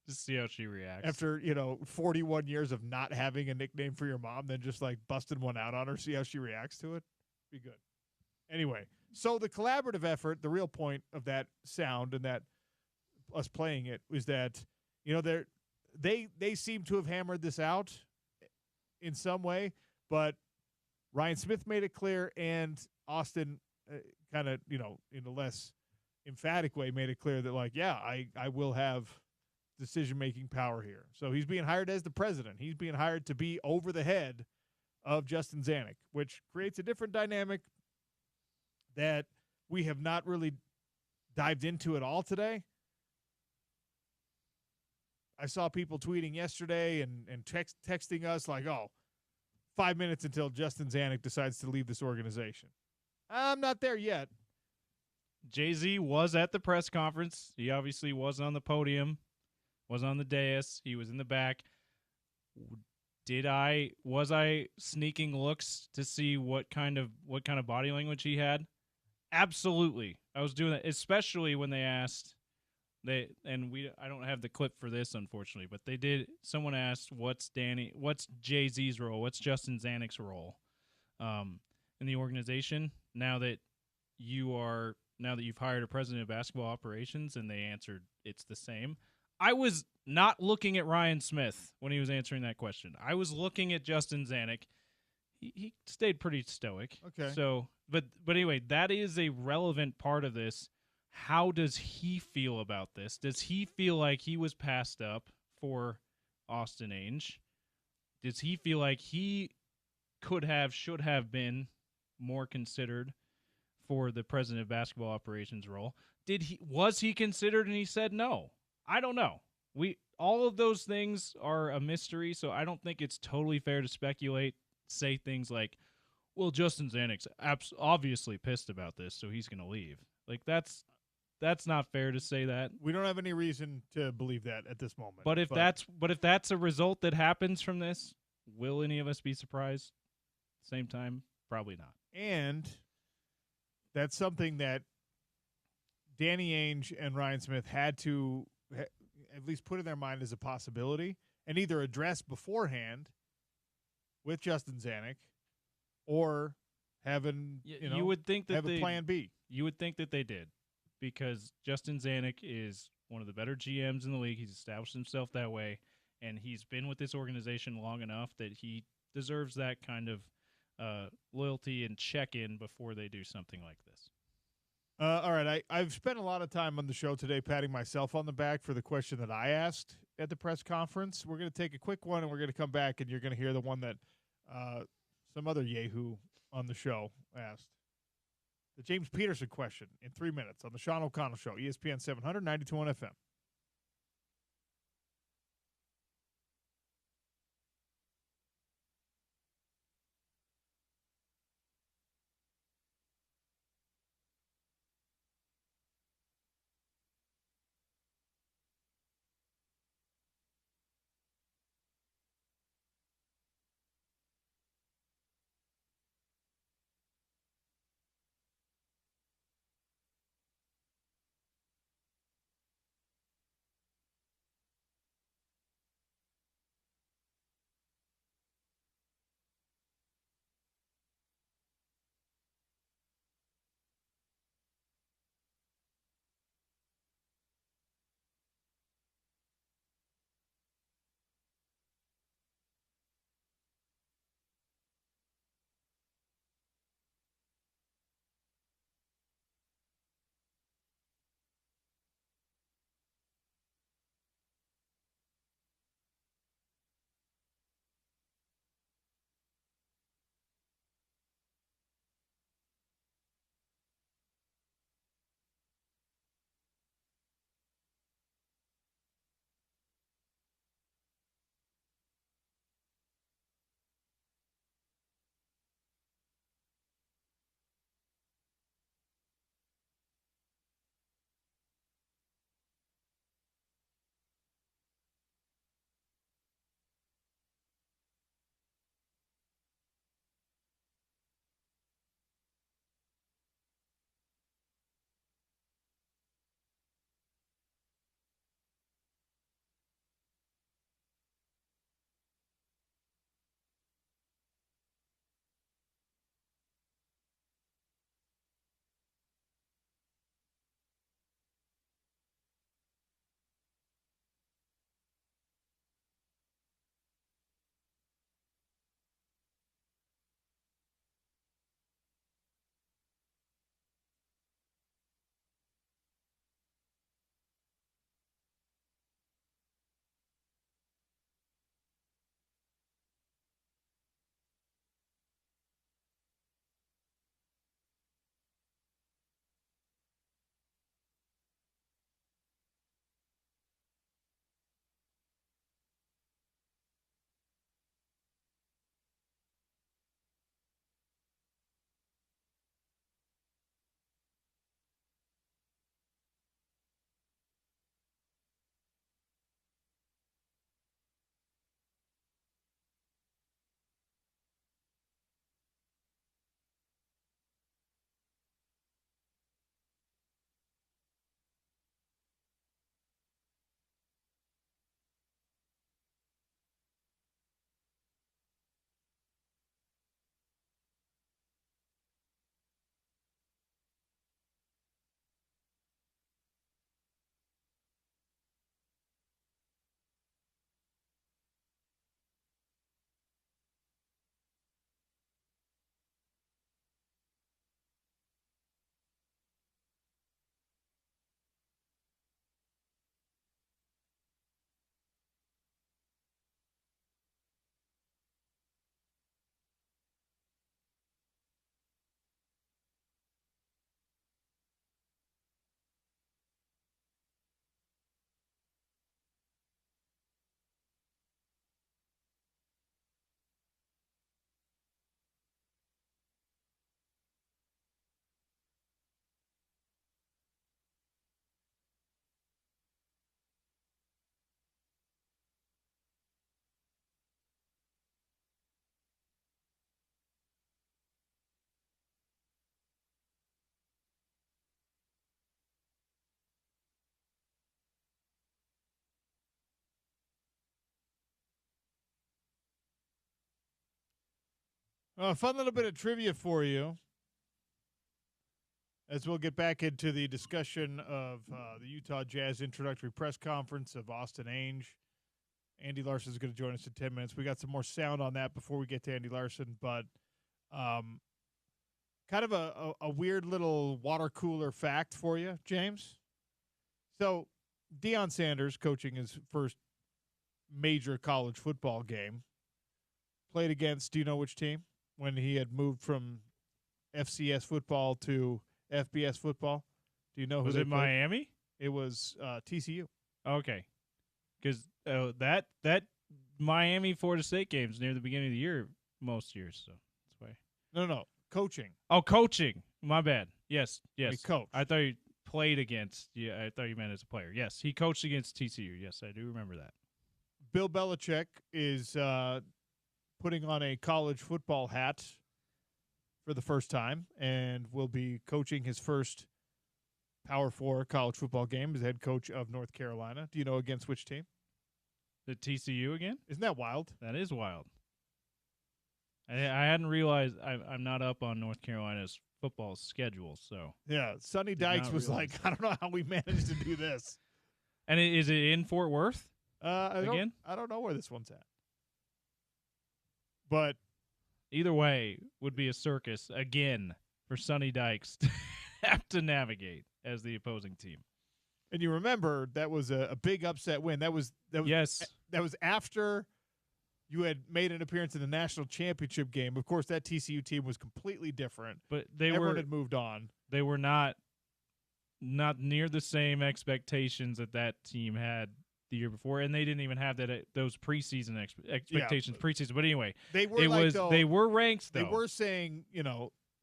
Just see how she reacts. After, 41 years of not having a nickname for your mom, then just, like, busting one out on her, see how she reacts to it. Be good. Anyway, so the collaborative effort, the real point of that sound and that us playing it was that, they seem to have hammered this out in some way, but Ryan Smith made it clear, and Austin kind of, in a less emphatic way, made it clear that, like, yeah, I will have decision-making power here. So he's being hired as the president. He's being hired to be over the head of Justin Zanuck, which creates a different dynamic that we have not really dived into at all today. I saw people tweeting yesterday and texting us like, 5 minutes until Justin Zanuck decides to leave this organization. I'm not there yet. Jay-Z was at the press conference. He obviously wasn't on the podium, wasn't on the dais. He was in the back. Was I sneaking looks to see what kind of body language he had? Absolutely. I was doing that, especially when they asked I don't have the clip for this, unfortunately, but someone asked, what's Jay-Z's role? What's Justin Zanuck's role in the organization now that you've hired a president of basketball operations? And they answered it's the same. I was not looking at Ryan Smith when he was answering that question. I was looking at Justin Zanuck. He stayed pretty stoic. Okay. So, but anyway, that is a relevant part of this. How does he feel about this? Does he feel like he was passed up for Austin Ainge? Does he feel like he should have been more considered for the president of basketball operations role? Was he considered and he said no? I don't know. All of those things are a mystery, so I don't think it's totally fair to speculate, say things like, well, Justin Zanuck's obviously pissed about this, so he's going to leave. Like, that's not fair to say that. We don't have any reason to believe that at this moment. But if that's a result that happens from this, will any of us be surprised? Same time, probably not. And that's something that Danny Ainge and Ryan Smith had to at least put in their mind as a possibility and either address beforehand with Justin Zanuck or have a plan B. You would think that they did, because Justin Zanuck is one of the better GMs in the league. He's established himself that way, and he's been with this organization long enough that he deserves that kind of loyalty and check-in before they do something like this. All right, I've spent a lot of time on the show today patting myself on the back for the question that I asked at the press conference. We're going to take a quick one, and we're going to come back, and you're going to hear the one that some other yahoo on the show asked. The James Peterson question in 3 minutes on the Sean O'Connell Show, ESPN 700, 92.1 FM. A fun little bit of trivia for you as we'll get back into the discussion of the Utah Jazz introductory press conference of Austin Ainge. Andy Larson is going to join us in 10 minutes. We got some more sound on that before we get to Andy Larson, but kind of a weird little water cooler fact for you, James. So Deion Sanders, coaching his first major college football game, played against, do you know which team? When he had moved from FCS football to FBS football. Do you know who was they it played? Miami? It was TCU. Okay. Because that Miami Florida State game's near the beginning of the year most years, so that's why. No. Coaching. Oh, coaching. My bad. Yes. He coached. I thought you played against. Yeah, I thought you meant as a player. Yes, he coached against TCU. Yes, I do remember that. Bill Belichick is putting on a college football hat for the first time and will be coaching his first Power 4 college football game as head coach of North Carolina. Do you know against which team? The TCU again? Isn't that wild? That is wild. I hadn't realized I'm not up on North Carolina's football schedule, so. Yeah, Sonny Dykes was like, I don't know how we managed to do this. And is it in Fort Worth? I don't know where this one's at. But either way would be a circus again for Sonny Dykes to have to navigate as the opposing team. And you remember that was a big upset win. That was yes. That was after you had made an appearance in the national championship game. Of course, that TCU team was completely different. But everyone had moved on. They were not near the same expectations that team had the year before, and they didn't even have those preseason expectations preseason. But anyway, they were ranked. Though. They were saying,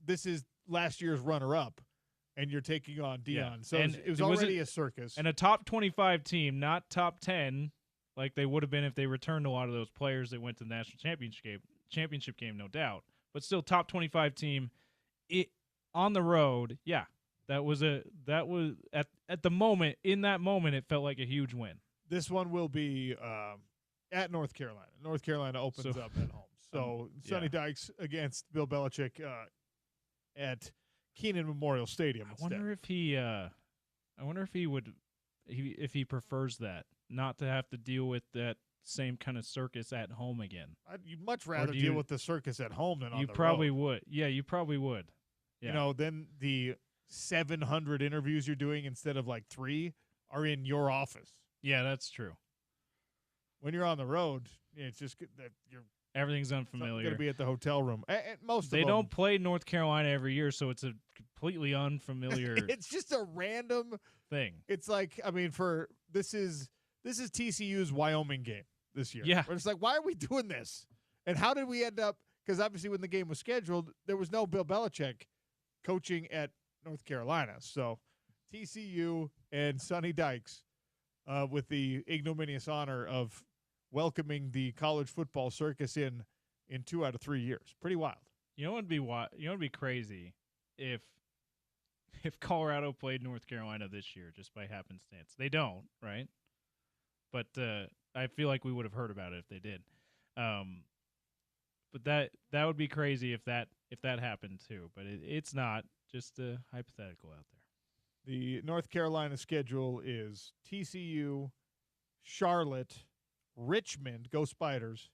this is last year's runner-up, and you're taking on Deion. Yeah. So it was already a circus. And a top 25 team, not top 10, like they would have been if they returned a lot of those players that went to the national championship game, no doubt. But still, top 25 team on the road. Yeah, that was at the moment. In that moment, it felt like a huge win. This one will be at North Carolina. North Carolina opens up at home. So Sonny Dykes against Bill Belichick at Kenan Memorial Stadium. I wonder if he prefers that, not to have to deal with that same kind of circus at home again. You'd much rather deal with the circus at home than on the road. You probably would. Yeah, you probably would. Yeah. Then the 700 interviews you're doing instead of like 3 are in your office. Yeah, that's true. When you're on the road, it's just that everything's unfamiliar. Going to be at the hotel room. They don't play North Carolina every year, so it's a completely unfamiliar. It's just a random thing. It's like, this is TCU's Wyoming game this year. Yeah, where it's like, why are we doing this? And how did we end up? Because obviously, when the game was scheduled, there was no Bill Belichick coaching at North Carolina. So TCU and Sonny Dykes. With the ignominious honor of welcoming the college football circus in 2 out of 3 years. Pretty wild. You know what would be crazy if Colorado played North Carolina this year just by happenstance. They don't, right? But I feel like we would have heard about it if they did. But that would be crazy if that happened too. But it's not. Just a hypothetical out there. The North Carolina schedule is TCU, Charlotte, Richmond, go Spiders,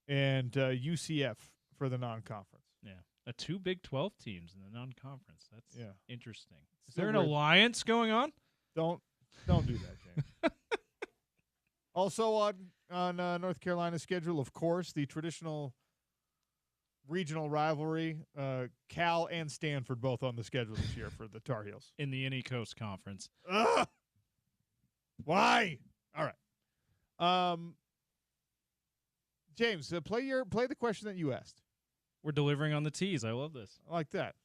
and UCF for the non-conference. Yeah, 2 Big 12 teams in the non-conference. That's interesting. Is Still there an weird. alliance going on? Don't do that, James. Also on North Carolina's schedule, of course, the traditional regional rivalry, Cal and Stanford both on the schedule this year for the Tar Heels. In the Any Coast Conference. Ugh! Why? All right. James, play the question that you asked. We're delivering on the tease. I love this. I like that.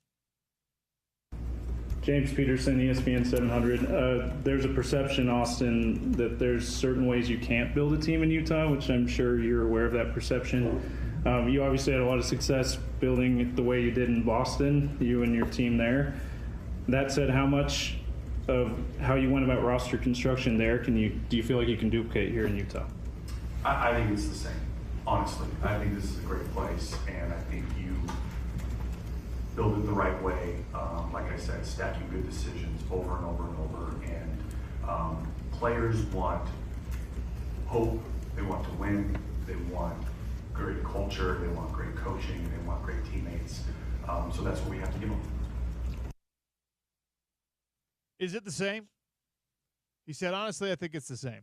James Peterson, ESPN 700. There's a perception, Austin, that there's certain ways you can't build a team in Utah, which I'm sure you're aware of that perception. You obviously had a lot of success building it the way you did in Boston, you and your team there. That said, how much of how you went about roster construction there do you feel like you can duplicate here in Utah? I think it's the same. honestly. I think this is a great place, and I think you build it the right way. Like I said, stacking good decisions over and over and over. And players want hope. They want to win. They want great culture. They want great coaching. They want great teammates. So that's what we have to give them. Is it the same? He said, honestly, I think it's the same.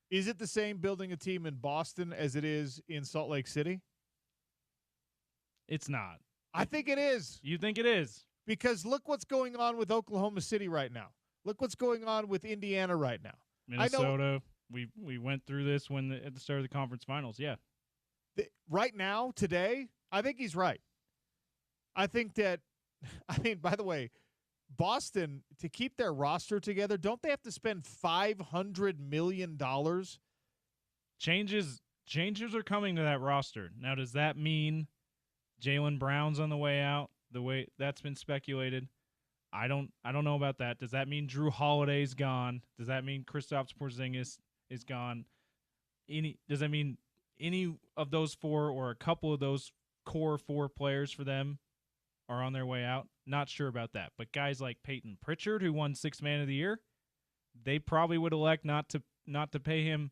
Is it the same building a team in Boston as it is in Salt Lake City? It's not. I think it is. You think it is? Because look what's going on with Oklahoma City right now. Look what's going on with Indiana right now. Minnesota. We went through this at the start of the conference finals. Yeah. Right now, today, I think he's right. I think that, by the way, Boston, to keep their roster together, don't they have to spend $500 million? Changes are coming to that roster. Now, does that mean Jaylen Brown's on the way out? The way that's been speculated, I don't know about that. Does that mean Drew Holiday's gone? Does that mean Kristaps Porzingis is gone? Does that mean any of those four or a couple of those core four players for them are on their way out? Not sure about that. But guys like Peyton Pritchard, who won Sixth Man of the Year, they probably would elect not to pay him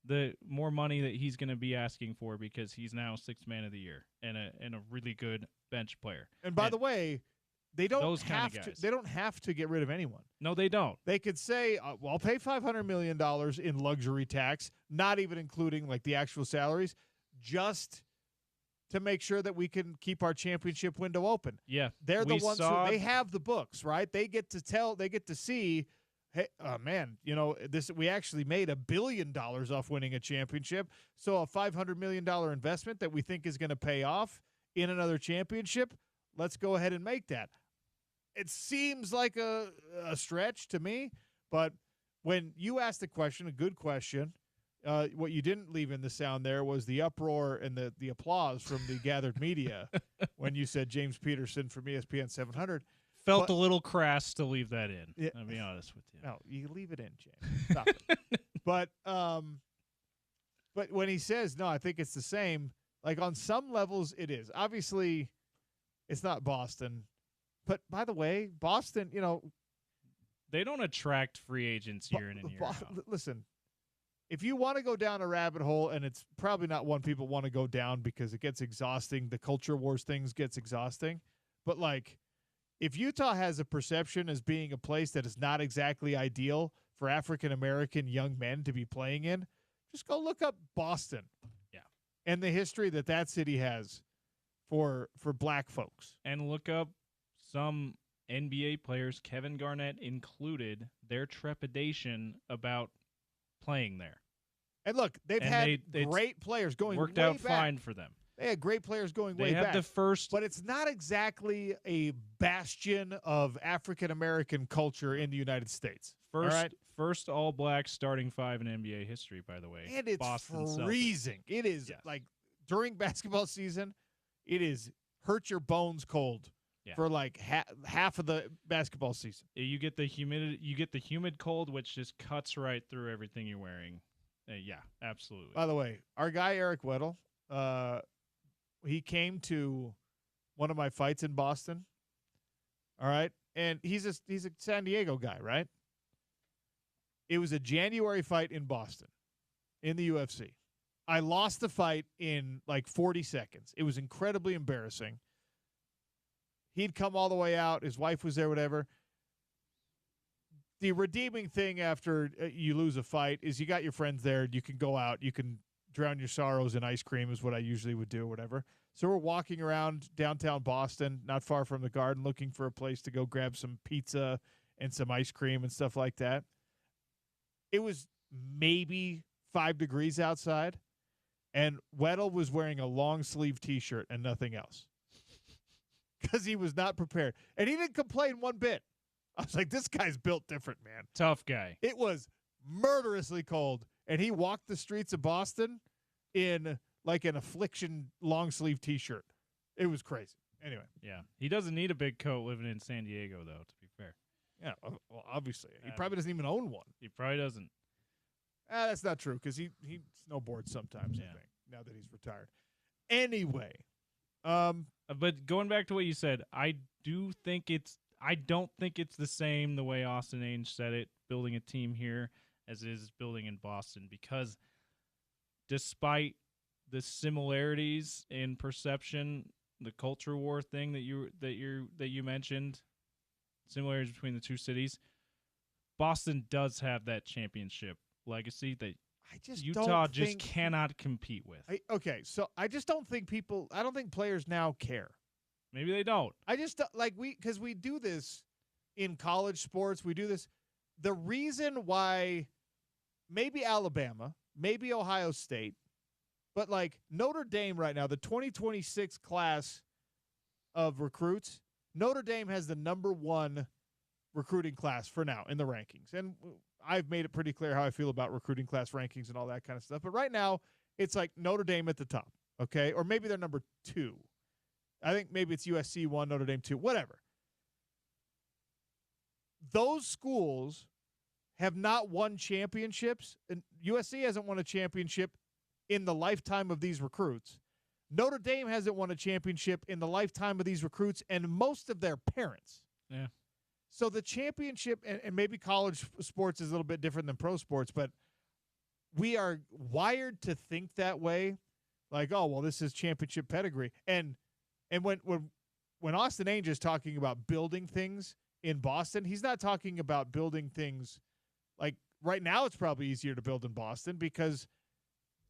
the more money that he's going to be asking for because he's now Sixth Man of the Year and a really good bench player. And by the way, they don't have to get rid of anyone. No, they don't. They could say, well, I'll pay $500 million in luxury tax, not even including like the actual salaries, just to make sure that we can keep our championship window open. Yeah. They're the ones who they have the books, right? They get to see, hey, man, we actually made $1 billion off winning a championship. So a $500 million investment that we think is going to pay off in another championship, let's go ahead and make that. It seems like a stretch to me, but when you asked the question, a good question, what you didn't leave in the sound there was the uproar and the applause from the gathered media when you said James Peterson from ESPN 700. Felt a little crass to leave that in. Yeah. I'll be honest with you. No, you leave it in, James. Stop it. But when he says, no, I think it's the same, like on some levels it is. Obviously, it's not Boston. But by the way, Boston, they don't attract free agents year in and year out. Listen, if you want to go down a rabbit hole, and it's probably not one people want to go down because it gets exhausting, the culture wars things gets exhausting. But like, if Utah has a perception as being a place that is not exactly ideal for African-American young men to be playing in, just go look up Boston. Yeah. And the history that city has for black folks. And look up some NBA players, Kevin Garnett included, their trepidation about playing there. And look, they've had great players going worked way out back. fine for them. They had great players going way back. They have the first, but it's not exactly a bastion of African-American culture in the United States. First all-black starting five in NBA history, by the way. And it's Boston freezing. Celtics. It is like during basketball season, it is hurt your bones cold for like half of the basketball season. You get the humidity. You get the humid cold, which just cuts right through everything you're wearing. Yeah, absolutely. By the way, our guy Eric Weddle, he came to one of my fights in Boston. All right, and he's a San Diego guy, right? It was a January fight in Boston, in the UFC. I lost the fight in like 40 seconds. It was incredibly embarrassing. He'd come all the way out. His wife was there, whatever. The redeeming thing after you lose a fight is you got your friends there. You can go out. You can drown your sorrows in ice cream is what I usually would do or whatever. So we're walking around downtown Boston, not far from the Garden, looking for a place to go grab some pizza and some ice cream and stuff like that. It was maybe 5 degrees outside, and Weddle was wearing a long-sleeve T-shirt and nothing else because he was not prepared. And he didn't complain one bit. I was like, this guy's built different, man. Tough guy. It was murderously cold, and he walked the streets of Boston in like an Affliction long-sleeve T-shirt. It was crazy. Anyway. Yeah. He doesn't need a big coat living in San Diego, though, to be fair. Yeah, well, obviously. He probably doesn't even own one. He probably doesn't. That's not true because he snowboards sometimes, I think. now that he's retired. Anyway, but going back to what you said, I don't think it's the same the way Austin Ainge said it, building a team here as it is building in Boston, because despite the similarities in perception, the culture war thing that you mentioned, similarities between the two cities, Boston does have that championship legacy that Utah just cannot compete with. So I just don't think I don't think players now care. Maybe they don't. I just because we do this in college sports, we do this. The reason why maybe Alabama, maybe Ohio State, but like Notre Dame right now, the 2026 class of recruits, Notre Dame has the number 1 recruiting class for now in the rankings. And I've made it pretty clear how I feel about recruiting class rankings and all that kind of stuff. But right now, it's like Notre Dame at the top, okay? Or maybe they're number 2. I think maybe it's USC 1, Notre Dame 2, whatever. Those schools have not won championships, and USC hasn't won a championship in the lifetime of these recruits. Notre Dame hasn't won a championship in the lifetime of these recruits and most of their parents. Yeah. So the championship, and maybe college sports is a little bit different than pro sports, but we are wired to think that way. Like, oh, well, this is championship pedigree. And when Austin Ainge is talking about building things in Boston, he's not talking about building things like right now. It's probably easier to build in Boston because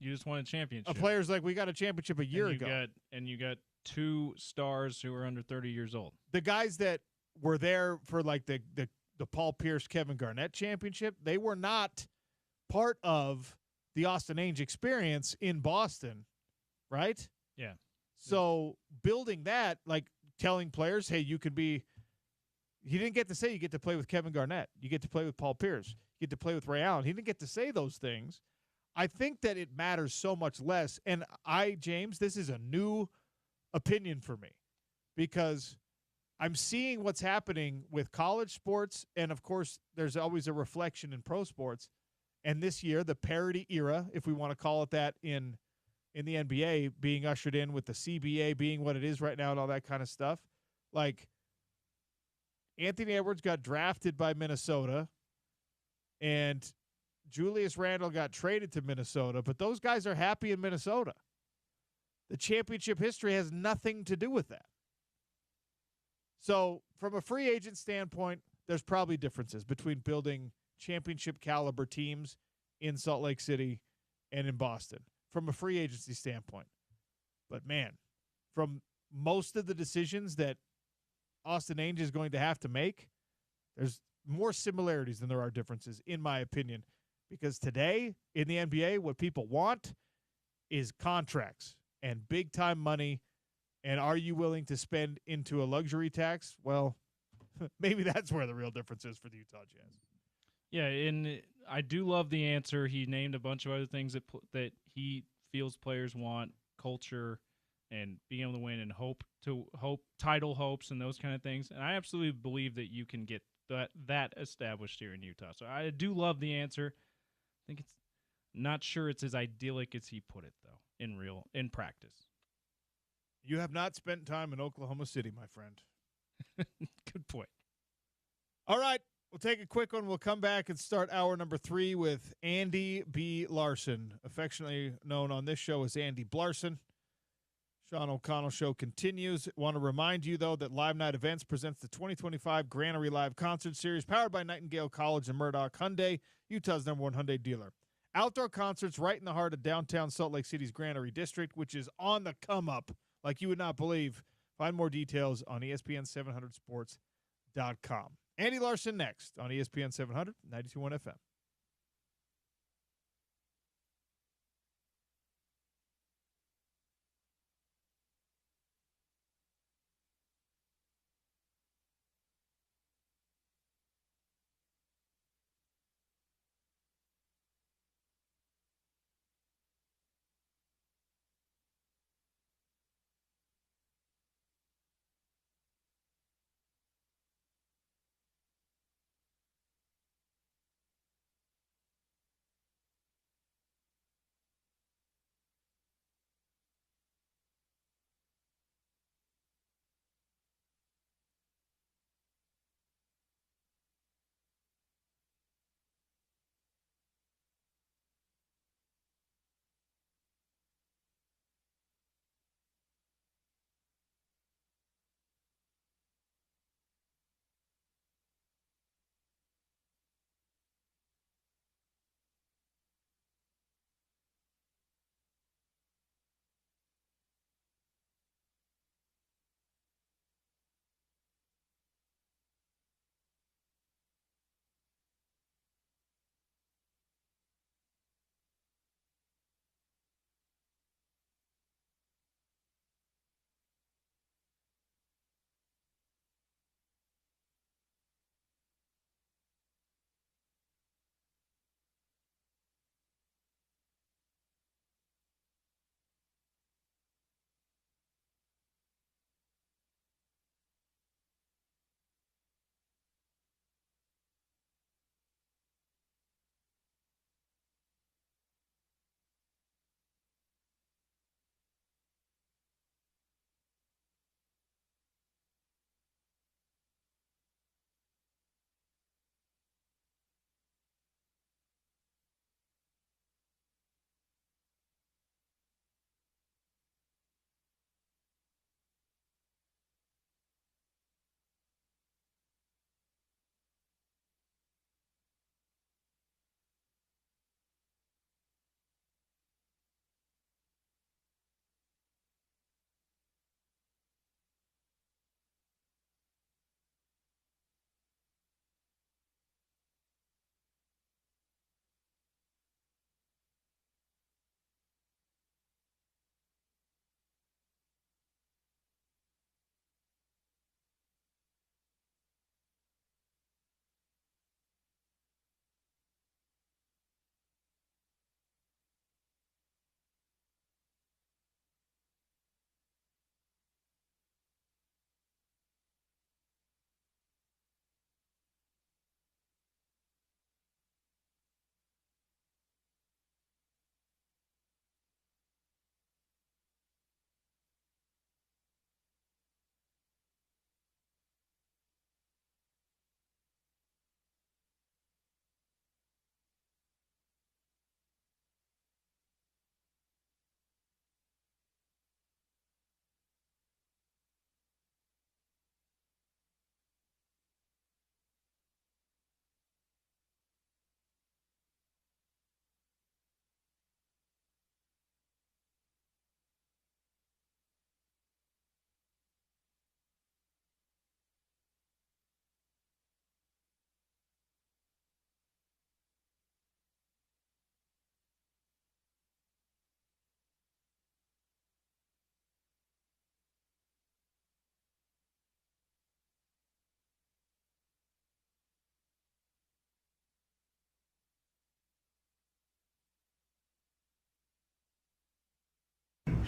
you just won a championship. A player's like, we got a championship a year ago. You got 2 stars who are under 30 years old. The guys that were there for like the Paul Pierce, Kevin Garnett championship, they were not part of the Austin Ainge experience in Boston, right? Yeah. So building that, like telling players, hey, you could be – he didn't get to say you get to play with Kevin Garnett. You get to play with Paul Pierce. You get to play with Ray Allen. He didn't get to say those things. I think that it matters so much less. And James, this is a new opinion for me because I'm seeing what's happening with college sports. And, of course, there's always a reflection in pro sports. And this year, the parity era, if we want to call it that, in the NBA being ushered in with the CBA being what it is right now and all that kind of stuff. Like, Anthony Edwards got drafted by Minnesota, and Julius Randle got traded to Minnesota, but those guys are happy in Minnesota. The championship history has nothing to do with that. So from a free agent standpoint, there's probably differences between building championship caliber teams in Salt Lake City and in Boston from a free agency standpoint. But, man, from most of the decisions that Austin Ainge is going to have to make, there's more similarities than there are differences, in my opinion. Because today in the NBA, what people want is contracts and big-time money. And are you willing to spend into a luxury tax? Well, maybe that's where the real difference is for the Utah Jazz. Yeah, and I do love the answer. He named a bunch of other things that he feels players want, culture, and being able to win, and title hopes, and those kind of things. And I absolutely believe that you can get that established here in Utah. So I do love the answer. I think it's not sure it's as idyllic as he put it, though, in practice. You have not spent time in Oklahoma City, my friend. Good point. All right, we'll take a quick one. We'll come back and start hour number 3 with Andy B. Larson, affectionately known on this show as Andy Blarson. Sean O'Connell Show continues. Want to remind you, though, that Live Night Events presents the 2025 Granary Live Concert Series powered by Nightingale College and Murdoch Hyundai, Utah's #1 Hyundai dealer. Outdoor concerts right in the heart of downtown Salt Lake City's Granary District, which is on the come-up like you would not believe. Find more details on ESPN700sports.com. Andy Larson next on ESPN 700, 92.1 FM.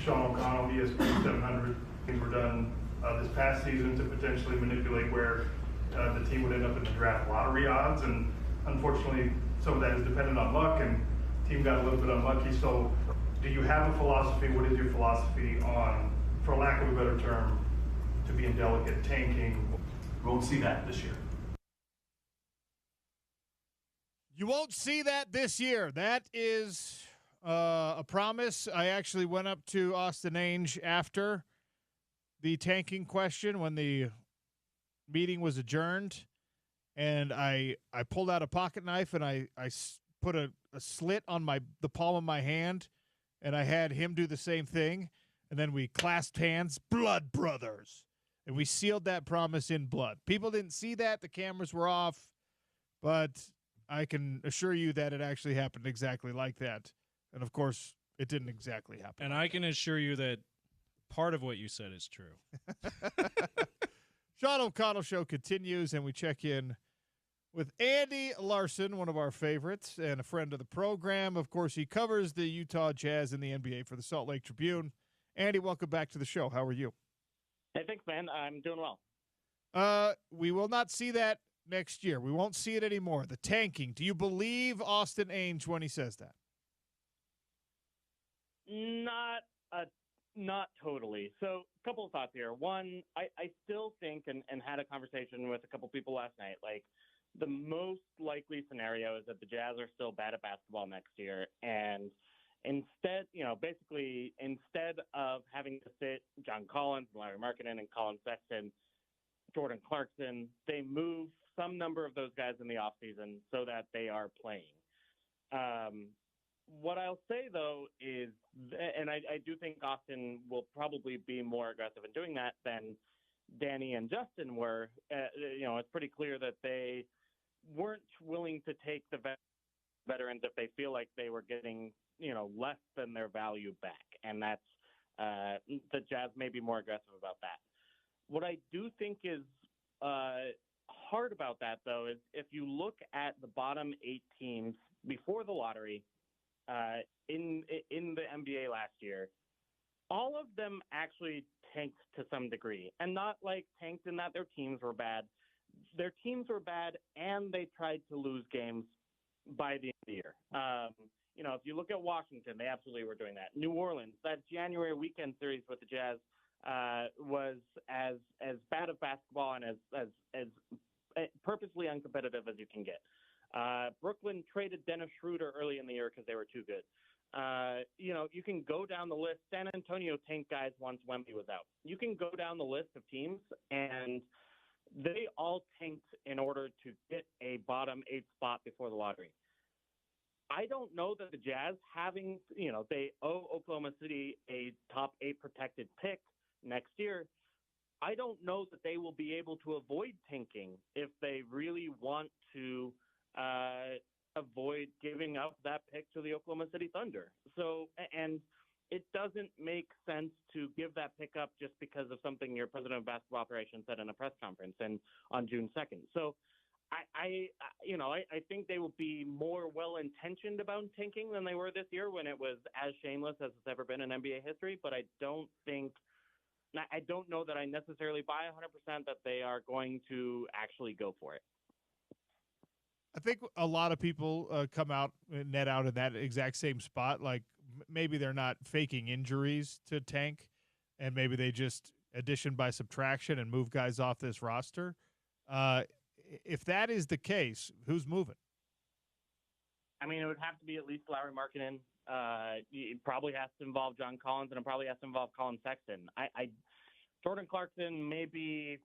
Sean O'Connell, ESPN 700, things were done this past season to potentially manipulate where the team would end up in the draft lottery odds, and unfortunately some of that is dependent on luck, and the team got a little bit unlucky. So do you have a philosophy? What is your philosophy on, for lack of a better term, to be indelicate, tanking? We won't see that this year. You won't see that this year. That is a promise. I actually went up to Austin Ainge after the tanking question when the meeting was adjourned, and I pulled out a pocket knife and I put a slit on the palm of my hand, and I had him do the same thing, and then we clasped hands, blood brothers, and we sealed that promise in blood. People didn't see that. The cameras were off, but I can assure you that it actually happened exactly like that. And, of course, it didn't exactly happen. And I can assure you that part of what you said is true. Sean O'Connell Show continues, and we check in with Andy Larson, one of our favorites and a friend of the program. Of course, he covers the Utah Jazz and the NBA for the Salt Lake Tribune. Andy, welcome back to the show. How are you? Hey, thanks, man. I'm doing well. We will not see that next year. We won't see it anymore. The tanking. Do you believe Austin Ainge when he says that? Not totally. So a couple of thoughts here. One, I still think and had a conversation with a couple people last night, like the most likely scenario is that the Jazz are still bad at basketball next year. And instead, instead of having to sit John Collins, Larry Markkinen, and Colin Sexton, Jordan Clarkson, they move some number of those guys in the offseason so that they are playing. What I'll say, though, is, and I do think Austin will probably be more aggressive in doing that than Danny and Justin were. It's pretty clear that they weren't willing to take the veterans if they feel like they were getting, less than their value back. And that's the Jazz may be more aggressive about that. What I do think is hard about that, though, is if you look at the bottom 8 teams before the lottery, in the NBA last year, all of them actually tanked to some degree, and not like tanked in that their teams were bad. Their teams were bad, and they tried to lose games by the end of the year. If you look at Washington, they absolutely were doing that. New Orleans, that January weekend series with the Jazz was as bad of basketball and as purposely uncompetitive as you can get. Brooklyn traded Dennis Schroeder early in the year because they were too good. You can go down the list. San Antonio tanked guys once Wemby was out. You can go down the list of teams, and they all tanked in order to get a bottom 8 spot before the lottery. I don't know that the Jazz they owe Oklahoma City a top 8 protected pick next year. I don't know that they will be able to avoid tanking if they really want to avoid giving up that pick to the Oklahoma City Thunder. So, and it doesn't make sense to give that pick up just because of something your president of basketball operations said in a press conference on June 2nd. So I think they will be more well-intentioned about tanking than they were this year when it was as shameless as it's ever been in NBA history. But I don't know that I necessarily buy 100% that they are going to actually go for it. I think a lot of people come out and net out in that exact same spot. Like maybe they're not faking injuries to tank, and maybe they just addition by subtraction and move guys off this roster. If that is the case, who's moving? I mean, it would have to be at least Larry Markkinen. It probably has to involve John Collins, and it probably has to involve Colin Sexton. Jordan Clarkson may be,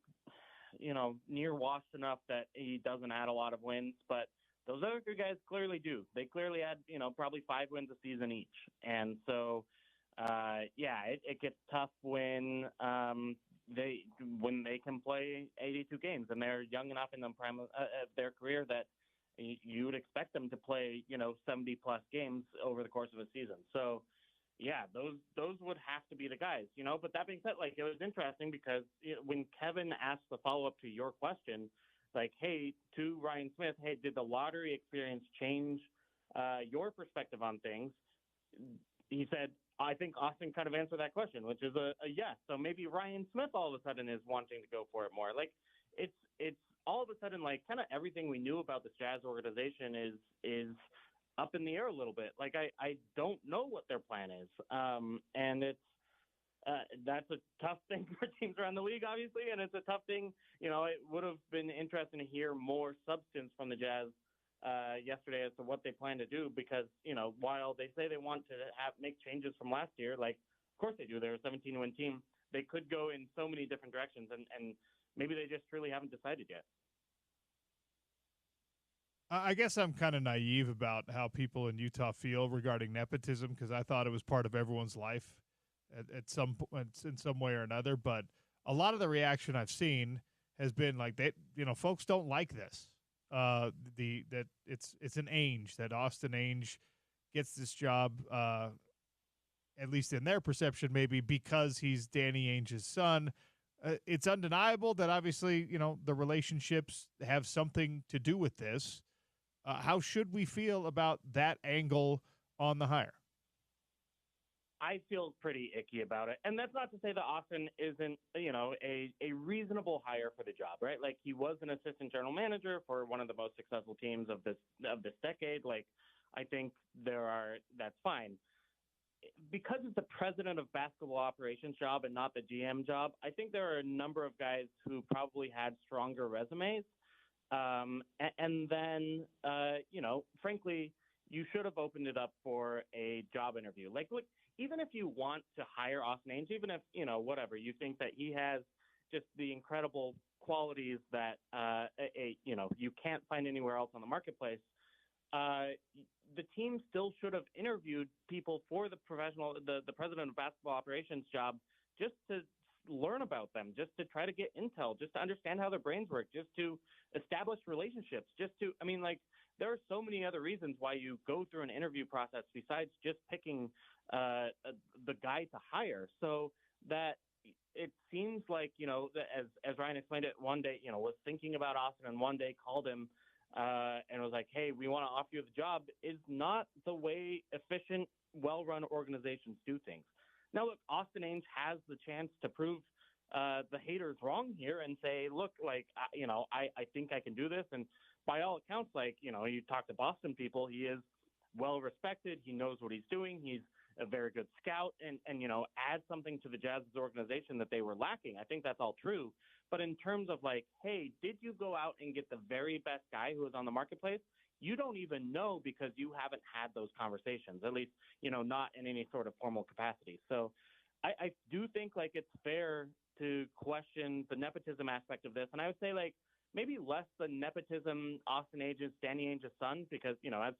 near washed enough that he doesn't add a lot of wins, but those other two guys clearly do. They clearly add, probably 5 wins a season each. And so, it gets tough when they can play 82 games and they're young enough in the prime of their career that you would expect them to play, 70 plus games over the course of a season. So, yeah, those would have to be the guys, But that being said, it was interesting because when Kevin asked the follow-up to your question, to Ryan Smith, did the lottery experience change your perspective on things? he said, I think Austin kind of answered that question, which is a yes. So maybe Ryan Smith all of a sudden is wanting to go for it more. Like it's all of a sudden like kind of everything we knew about this Jazz organization is up in the air a little bit. Like I don't know what their plan is, and it's that's a tough thing for teams around the league, obviously, and it's a tough thing. You know, it would have been interesting to hear more substance from the Jazz yesterday as to what they plan to do, because, you know, while they say they want to make changes from last year, like, of course they do. They're a 17-win team. They could go in so many different directions, and maybe they just truly haven't decided yet. I guess I'm kind of naive about how people in Utah feel regarding nepotism, because I thought it was part of everyone's life at some point, in some way or another. But a lot of the reaction I've seen has been like, folks don't like this. That it's an Ainge, that Austin Ainge gets this job, at least in their perception, maybe because he's Danny Ainge's son. It's undeniable that obviously, the relationships have something to do with this. How should we feel about that angle on the hire? I feel pretty icky about it. And that's not to say that Austin isn't, a reasonable hire for the job, right? Like, he was an assistant general manager for one of the most successful teams of this decade. Like, I think that's fine. Because it's the president of basketball operations job and not the GM job, I think there are a number of guys who probably had stronger resumes. And then, frankly, you should have opened it up for a job interview. Like, look, even if you want to hire Austin Ainge, even if, whatever, you think that he has just the incredible qualities that, you can't find anywhere else on the marketplace, the team still should have interviewed people for the president of basketball operations job, just to learn about them, just to try to get intel, just to understand how their brains work, just to establish relationships, there are so many other reasons why you go through an interview process besides just picking the guy to hire. So that it seems like, as Ryan explained it, one day, was thinking about Austin, and one day called him and was like, hey, we want to offer you the job, is not the way efficient, well-run organizations do things. Now, look, Austin Ainge has the chance to prove the haters wrong here and say, look, I think I can do this. And by all accounts, you talk to Boston people, he is well-respected. He knows what he's doing. He's a very good scout and add something to the Jazz's organization that they were lacking. I think that's all true. But in terms of hey, did you go out and get the very best guy who is on the marketplace? You don't even know, because you haven't had those conversations, at least, not in any sort of formal capacity. So I do think it's fair to question the nepotism aspect of this. And I would say maybe less the nepotism Austin Ainge's, Danny Ainge's son, because, as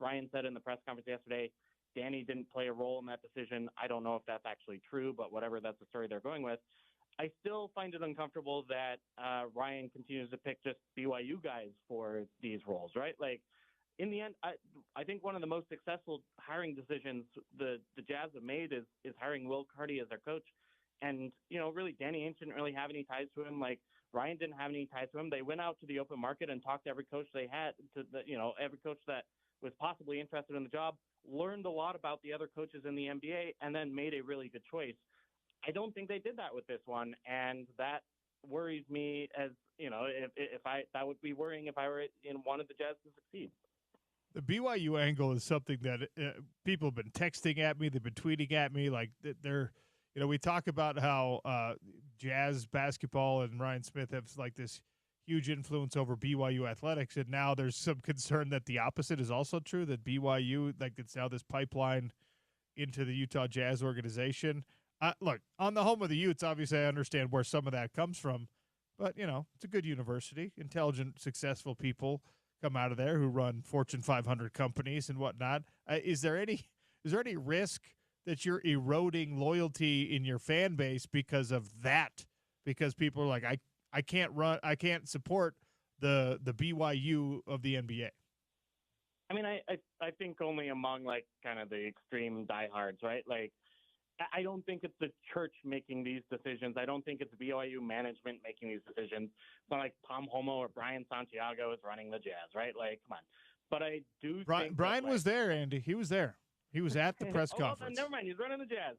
Ryan said in the press conference yesterday, Danny didn't play a role in that decision. I don't know if that's actually true, but whatever, that's the story they're going with. I still find it uncomfortable that Ryan continues to pick just BYU guys for these roles, right? In the end, I think one of the most successful hiring decisions the Jazz have made is hiring Will Carty as their coach. And, really, Danny Ainge didn't really have any ties to him. Ryan didn't have any ties to him. They went out to the open market and talked to every coach they had, every coach that was possibly interested in the job, learned a lot about the other coaches in the NBA, and then made a really good choice. I don't think they did that with this one, and that worries me. As that would be worrying if I were wanted the Jazz to succeed. The BYU angle is something that people have been texting at me. They've been tweeting at me. We talk about how Jazz basketball and Ryan Smith have this huge influence over BYU athletics, and now there's some concern that the opposite is also true. That BYU, it's now this pipeline into the Utah Jazz organization. Look, on the home of the Utes, obviously I understand where some of that comes from, but, it's a good university. Intelligent, successful people come out of there who run Fortune 500 companies and whatnot. Is there any risk that you're eroding loyalty in your fan base because of that? Because people are like, I can't support the BYU of the NBA. I mean, I think only among kind of the extreme diehards, right? I don't think it's the church making these decisions. I don't think it's BYU management making these decisions. It's not like Tom Homo or Brian Santiago is running the Jazz, right? Come on. But I do think Brian was there, Andy. He was there. He was at the press conference. Never mind. He's running the Jazz.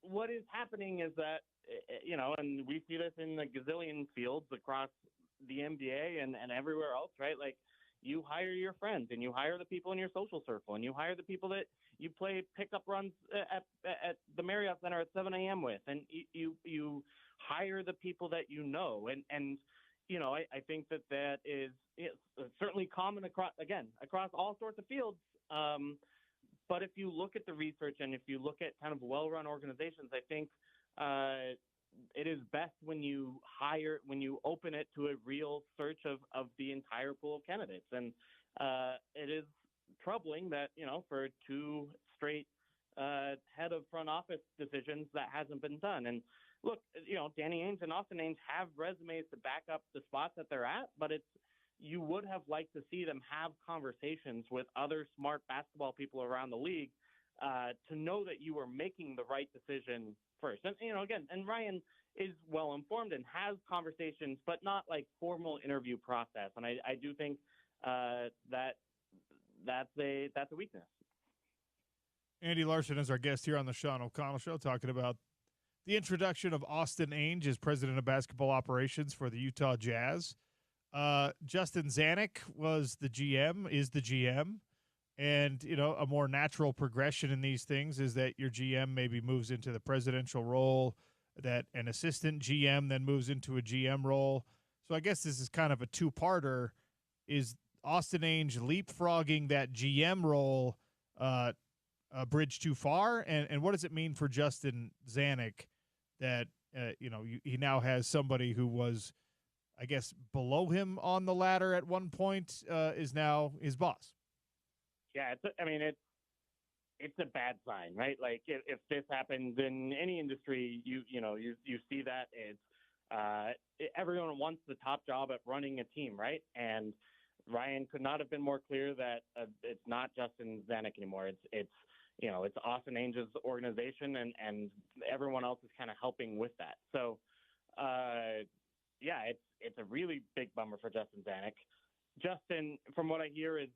What is happening is that, and we see this in the gazillion fields across the NBA and everywhere else, right? Like, you hire your friends and you hire the people in your social circle and you hire the people that you play pickup runs at the Marriott Center at 7 a.m. with, and you hire the people that you know. And I think that is certainly common across all sorts of fields. But if you look at the research and if you look at kind of well-run organizations, I think it is best when you open it to a real search of the entire pool of candidates. And it is troubling that, for 2 straight head of front office decisions, that hasn't been done. And look, Danny Ainge and Austin Ainge have resumes to back up the spots that they're at, but you would have liked to see them have conversations with other smart basketball people around the league to know that you were making the right decision first. And, and Ryan is well informed and has conversations, but not like formal interview process. And I do think that's a weakness. Andy Larson is our guest here on the Sean O'Connell Show, talking about the introduction of Austin Ainge as president of basketball operations for the Utah Jazz. Justin Zanuck is the GM. And, a more natural progression in these things is that your GM maybe moves into the presidential role, that an assistant GM then moves into a GM role. So I guess this is kind of a two-parter. Is Austin Ainge leapfrogging that GM role a bridge too far? And what does it mean for Justin Zanuck that, he now has somebody who was, I guess, below him on the ladder at one point, is now his boss? Yeah, it's a bad sign, right? Like if this happens in any industry, you see that it's everyone wants the top job at running a team, right? And Ryan could not have been more clear that it's not Justin Zanuck anymore. It's Austin Ainge's organization, and everyone else is kind of helping with that. So, it's a really big bummer for Justin Zanuck. Justin, from what I hear, is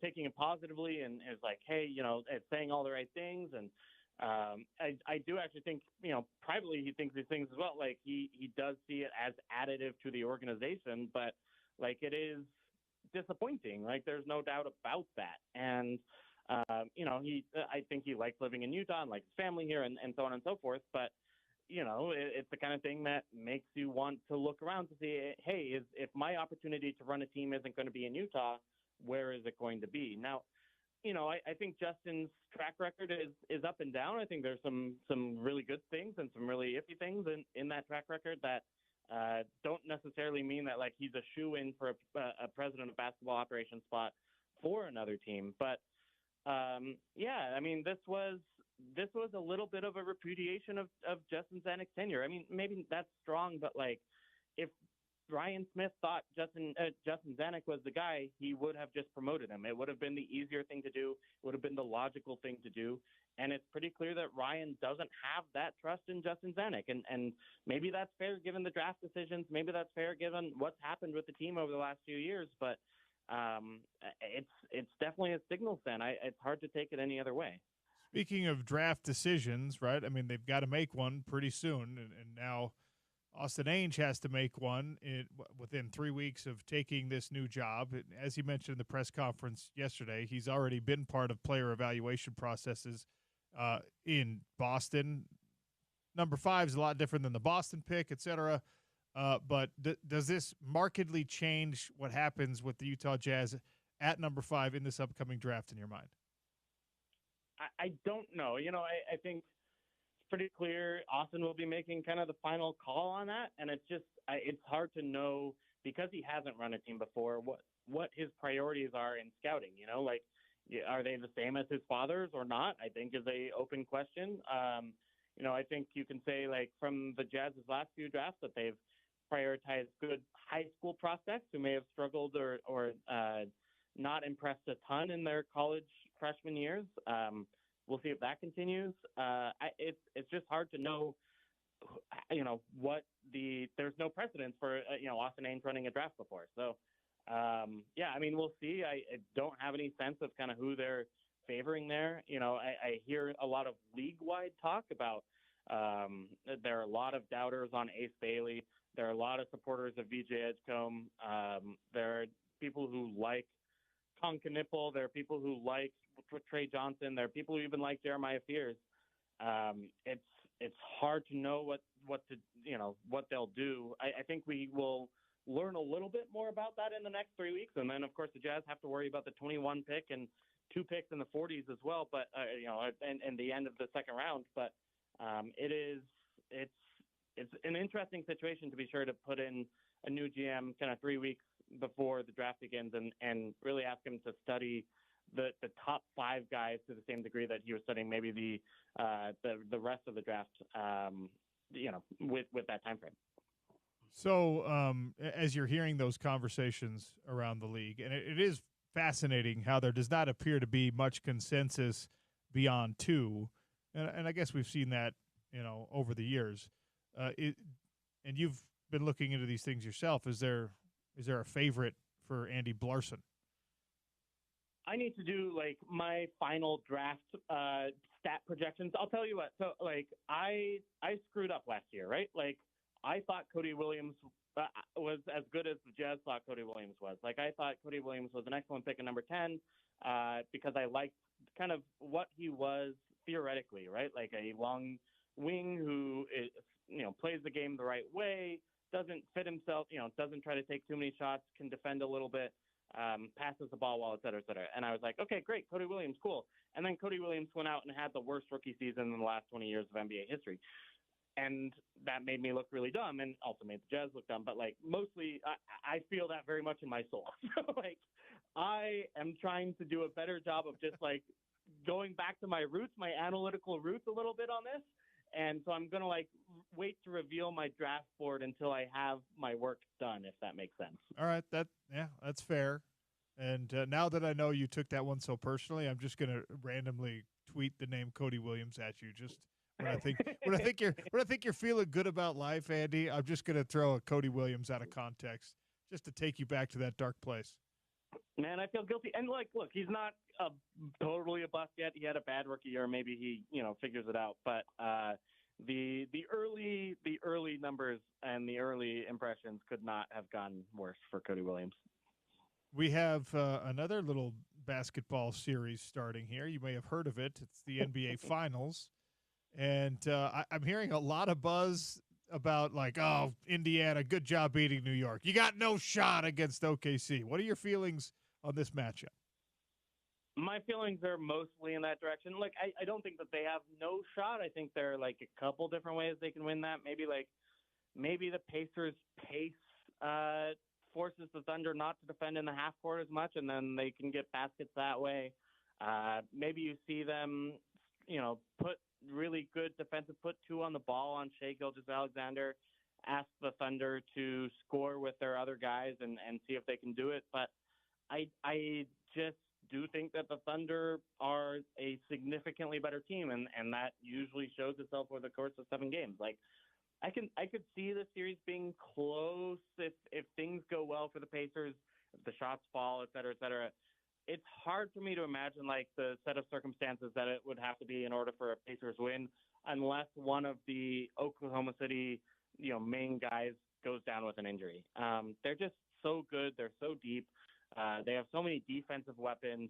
taking it positively and is like, hey, it's saying all the right things. And I do actually think, privately he thinks these things as well. Like he does see it as additive to the organization, but like it is disappointing. Like there's no doubt about that. And I think he likes living in Utah and likes his family here and so on and so forth. But it's the kind of thing that makes you want to look around to see, hey, if my opportunity to run a team isn't going to be in Utah, where is it going to be? Now, I think Justin's track record is up and down. I think there's some really good things and some really iffy things in that track record that don't necessarily mean that like he's a shoo-in for a president of basketball operations spot for another team. But this was a little bit of a repudiation of Justin Zanuck's tenure. I mean, maybe that's strong, but like if Ryan Smith thought Justin Zanuck was the guy, he would have just promoted him. It would have been the easier thing to do. It would have been the logical thing to do. And it's pretty clear that Ryan doesn't have that trust in Justin Zanuck. And maybe that's fair given the draft decisions. Maybe that's fair given what's happened with the team over the last few years. But it's definitely a signal then. It's hard to take it any other way. Speaking of draft decisions, right? I mean, they've got to make one pretty soon, and now Austin Ainge has to make one within 3 weeks of taking this new job. As he mentioned in the press conference yesterday, he's already been part of player evaluation processes in Boston. Number 5 is a lot different than the Boston pick, et cetera. But does this markedly change what happens with the Utah Jazz at number 5 in this upcoming draft in your mind? I don't know. I think it's pretty clear Austin will be making kind of the final call on that. And it's hard to know because he hasn't run a team before what his priorities are in scouting. Like, are they the same as his father's or not? I think is a open question. I think you can say like from the Jazz's last few drafts that they've prioritized good high school prospects who may have struggled or not impressed a ton in their college freshman years. We'll see if that continues. It's just hard to know, there's no precedence for, Austin Ainge running a draft before. So Yeah, I mean, we'll see. I don't have any sense of kind of who they're favoring there. I hear a lot of league-wide talk about there are a lot of doubters on Ace Bailey. There are a lot of supporters of VJ Edgecombe. There are people who like Conka Nipple. There are people who like Trey Johnson. There are people who even like Jeremiah Fears. It's hard to know what they'll do. I think we will learn a little bit more about that in the next 3 weeks, and then of course the Jazz have to worry about the 21 pick and 2 picks in the 40s as well. But and the end of the second round. But it's an interesting situation, to be sure, to put in a new GM kind of 3 weeks before the draft begins and really ask him to study the top 5 guys to the same degree that he was studying maybe the rest of the draft, with that time frame. So as you're hearing those conversations around the league, and it is fascinating how there does not appear to be much consensus beyond 2, and I guess we've seen that over the years. And you've been looking into these things yourself. Is there a favorite for Andy Blarson? I need to do my final draft stat projections. I'll tell you what. So I screwed up last year, right? I thought Cody Williams was as good as the Jazz thought Cody Williams was. I thought Cody Williams was an excellent pick at number 10 because I liked kind of what he was theoretically, right? A long wing who is, plays the game the right way, doesn't fit himself, doesn't try to take too many shots, can defend a little bit, passes the ball well, et cetera, et cetera. And I was like, okay, great, Cody Williams, cool. And then Cody Williams went out and had the worst rookie season in the last 20 years of NBA history. And that made me look really dumb and also made the Jazz look dumb. But mostly I feel that very much in my soul. So I am trying to do a better job of just going back to my roots, my analytical roots a little bit on this. And so I'm going to wait to reveal my draft board until I have my work done, if that makes sense. All right. That's fair. And now that I know you took that one so personally, I'm just going to randomly tweet the name Cody Williams at you. Just when I think you're feeling good about life, Andy, I'm just going to throw a Cody Williams out of context just to take you back to that dark place. Man, I feel guilty. And look, he's not totally a bust yet. He had a bad rookie year. Maybe he, figures it out. But the early numbers and the early impressions could not have gone worse for Cody Williams. We have another little basketball series starting here. You may have heard of it. It's the NBA Finals. And I'm hearing a lot of buzz about Indiana, good job beating New York. You got no shot against OKC. What are your feelings on this matchup? My feelings are mostly in that direction. I don't think that they have no shot. I think there are a couple different ways they can win that. Maybe the Pacers' pace forces the Thunder not to defend in the half court as much, and then they can get baskets that way. Maybe you see them, put really good defensive, put 2 on the ball on Shai Gilgeous-Alexander, ask the Thunder to score with their other guys and see if they can do it. But I just do think that the Thunder are a significantly better team, and that usually shows itself over the course of 7 games. I could see the series being close if things go well for the Pacers, if the shots fall, et cetera, et cetera. It's hard for me to imagine the set of circumstances that it would have to be in order for a Pacers win, unless one of the Oklahoma City, main guys goes down with an injury. They're just so good. They're so deep. They have so many defensive weapons.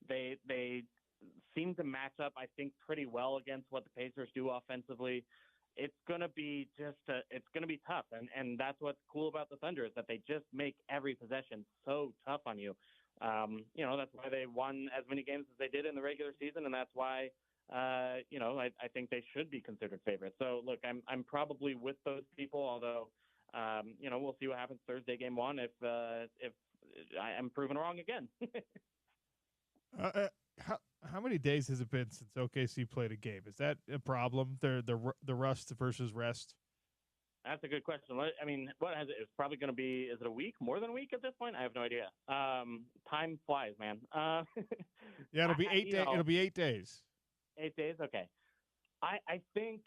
They seem to match up, I think, pretty well against what the Pacers do offensively. It's going to be it's going to be tough. And that's what's cool about the Thunder is that they just make every possession so tough on you. That's why they won as many games as they did in the regular season. And that's why, I think they should be considered favorites. So look, I'm probably with those people, although, we'll see what happens Thursday, game 1, if I am proven wrong again. How many days has it been since OKC played a game? Is that a problem? The rust versus rest? That's a good question. I mean, what has it? It's probably going to be. Is it a week? More than a week at this point? I have no idea. Time flies, man. Yeah, it'll be 8 days. It'll be 8 days. 8 days. Okay. I think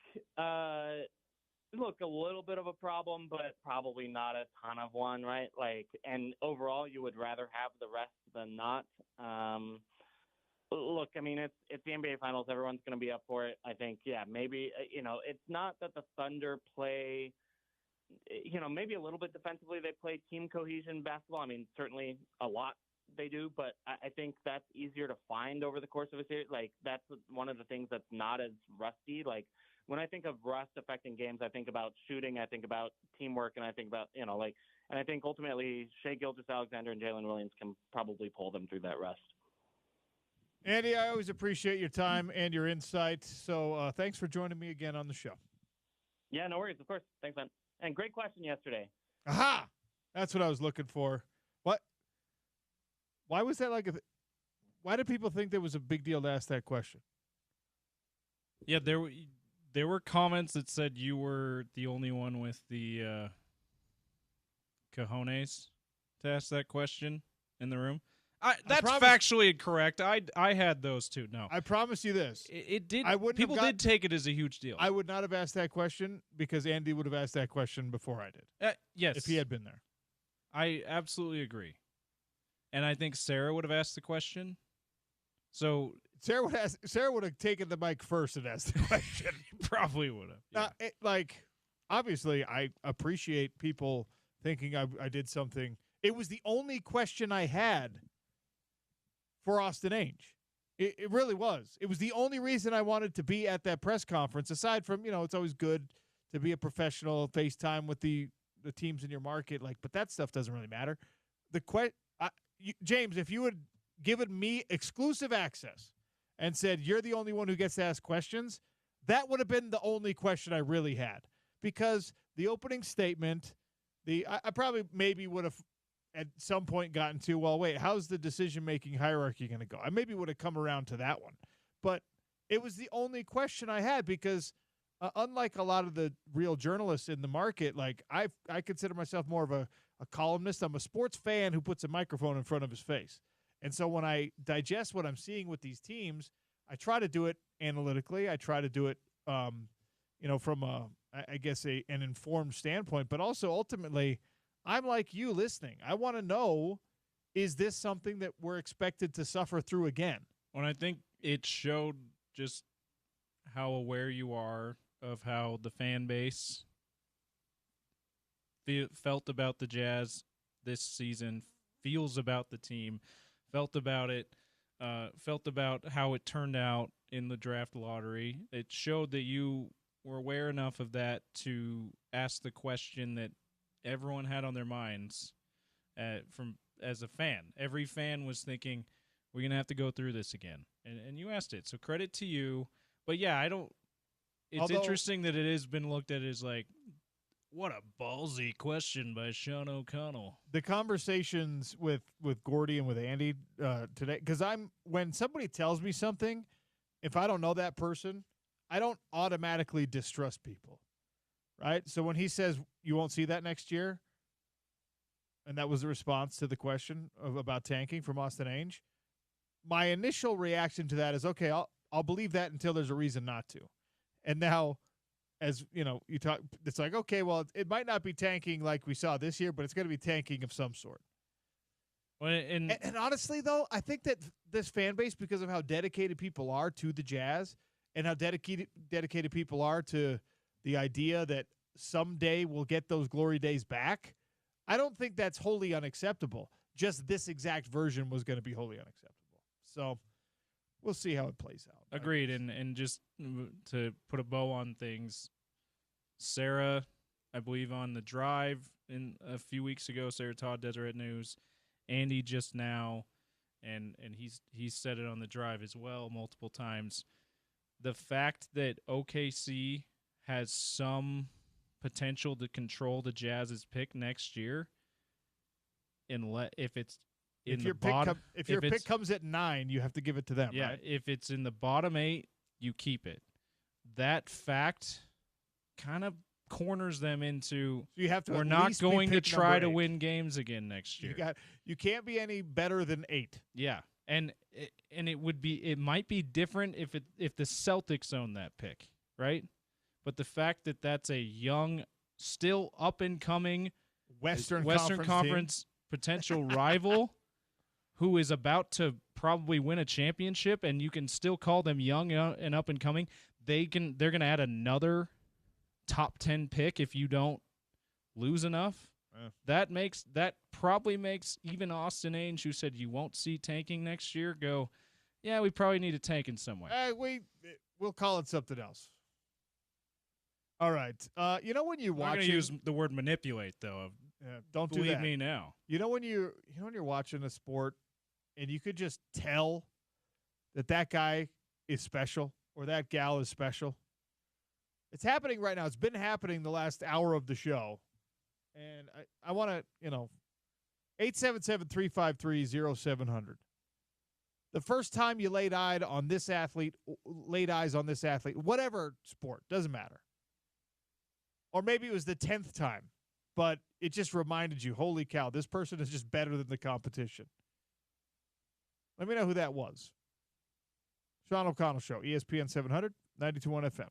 Look, a little bit of a problem, but probably not a ton of one, right? Like, and overall, you would rather have the rest than not. Look, I mean, it's the NBA Finals. Everyone's going to be up for it. I think, yeah, maybe, it's not that the Thunder play, maybe a little bit defensively. They play team cohesion basketball. I mean, certainly a lot they do, but I think that's easier to find over the course of a series. Like, that's one of the things that's not as rusty. Like, when I think of rust affecting games, I think about shooting, I think about teamwork, and I think about, and I think ultimately Shai Gilgeous-Alexander and Jalen Williams can probably pull them through that rust. Andy, I always appreciate your time and your insight. So thanks for joining me again on the show. Yeah, no worries. Of course. Thanks, man. And great question yesterday. Aha! That's what I was looking for. What? Why was that why did people think there was a big deal to ask that question? Yeah, there were comments that said you were the only one with the cojones to ask that question in the room. That's factually incorrect. I had those too. No, I promise you this. It did. People did take it as a huge deal. I would not have asked that question because Andy would have asked that question before I did. Yes, if he had been there. I absolutely agree, and I think Sarah would have asked the question. So Sarah would have taken the mic first and asked the question. Probably would have. Yeah. Obviously, I appreciate people thinking I did something. It was the only question I had for Austin Ainge. It really was. It was the only reason I wanted to be at that press conference, aside from, it's always good to be a professional, FaceTime with the teams in your market, but that stuff doesn't really matter. James, if you had given me exclusive access and said, you're the only one who gets to ask questions, that would have been the only question I really had. Because the opening statement, I probably maybe would have at some point gotten to, well, wait, how's the decision-making hierarchy going to go? I maybe would have come around to that one. But it was the only question I had because unlike a lot of the real journalists in the market, I consider myself more of a columnist. I'm a sports fan who puts a microphone in front of his face. And so when I digest what I'm seeing with these teams, I try to do it analytically. I try to do it, from an informed standpoint. But also, ultimately, I'm like you listening. I want to know, is this something that we're expected to suffer through again? Well, I think it showed just how aware you are of how the fan base felt about the Jazz this season, feels about the team, felt about it, felt about how it turned out in the draft lottery. It showed that you were aware enough of that to ask the question that everyone had on their minds as a fan. Every fan was thinking, we're going to have to go through this again. And you asked it. So credit to you. But, yeah, it's interesting that it has been looked at as what a ballsy question by Sean O'Connell. The conversations with Gordy and with Andy today, because when somebody tells me something, if I don't know that person, I don't automatically distrust people, right? So when he says you won't see that next year, and that was the response to the question about tanking from Austin Ainge, my initial reaction to that is, okay, I'll believe that until there's a reason not to. And now, as you talk, it's like, okay, well, it might not be tanking like we saw this year, but it's going to be tanking of some sort. Well, and honestly, though, I think that this fan base, because of how dedicated people are to the Jazz and how dedicated people are to the idea that someday we'll get those glory days back, I don't think that's wholly unacceptable. Just this exact version was going to be wholly unacceptable. So we'll see how it plays out. Agreed. And just to put a bow on things, Sarah, I believe on the drive in a few weeks ago, Sarah Todd, Deseret News, Andy just now, and he's said it on the drive as well multiple times. The fact that OKC has some potential to control the Jazz's pick next year, if your pick comes at 9, you have to give it to them. Yeah, right? If it's in the bottom 8, you keep it. That fact kind of corners them into we're not going to try to win games again next year. You can't be any better than 8. Yeah, and it might be different if the Celtics own that pick, right? but the fact that that's a young, still up-and-coming Western Conference potential rival who is about to probably win a championship, and you can still call them young and up-and-coming, they're going to add another top 10 pick if you don't lose enough. That probably makes even Austin Ainge, who said you won't see tanking next year, go, yeah, we probably need a tank in some way. We'll call it something else. All right. When you watch, I'm going to use the word manipulate, though. Don't do that. Believe me now. When you're watching a sport, and you could just tell that guy is special or that gal is special. It's happening right now. It's been happening the last hour of the show. And I want to, 877-353-0700. The first time you laid eyes on this athlete, whatever sport, doesn't matter. Or maybe it was the 10th time, but it just reminded you, holy cow, this person is just better than the competition. Let me know who that was. Sean O'Connell Show, ESPN 700, 92.1 FM.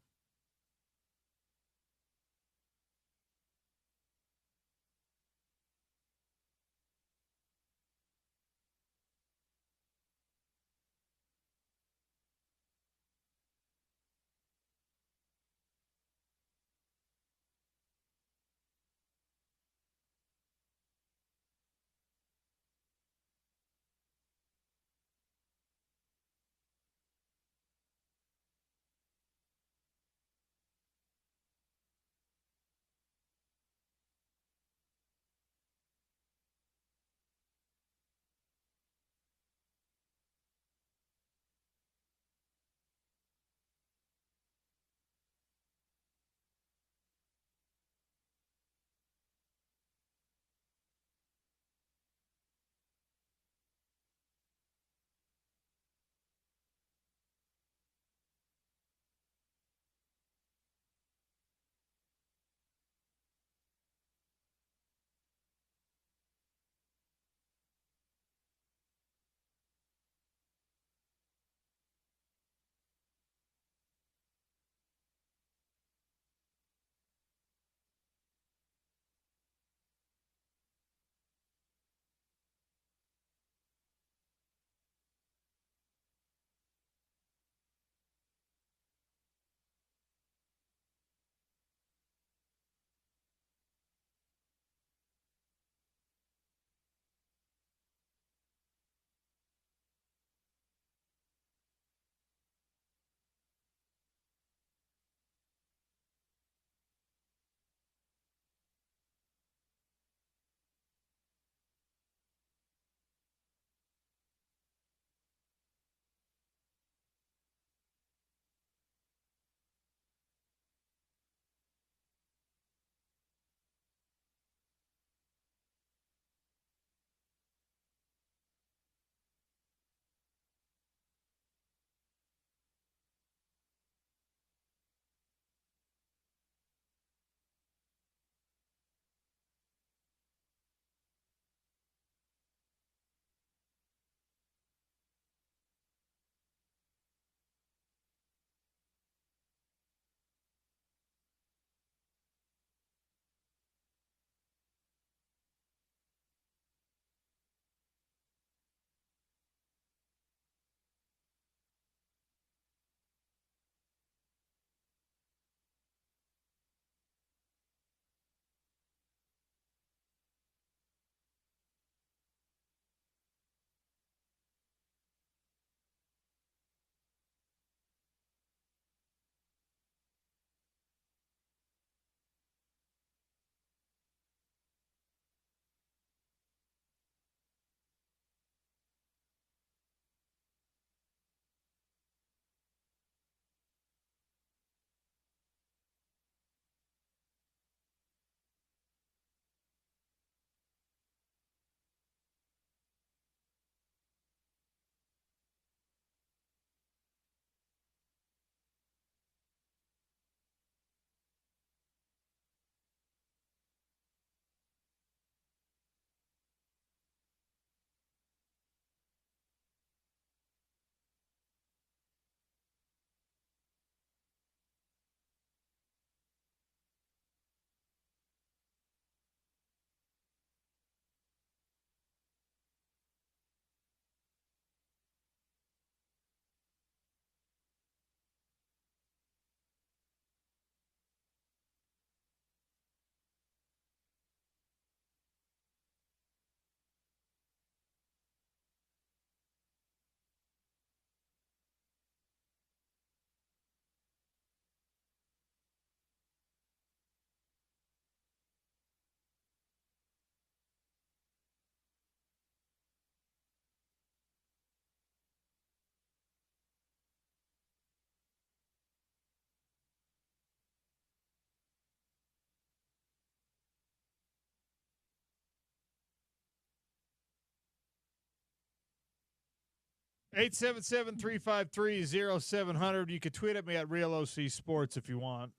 877-353-0700. You can tweet at me at RealOC Sports if you want.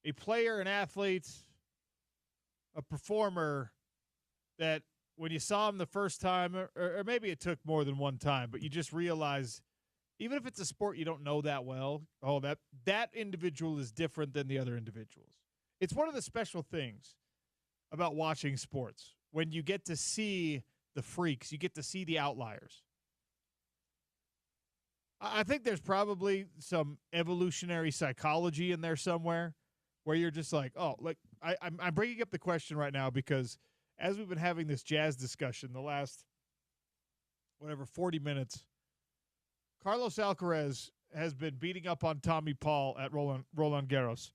A player, an athlete, a performer that when you saw him the first time, or maybe it took more than one time, but you just realize, even if it's a sport you don't know that well, that individual is different than the other individuals. It's one of the special things about watching sports. When you get to see the freaks, you get to see the outliers. I think there's probably some evolutionary psychology in there somewhere where you're just like, oh, like I'm bringing up the question right now because as we've been having this Jazz discussion the last, 40 minutes, Carlos Alcaraz has been beating up on Tommy Paul at Roland Garros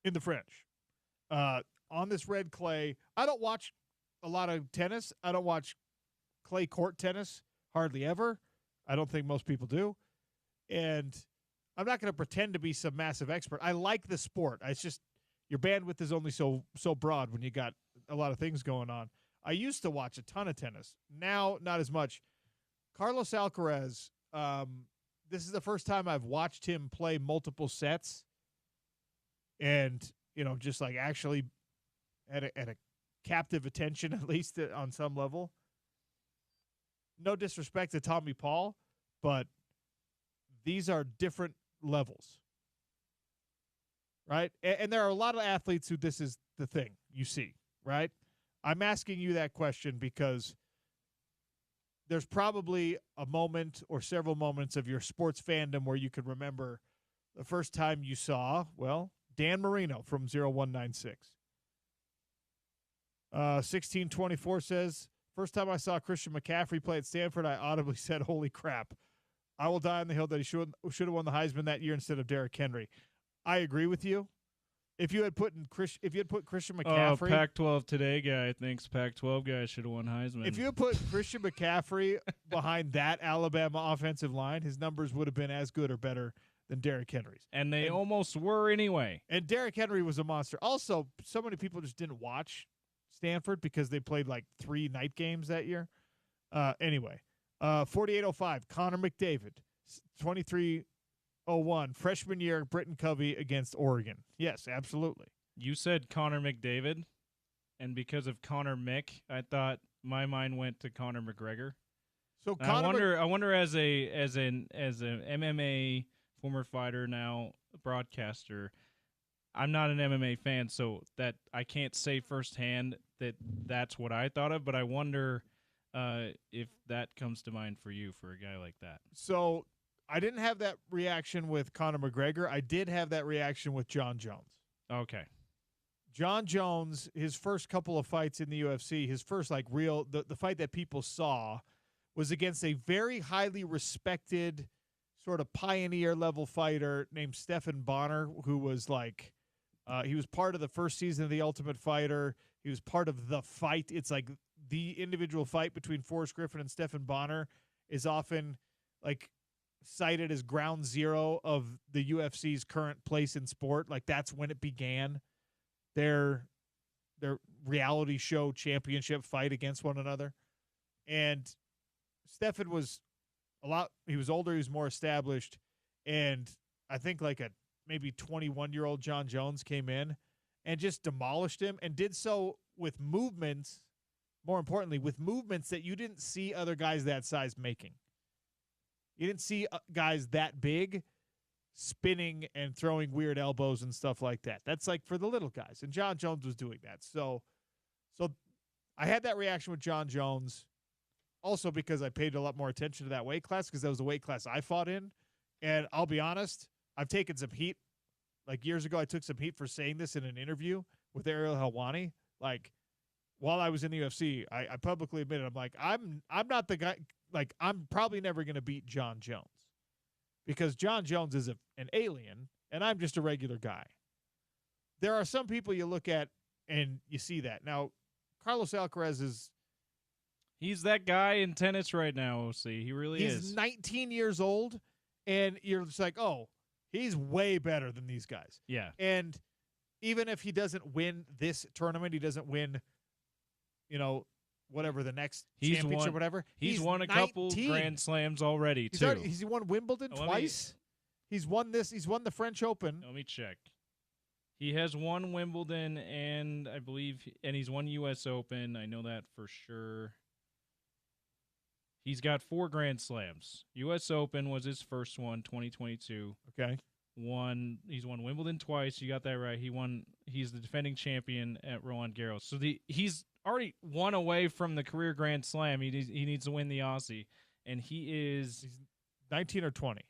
in the French. On this red clay, I don't watch a lot of tennis. I don't watch clay court tennis hardly ever. I don't think most people do. And I'm not going to pretend to be some massive expert. I like the sport. It's just your bandwidth is only so broad when you got a lot of things going on. I used to watch a ton of tennis. Now, not as much. Carlos Alcaraz, this is the first time I've watched him play multiple sets and, just like actually at a captive attention, at least on some level. No disrespect to Tommy Paul, but these are different levels, right? And there are a lot of athletes who this is the thing you see, right? I'm asking you that question because there's probably a moment or several moments of your sports fandom where you could remember the first time you saw, Dan Marino from 0196. 1624 says, first time I saw Christian McCaffrey play at Stanford, I audibly said, holy crap. I will die on the hill that he should have won the Heisman that year instead of Derrick Henry. I agree with you. If you had put Christian McCaffrey, Pac-12 Today guy thinks Pac-12 guy should have won Heisman. If you had put Christian McCaffrey behind that Alabama offensive line, his numbers would have been as good or better than Derrick Henry's. And they almost were anyway. And Derrick Henry was a monster. Also, so many people just didn't watch Stanford because they played like 3 night games that year. Anyway, 4805, Connor McDavid, 2301, freshman year, Britton Covey against Oregon. Yes, absolutely. You said Connor McDavid, and because of Connor Mick, I thought my mind went to Conor McGregor. So I wonder as an MMA former fighter, now broadcaster, I'm not an MMA fan, so that I can't say firsthand that that's what I thought of, but I wonder if that comes to mind for you for a guy like that. So I didn't have that reaction with Conor McGregor. I did have that reaction with John Jones. Okay. John Jones, his first couple of fights in the UFC, his first the fight that people saw was against a very highly respected sort of pioneer level fighter named Stephan Bonnar, who was he was part of the first season of The Ultimate Fighter. He was part of The Fight. It's like the individual fight between Forrest Griffin and Stephan Bonnar is often cited as ground zero of the UFC's current place in sport. Like that's when it began their reality show championship fight against one another. And Stephan was he was older, he was more established, and I think maybe 21-year-old John Jones came in and just demolished him and did so with movements, more importantly, with movements that you didn't see other guys that size making. You didn't see guys that big spinning and throwing weird elbows and stuff like that. That's for the little guys, and John Jones was doing that. So I had that reaction with John Jones. Also because I paid a lot more attention to that weight class because that was the weight class I fought in. And I'll be honest, I've taken some heat. Years ago, I took some heat for saying this in an interview with Ariel Helwani. While I was in the UFC, I publicly admitted, I'm not the guy. I'm probably never going to beat John Jones because John Jones is an alien and I'm just a regular guy. There are some people you look at and you see that. Now, Carlos Alcaraz he's that guy in tennis right now, OC. He really is. He's 19 years old, and you're just oh, he's way better than these guys. Yeah. And even if he doesn't win this tournament, he doesn't win, whatever the next championship or whatever. He's won a 19. couple Grand Slams already, too. He's won Wimbledon twice. He's won the French Open. Let me check. He has won Wimbledon and I believe he's won U.S. Open. I know that for sure. He's got 4 Grand Slams. U.S. Open was his first one, 2022. Okay. He's won Wimbledon twice. You got that right. He's the defending champion at Roland Garros. So he's already one away from the career Grand Slam. He needs to win the Aussie, and he's 19 or 20.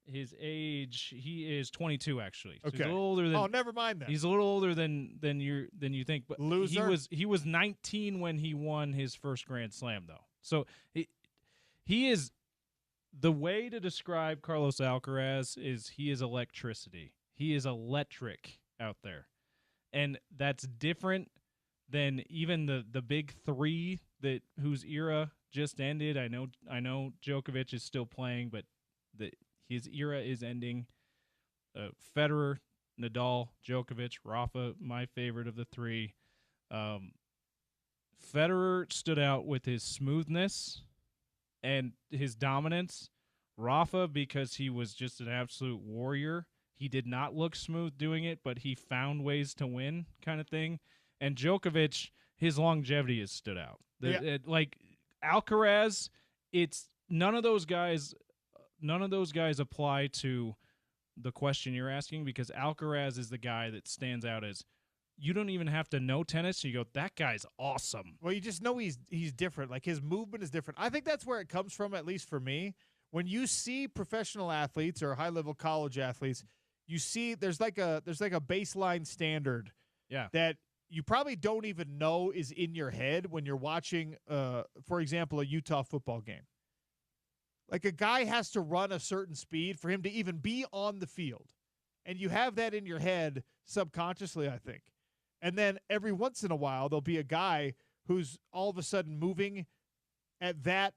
His age, he is 22 actually. So okay. He's a little older than. Oh, never mind that. He's a little older than you think. But loser. He was 19 when he won his first Grand Slam though. So he is. The way to describe Carlos Alcaraz is he is electricity. He is electric out there. And that's different than even the big three whose era just ended. I know Djokovic is still playing, but his era is ending. Federer, Nadal, Djokovic, Rafa, my favorite of the three. Federer stood out with his smoothness and his dominance. Rafa, because he was just an absolute warrior. He did not look smooth doing it, but he found ways to win, kind of thing. And Djokovic, his longevity has stood out. Like Alcaraz, it's none of those guys apply to the question you're asking, because Alcaraz is the guy that stands out as you don't even have to know tennis. You go, that guy's awesome. Well, you just know he's different. Like his movement is different. I think that's where it comes from, at least for me. When you see professional athletes or high-level college athletes, you see there's like a baseline standard that you probably don't even know is in your head when you're watching, for example, a Utah football game. Like a guy has to run a certain speed for him to even be on the field. And you have that in your head subconsciously, I think. And then every once in a while, there'll be a guy who's all of a sudden moving at that,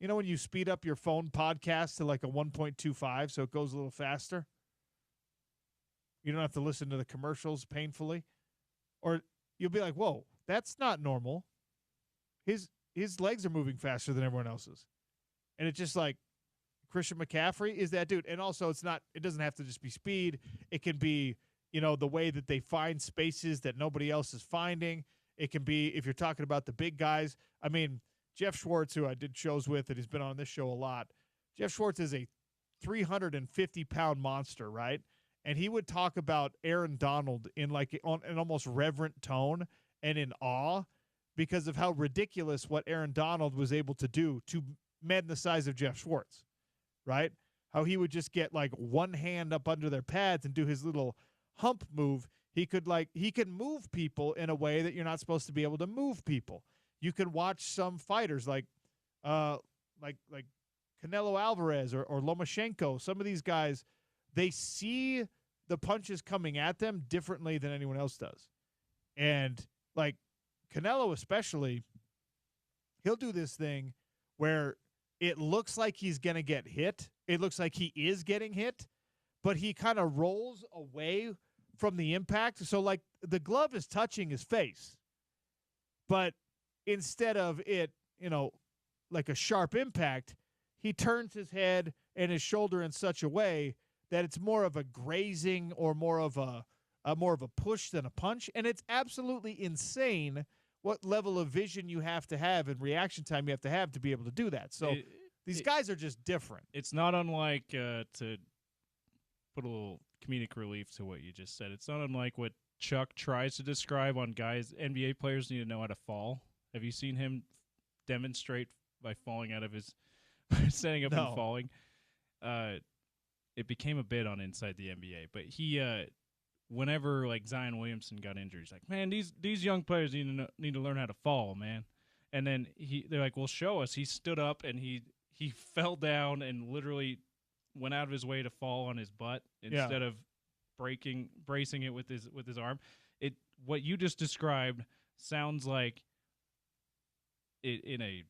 when you speed up your phone podcast to like a 1.25 so it goes a little faster. You don't have to listen to the commercials painfully. Or you'll be like, whoa, that's not normal. His legs are moving faster than everyone else's. And it's just like Christian McCaffrey is that dude. And also it doesn't have to just be speed. It can be, the way that they find spaces that nobody else is finding. It can be, if you're talking about the big guys. I mean, Jeff Schwartz, who I did shows with and he's been on this show a lot. Jeff Schwartz is a 350-pound monster, right? And he would talk about Aaron Donald in like an almost reverent tone and in awe because of how ridiculous what Aaron Donald was able to do to men the size of Jeff Schwartz, right? How he would just get like one hand up under their pads and do his little hump move. He could move people in a way that you're not supposed to be able to move people. You can watch some fighters like Canelo Alvarez or Lomachenko. Some of these guys, they see the punches coming at them differently than anyone else does. And like Canelo especially, he'll do this thing where it looks like he's going to get hit. It looks like he is getting hit, but he kind of rolls away from the impact. So like the glove is touching his face, but instead of it, like a sharp impact, he turns his head and his shoulder in such a way that it's more of a grazing or more of a push than a punch. And it's absolutely insane what level of vision you have to have and reaction time you have to be able to do that. So these guys are just different. It's not unlike, to put a little comedic relief to what you just said, it's not unlike what Chuck tries to describe on guys. NBA players need to know how to fall. Have you seen him demonstrate by falling out of his setting up and falling? It became a bit on Inside the NBA, but he whenever like Zion Williamson got injured, he's like, man, these young players need to learn how to fall, man. And then they're like, well, show us. He stood up and he fell down and literally went out of his way to fall on his butt instead of bracing it with his arm. What you just described sounds like it in a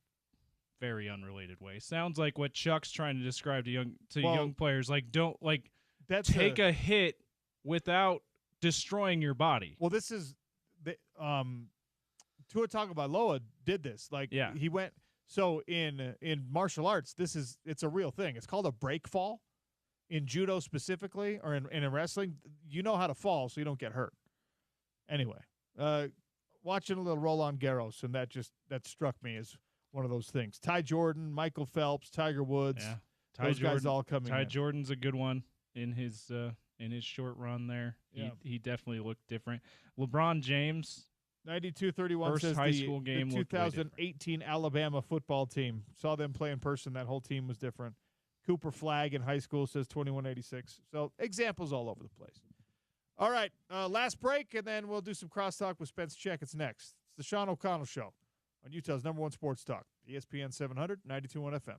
very unrelated way. Sounds like what Chuck's trying to describe to young players. Like, don't take a hit without destroying your body. Well, this is Tua Tagovailoa did this. Like, he went. So in martial arts, it's a real thing. It's called a break fall. In judo specifically, or in wrestling, you know how to fall so you don't get hurt. Anyway, watching a little Roland Garros, and that struck me as one of those things. Ty Jordan, Michael Phelps, Tiger Woods, those guys all coming in. Ty Jordan's a good one in his short run there. Yeah. He definitely looked different. LeBron James, 92-31 says high school game the 2018 Alabama football team. Saw them play in person. That whole team was different. Cooper Flagg in high school says 2186. So examples all over the place. All right, last break, and then we'll do some crosstalk with Spence Checketts next. It's the Sean O'Connell Show on Utah's #1 sports talk, ESPN 700, 92.1 FM.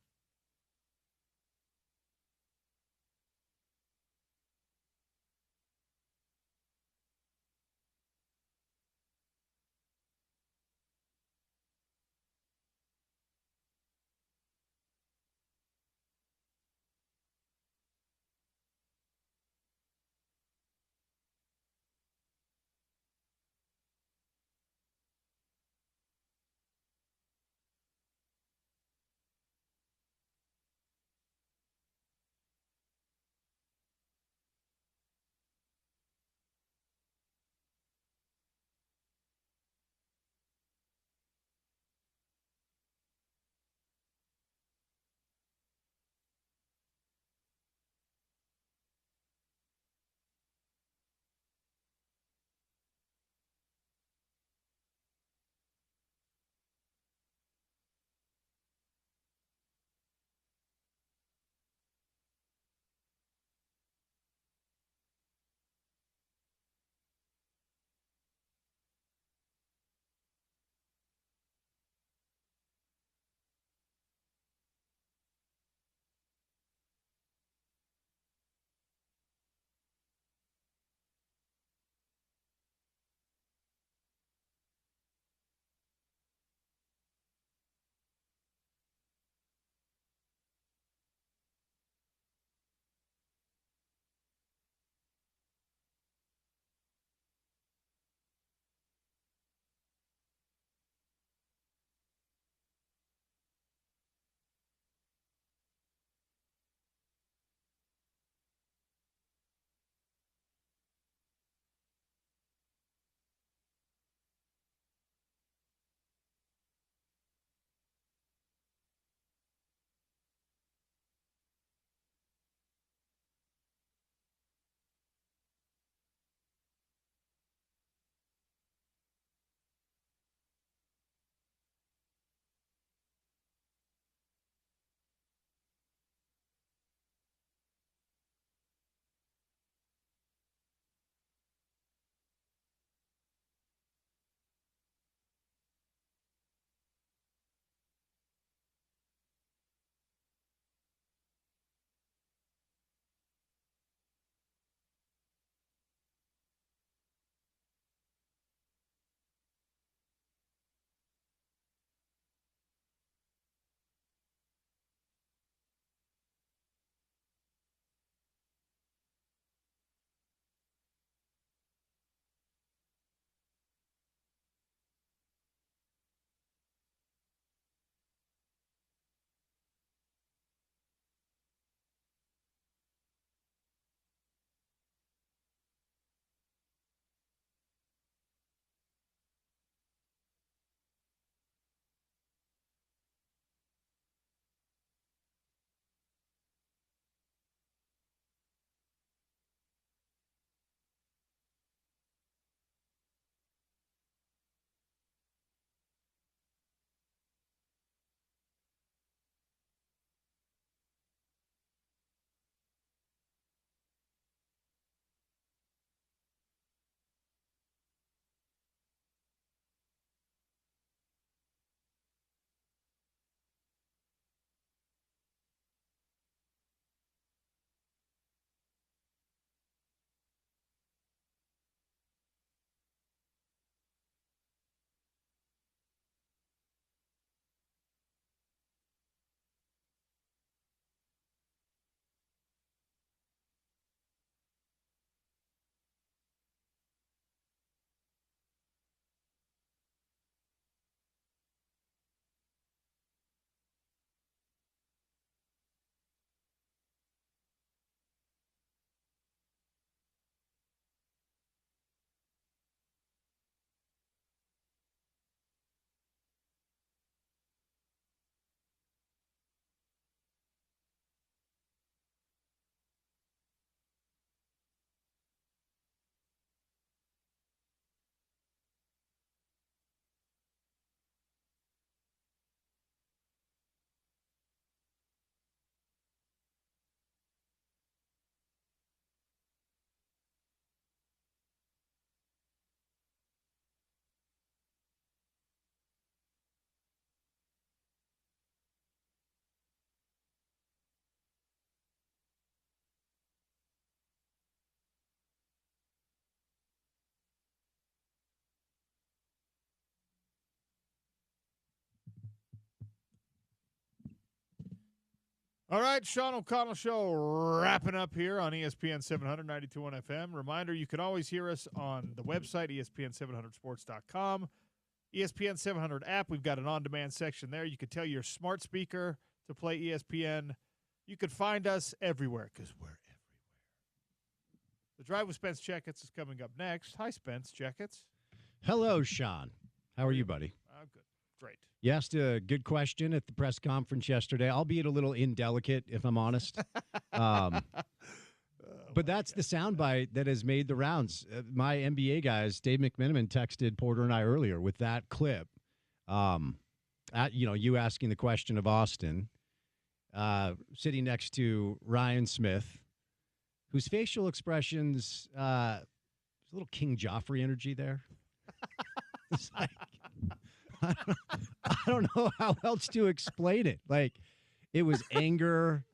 All right, Sean O'Connell Show wrapping up here on ESPN 700, 92.1 FM. Reminder, you can always hear us on the website, ESPN700sports.com. ESPN 700 app, we've got an on-demand section there. You could tell your smart speaker to play ESPN. You could find us everywhere because we're everywhere. The Drive with Spence Checketts is coming up next. Hi, Spence Checketts. Hello, Sean. How are you, buddy? Good. Great. You asked a good question at the press conference yesterday, albeit a little indelicate, if I'm honest. But that's the soundbite that has made the rounds. My NBA guys, Dave McMenamin, texted Porter and I earlier with that clip. You asking the question of Austin, sitting next to Ryan Smith, whose facial expressions, there's a little King Joffrey energy there. It's like, I don't know how else to explain it. Like, it was anger.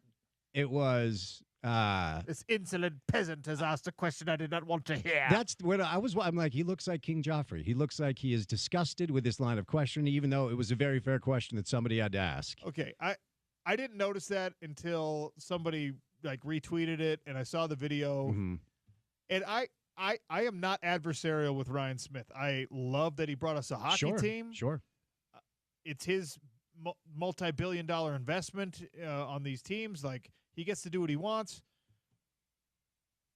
It was this insolent peasant has asked a question I did not want to hear. That's what I'm like, he looks like King Joffrey. He looks like he is disgusted with this line of questioning, even though it was a very fair question that somebody had to ask. Okay, I didn't notice that until somebody retweeted it and I saw the video. Mm-hmm. And I am not adversarial with Ryan Smith. I love that he brought us a hockey team. Sure. It's his multi-billion-dollar investment on these teams. Like, he gets to do what he wants.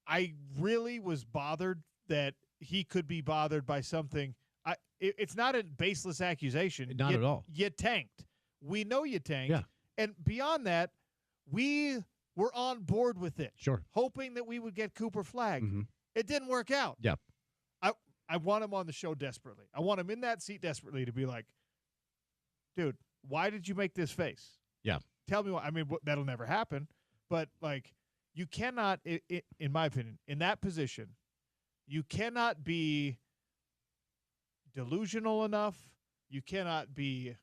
I really was bothered that he could be bothered by something. It's not a baseless accusation. Not at all. You tanked. We know you tanked. Yeah. And beyond that, we were on board with it. Sure. Hoping that we would get Cooper flagged. Mm-hmm. It didn't work out. Yeah. I want him on the show desperately. I want him in that seat desperately to be like, dude, why did you make this face? Yeah. Tell me why. I mean, that'll never happen. But, you cannot, in my opinion, in that position, you cannot be delusional enough. You cannot be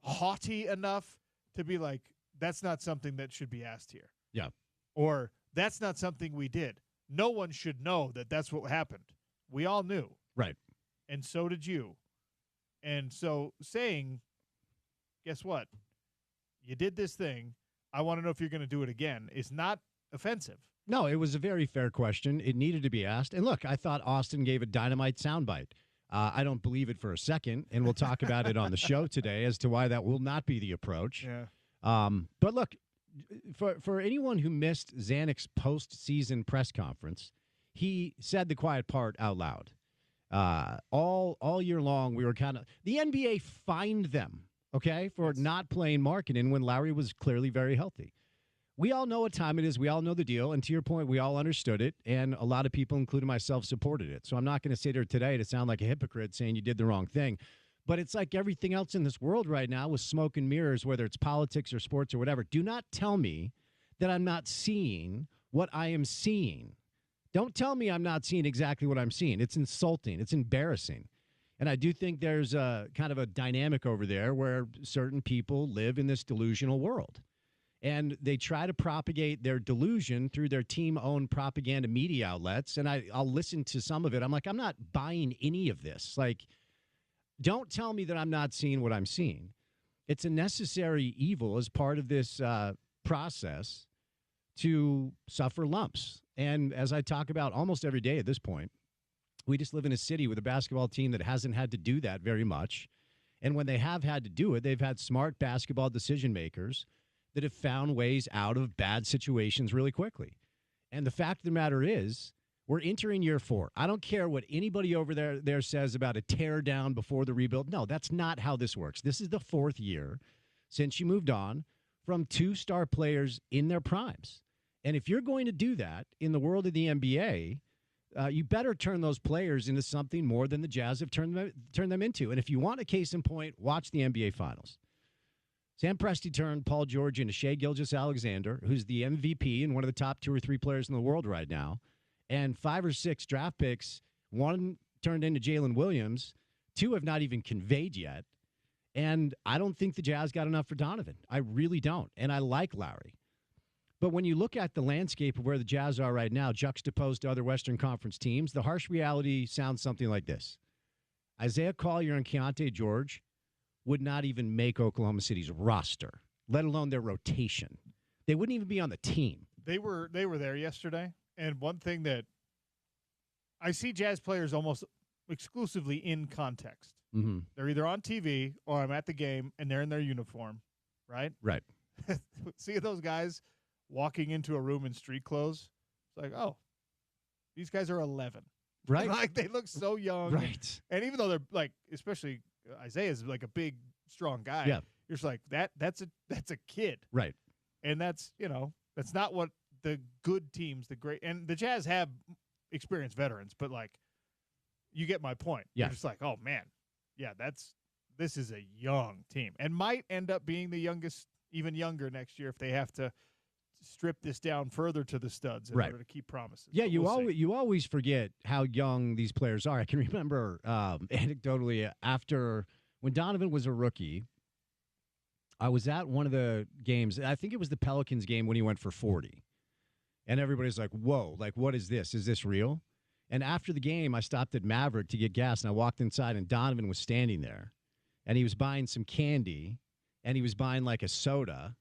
haughty enough to be like, that's not something that should be asked here. Yeah. Or that's not something we did. No one should know that that's what happened. We all knew. Right. And so did you. And so saying, guess what? You did this thing. I want to know if you're going to do it again. Is not offensive. No, it was a very fair question. It needed to be asked. And look, I thought Austin gave a dynamite soundbite. I don't believe it for a second, and we'll talk about it on the show today as to why that will not be the approach. Yeah. But look, for anyone who missed Zanuck's postseason press conference, he said the quiet part out loud. All year long, we were the NBA fined them, okay, for not playing Markkanen when Lowry was clearly very healthy. We all know what time it is. We all know the deal. And to your point, we all understood it. And a lot of people, including myself, supported it. So I'm not going to sit here today to sound like a hypocrite saying you did the wrong thing. But it's like everything else in this world right now with smoke and mirrors, whether it's politics or sports or whatever. Do not tell me that I'm not seeing what I am seeing. Don't tell me I'm not seeing exactly what I'm seeing. It's insulting. It's embarrassing. And I do think there's a kind of a dynamic over there where certain people live in this delusional world. And they try to propagate their delusion through their team-owned propaganda media outlets. And I'll listen to some of it. I'm like, I'm not buying any of this. Like, don't tell me that I'm not seeing what I'm seeing. It's a necessary evil as part of this process to suffer lumps. And as I talk about almost every day at this point, we just live in a city with a basketball team that hasn't had to do that very much. And when they have had to do it, they've had smart basketball decision makers that have found ways out of bad situations really quickly. And the fact of the matter is, we're entering year 4. I don't care what anybody over there says about a tear down before the rebuild. No, that's not how this works. This is the 4th year since you moved on from 2 star players in their primes. And if you're going to do that in the world of the NBA, you better turn those players into something more than the Jazz have turned them into. And if you want a case in point, watch the NBA Finals. Sam Presti turned Paul George into Shai Gilgeous-Alexander, who's the MVP and one of the top 2 or 3 players in the world right now. And 5 or 6 draft picks, 1 turned into Jalen Williams, 2 have not even conveyed yet. And I don't think the Jazz got enough for Donovan. I really don't. And I like Lowry. But when you look at the landscape of where the Jazz are right now, juxtaposed to other Western Conference teams, the harsh reality sounds something like this. Isaiah Collier and Keontae George would not even make Oklahoma City's roster, let alone their rotation. They wouldn't even be on the team. They were there yesterday, and one thing that I see Jazz players almost exclusively in context. Mm-hmm. They're either on TV or I'm at the game, and they're in their uniform, right? Right. See those guys walking into a room in street clothes? It's like, oh, these guys are 11. Right. Like, they look so young. Right. And even though they're, like, especially Isaiah's like a big, strong guy, yeah. you're just like, that's a kid. Right. And that's, that's not what the good teams, and the Jazz have experienced veterans, but, like, you get my point. Yeah. You're just like, oh, man, yeah, this is a young team and might end up being the youngest, even younger next year if they have to strip this down further to the studs in order to keep promises. Yeah, but you always forget how young these players are. I can remember anecdotally when Donovan was a rookie, I was at one of the games. I think it was the Pelicans game when he went for 40. And everybody's like, whoa, like, what is this? Is this real? And after the game, I stopped at Maverick to get gas, and I walked inside, and Donovan was standing there. And he was buying some candy, and he was buying, like, a soda.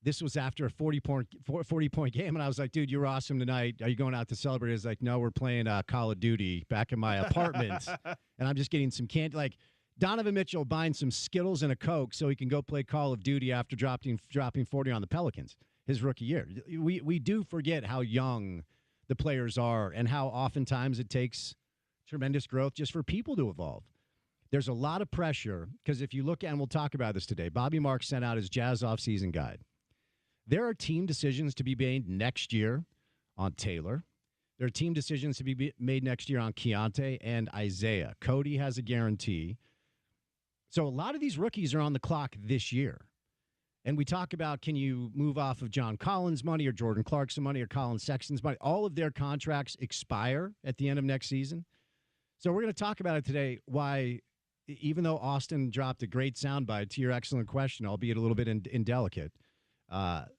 This was after a 40-point game, and I was like, dude, you're awesome tonight. Are you going out to celebrate? He's like, no, we're playing Call of Duty back in my apartment, and I'm just getting some candy. Like, Donovan Mitchell buying some Skittles and a Coke so he can go play Call of Duty after dropping 40 on the Pelicans his rookie year. We do forget how young the players are and how oftentimes it takes tremendous growth just for people to evolve. There's a lot of pressure because if you look at, and we'll talk about this today, Bobby Marks sent out his Jazz offseason guide. There are team decisions to be made next year on Taylor. There are team decisions to be made next year on Keontae and Isaiah. Cody has a guarantee. So a lot of these rookies are on the clock this year. And we talk about, can you move off of John Collins' money or Jordan Clarkson money or Colin Sexton's money? All of their contracts expire at the end of next season. So we're going to talk about it today, why, even though Austin dropped a great soundbite to your excellent question, albeit a little bit indelicate,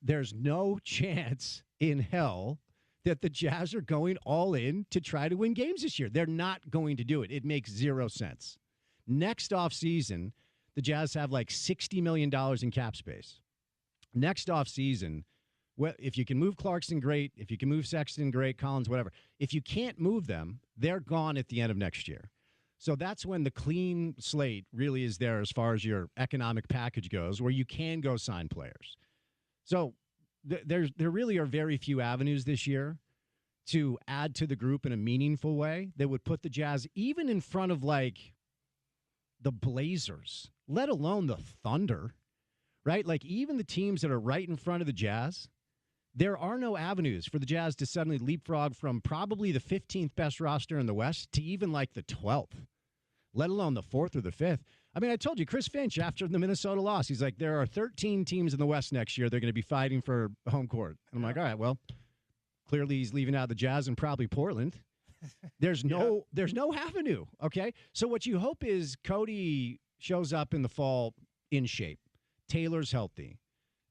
there's no chance in hell that the Jazz are going all in to try to win games this year. They're not going to do it. It makes zero sense. Next offseason, the Jazz have like $60 million in cap space. Next offseason, well, if you can move Clarkson, great. If you can move Sexton, great. Collins, whatever. If you can't move them, they're gone at the end of next year. So that's when the clean slate really is there as far as your economic package goes, where you can go sign players. So there really are very few avenues this year to add to the group in a meaningful way that would put the Jazz even in front of, like, the Blazers, let alone the Thunder, right? Like, even the teams that are right in front of the Jazz, there are no avenues for the Jazz to suddenly leapfrog from probably the 15th best roster in the West to even like the 12th, let alone the 4th or the 5th. I mean, I told you, Chris Finch, after the Minnesota loss, he's like, there are 13 teams in the West next year. They're going to be fighting for home court. And I'm like, all right, well, clearly he's leaving out the Jazz and probably Portland. There's no avenue, okay? So what you hope is Cody shows up in the fall in shape. Taylor's healthy.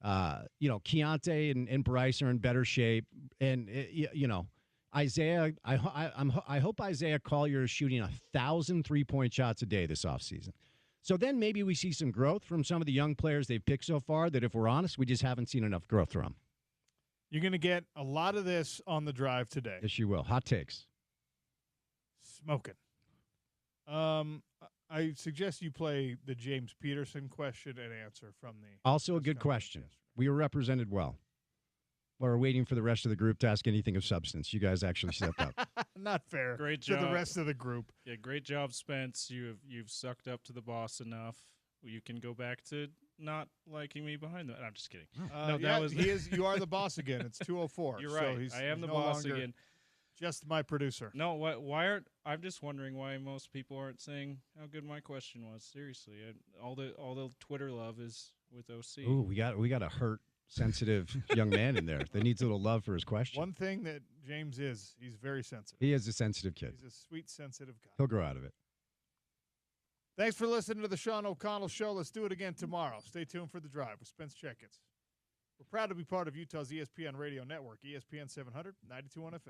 Keontae and Bryce are in better shape. And, Isaiah, I hope Isaiah Collier is shooting 1,000 3-point shots a day this offseason. So then maybe we see some growth from some of the young players they've picked so far that, if we're honest, we just haven't seen enough growth from. You're going to get a lot of this on the drive today. Yes, you will. Hot takes. Smoking. I suggest you play the James Peterson question and answer from the. Also a good question. We were represented well. We're waiting for the rest of the group to ask anything of substance. You guys actually stepped up. Not fair. Great job to the rest of the group. Yeah, great job, Spence. You've sucked up to the boss enough. You can go back to not liking me behind the. I'm just kidding. You are the boss again. It's 2:04. You're right. So I am the boss again. Just my producer. No, why aren't? I'm just wondering why most people aren't saying how good my question was. Seriously, all the Twitter love is with OC. Ooh, we got a hurt, sensitive young man in there that needs a little love for his question. One thing that James he's very sensitive. He is a sensitive kid. He's a sweet, sensitive guy. He'll grow out of it. Thanks for listening to the Sean O'Connell Show. Let's do it again tomorrow. Stay tuned for The Drive with Spence Checketts. We're proud to be part of Utah's ESPN radio network, ESPN 700, 92.1 FM.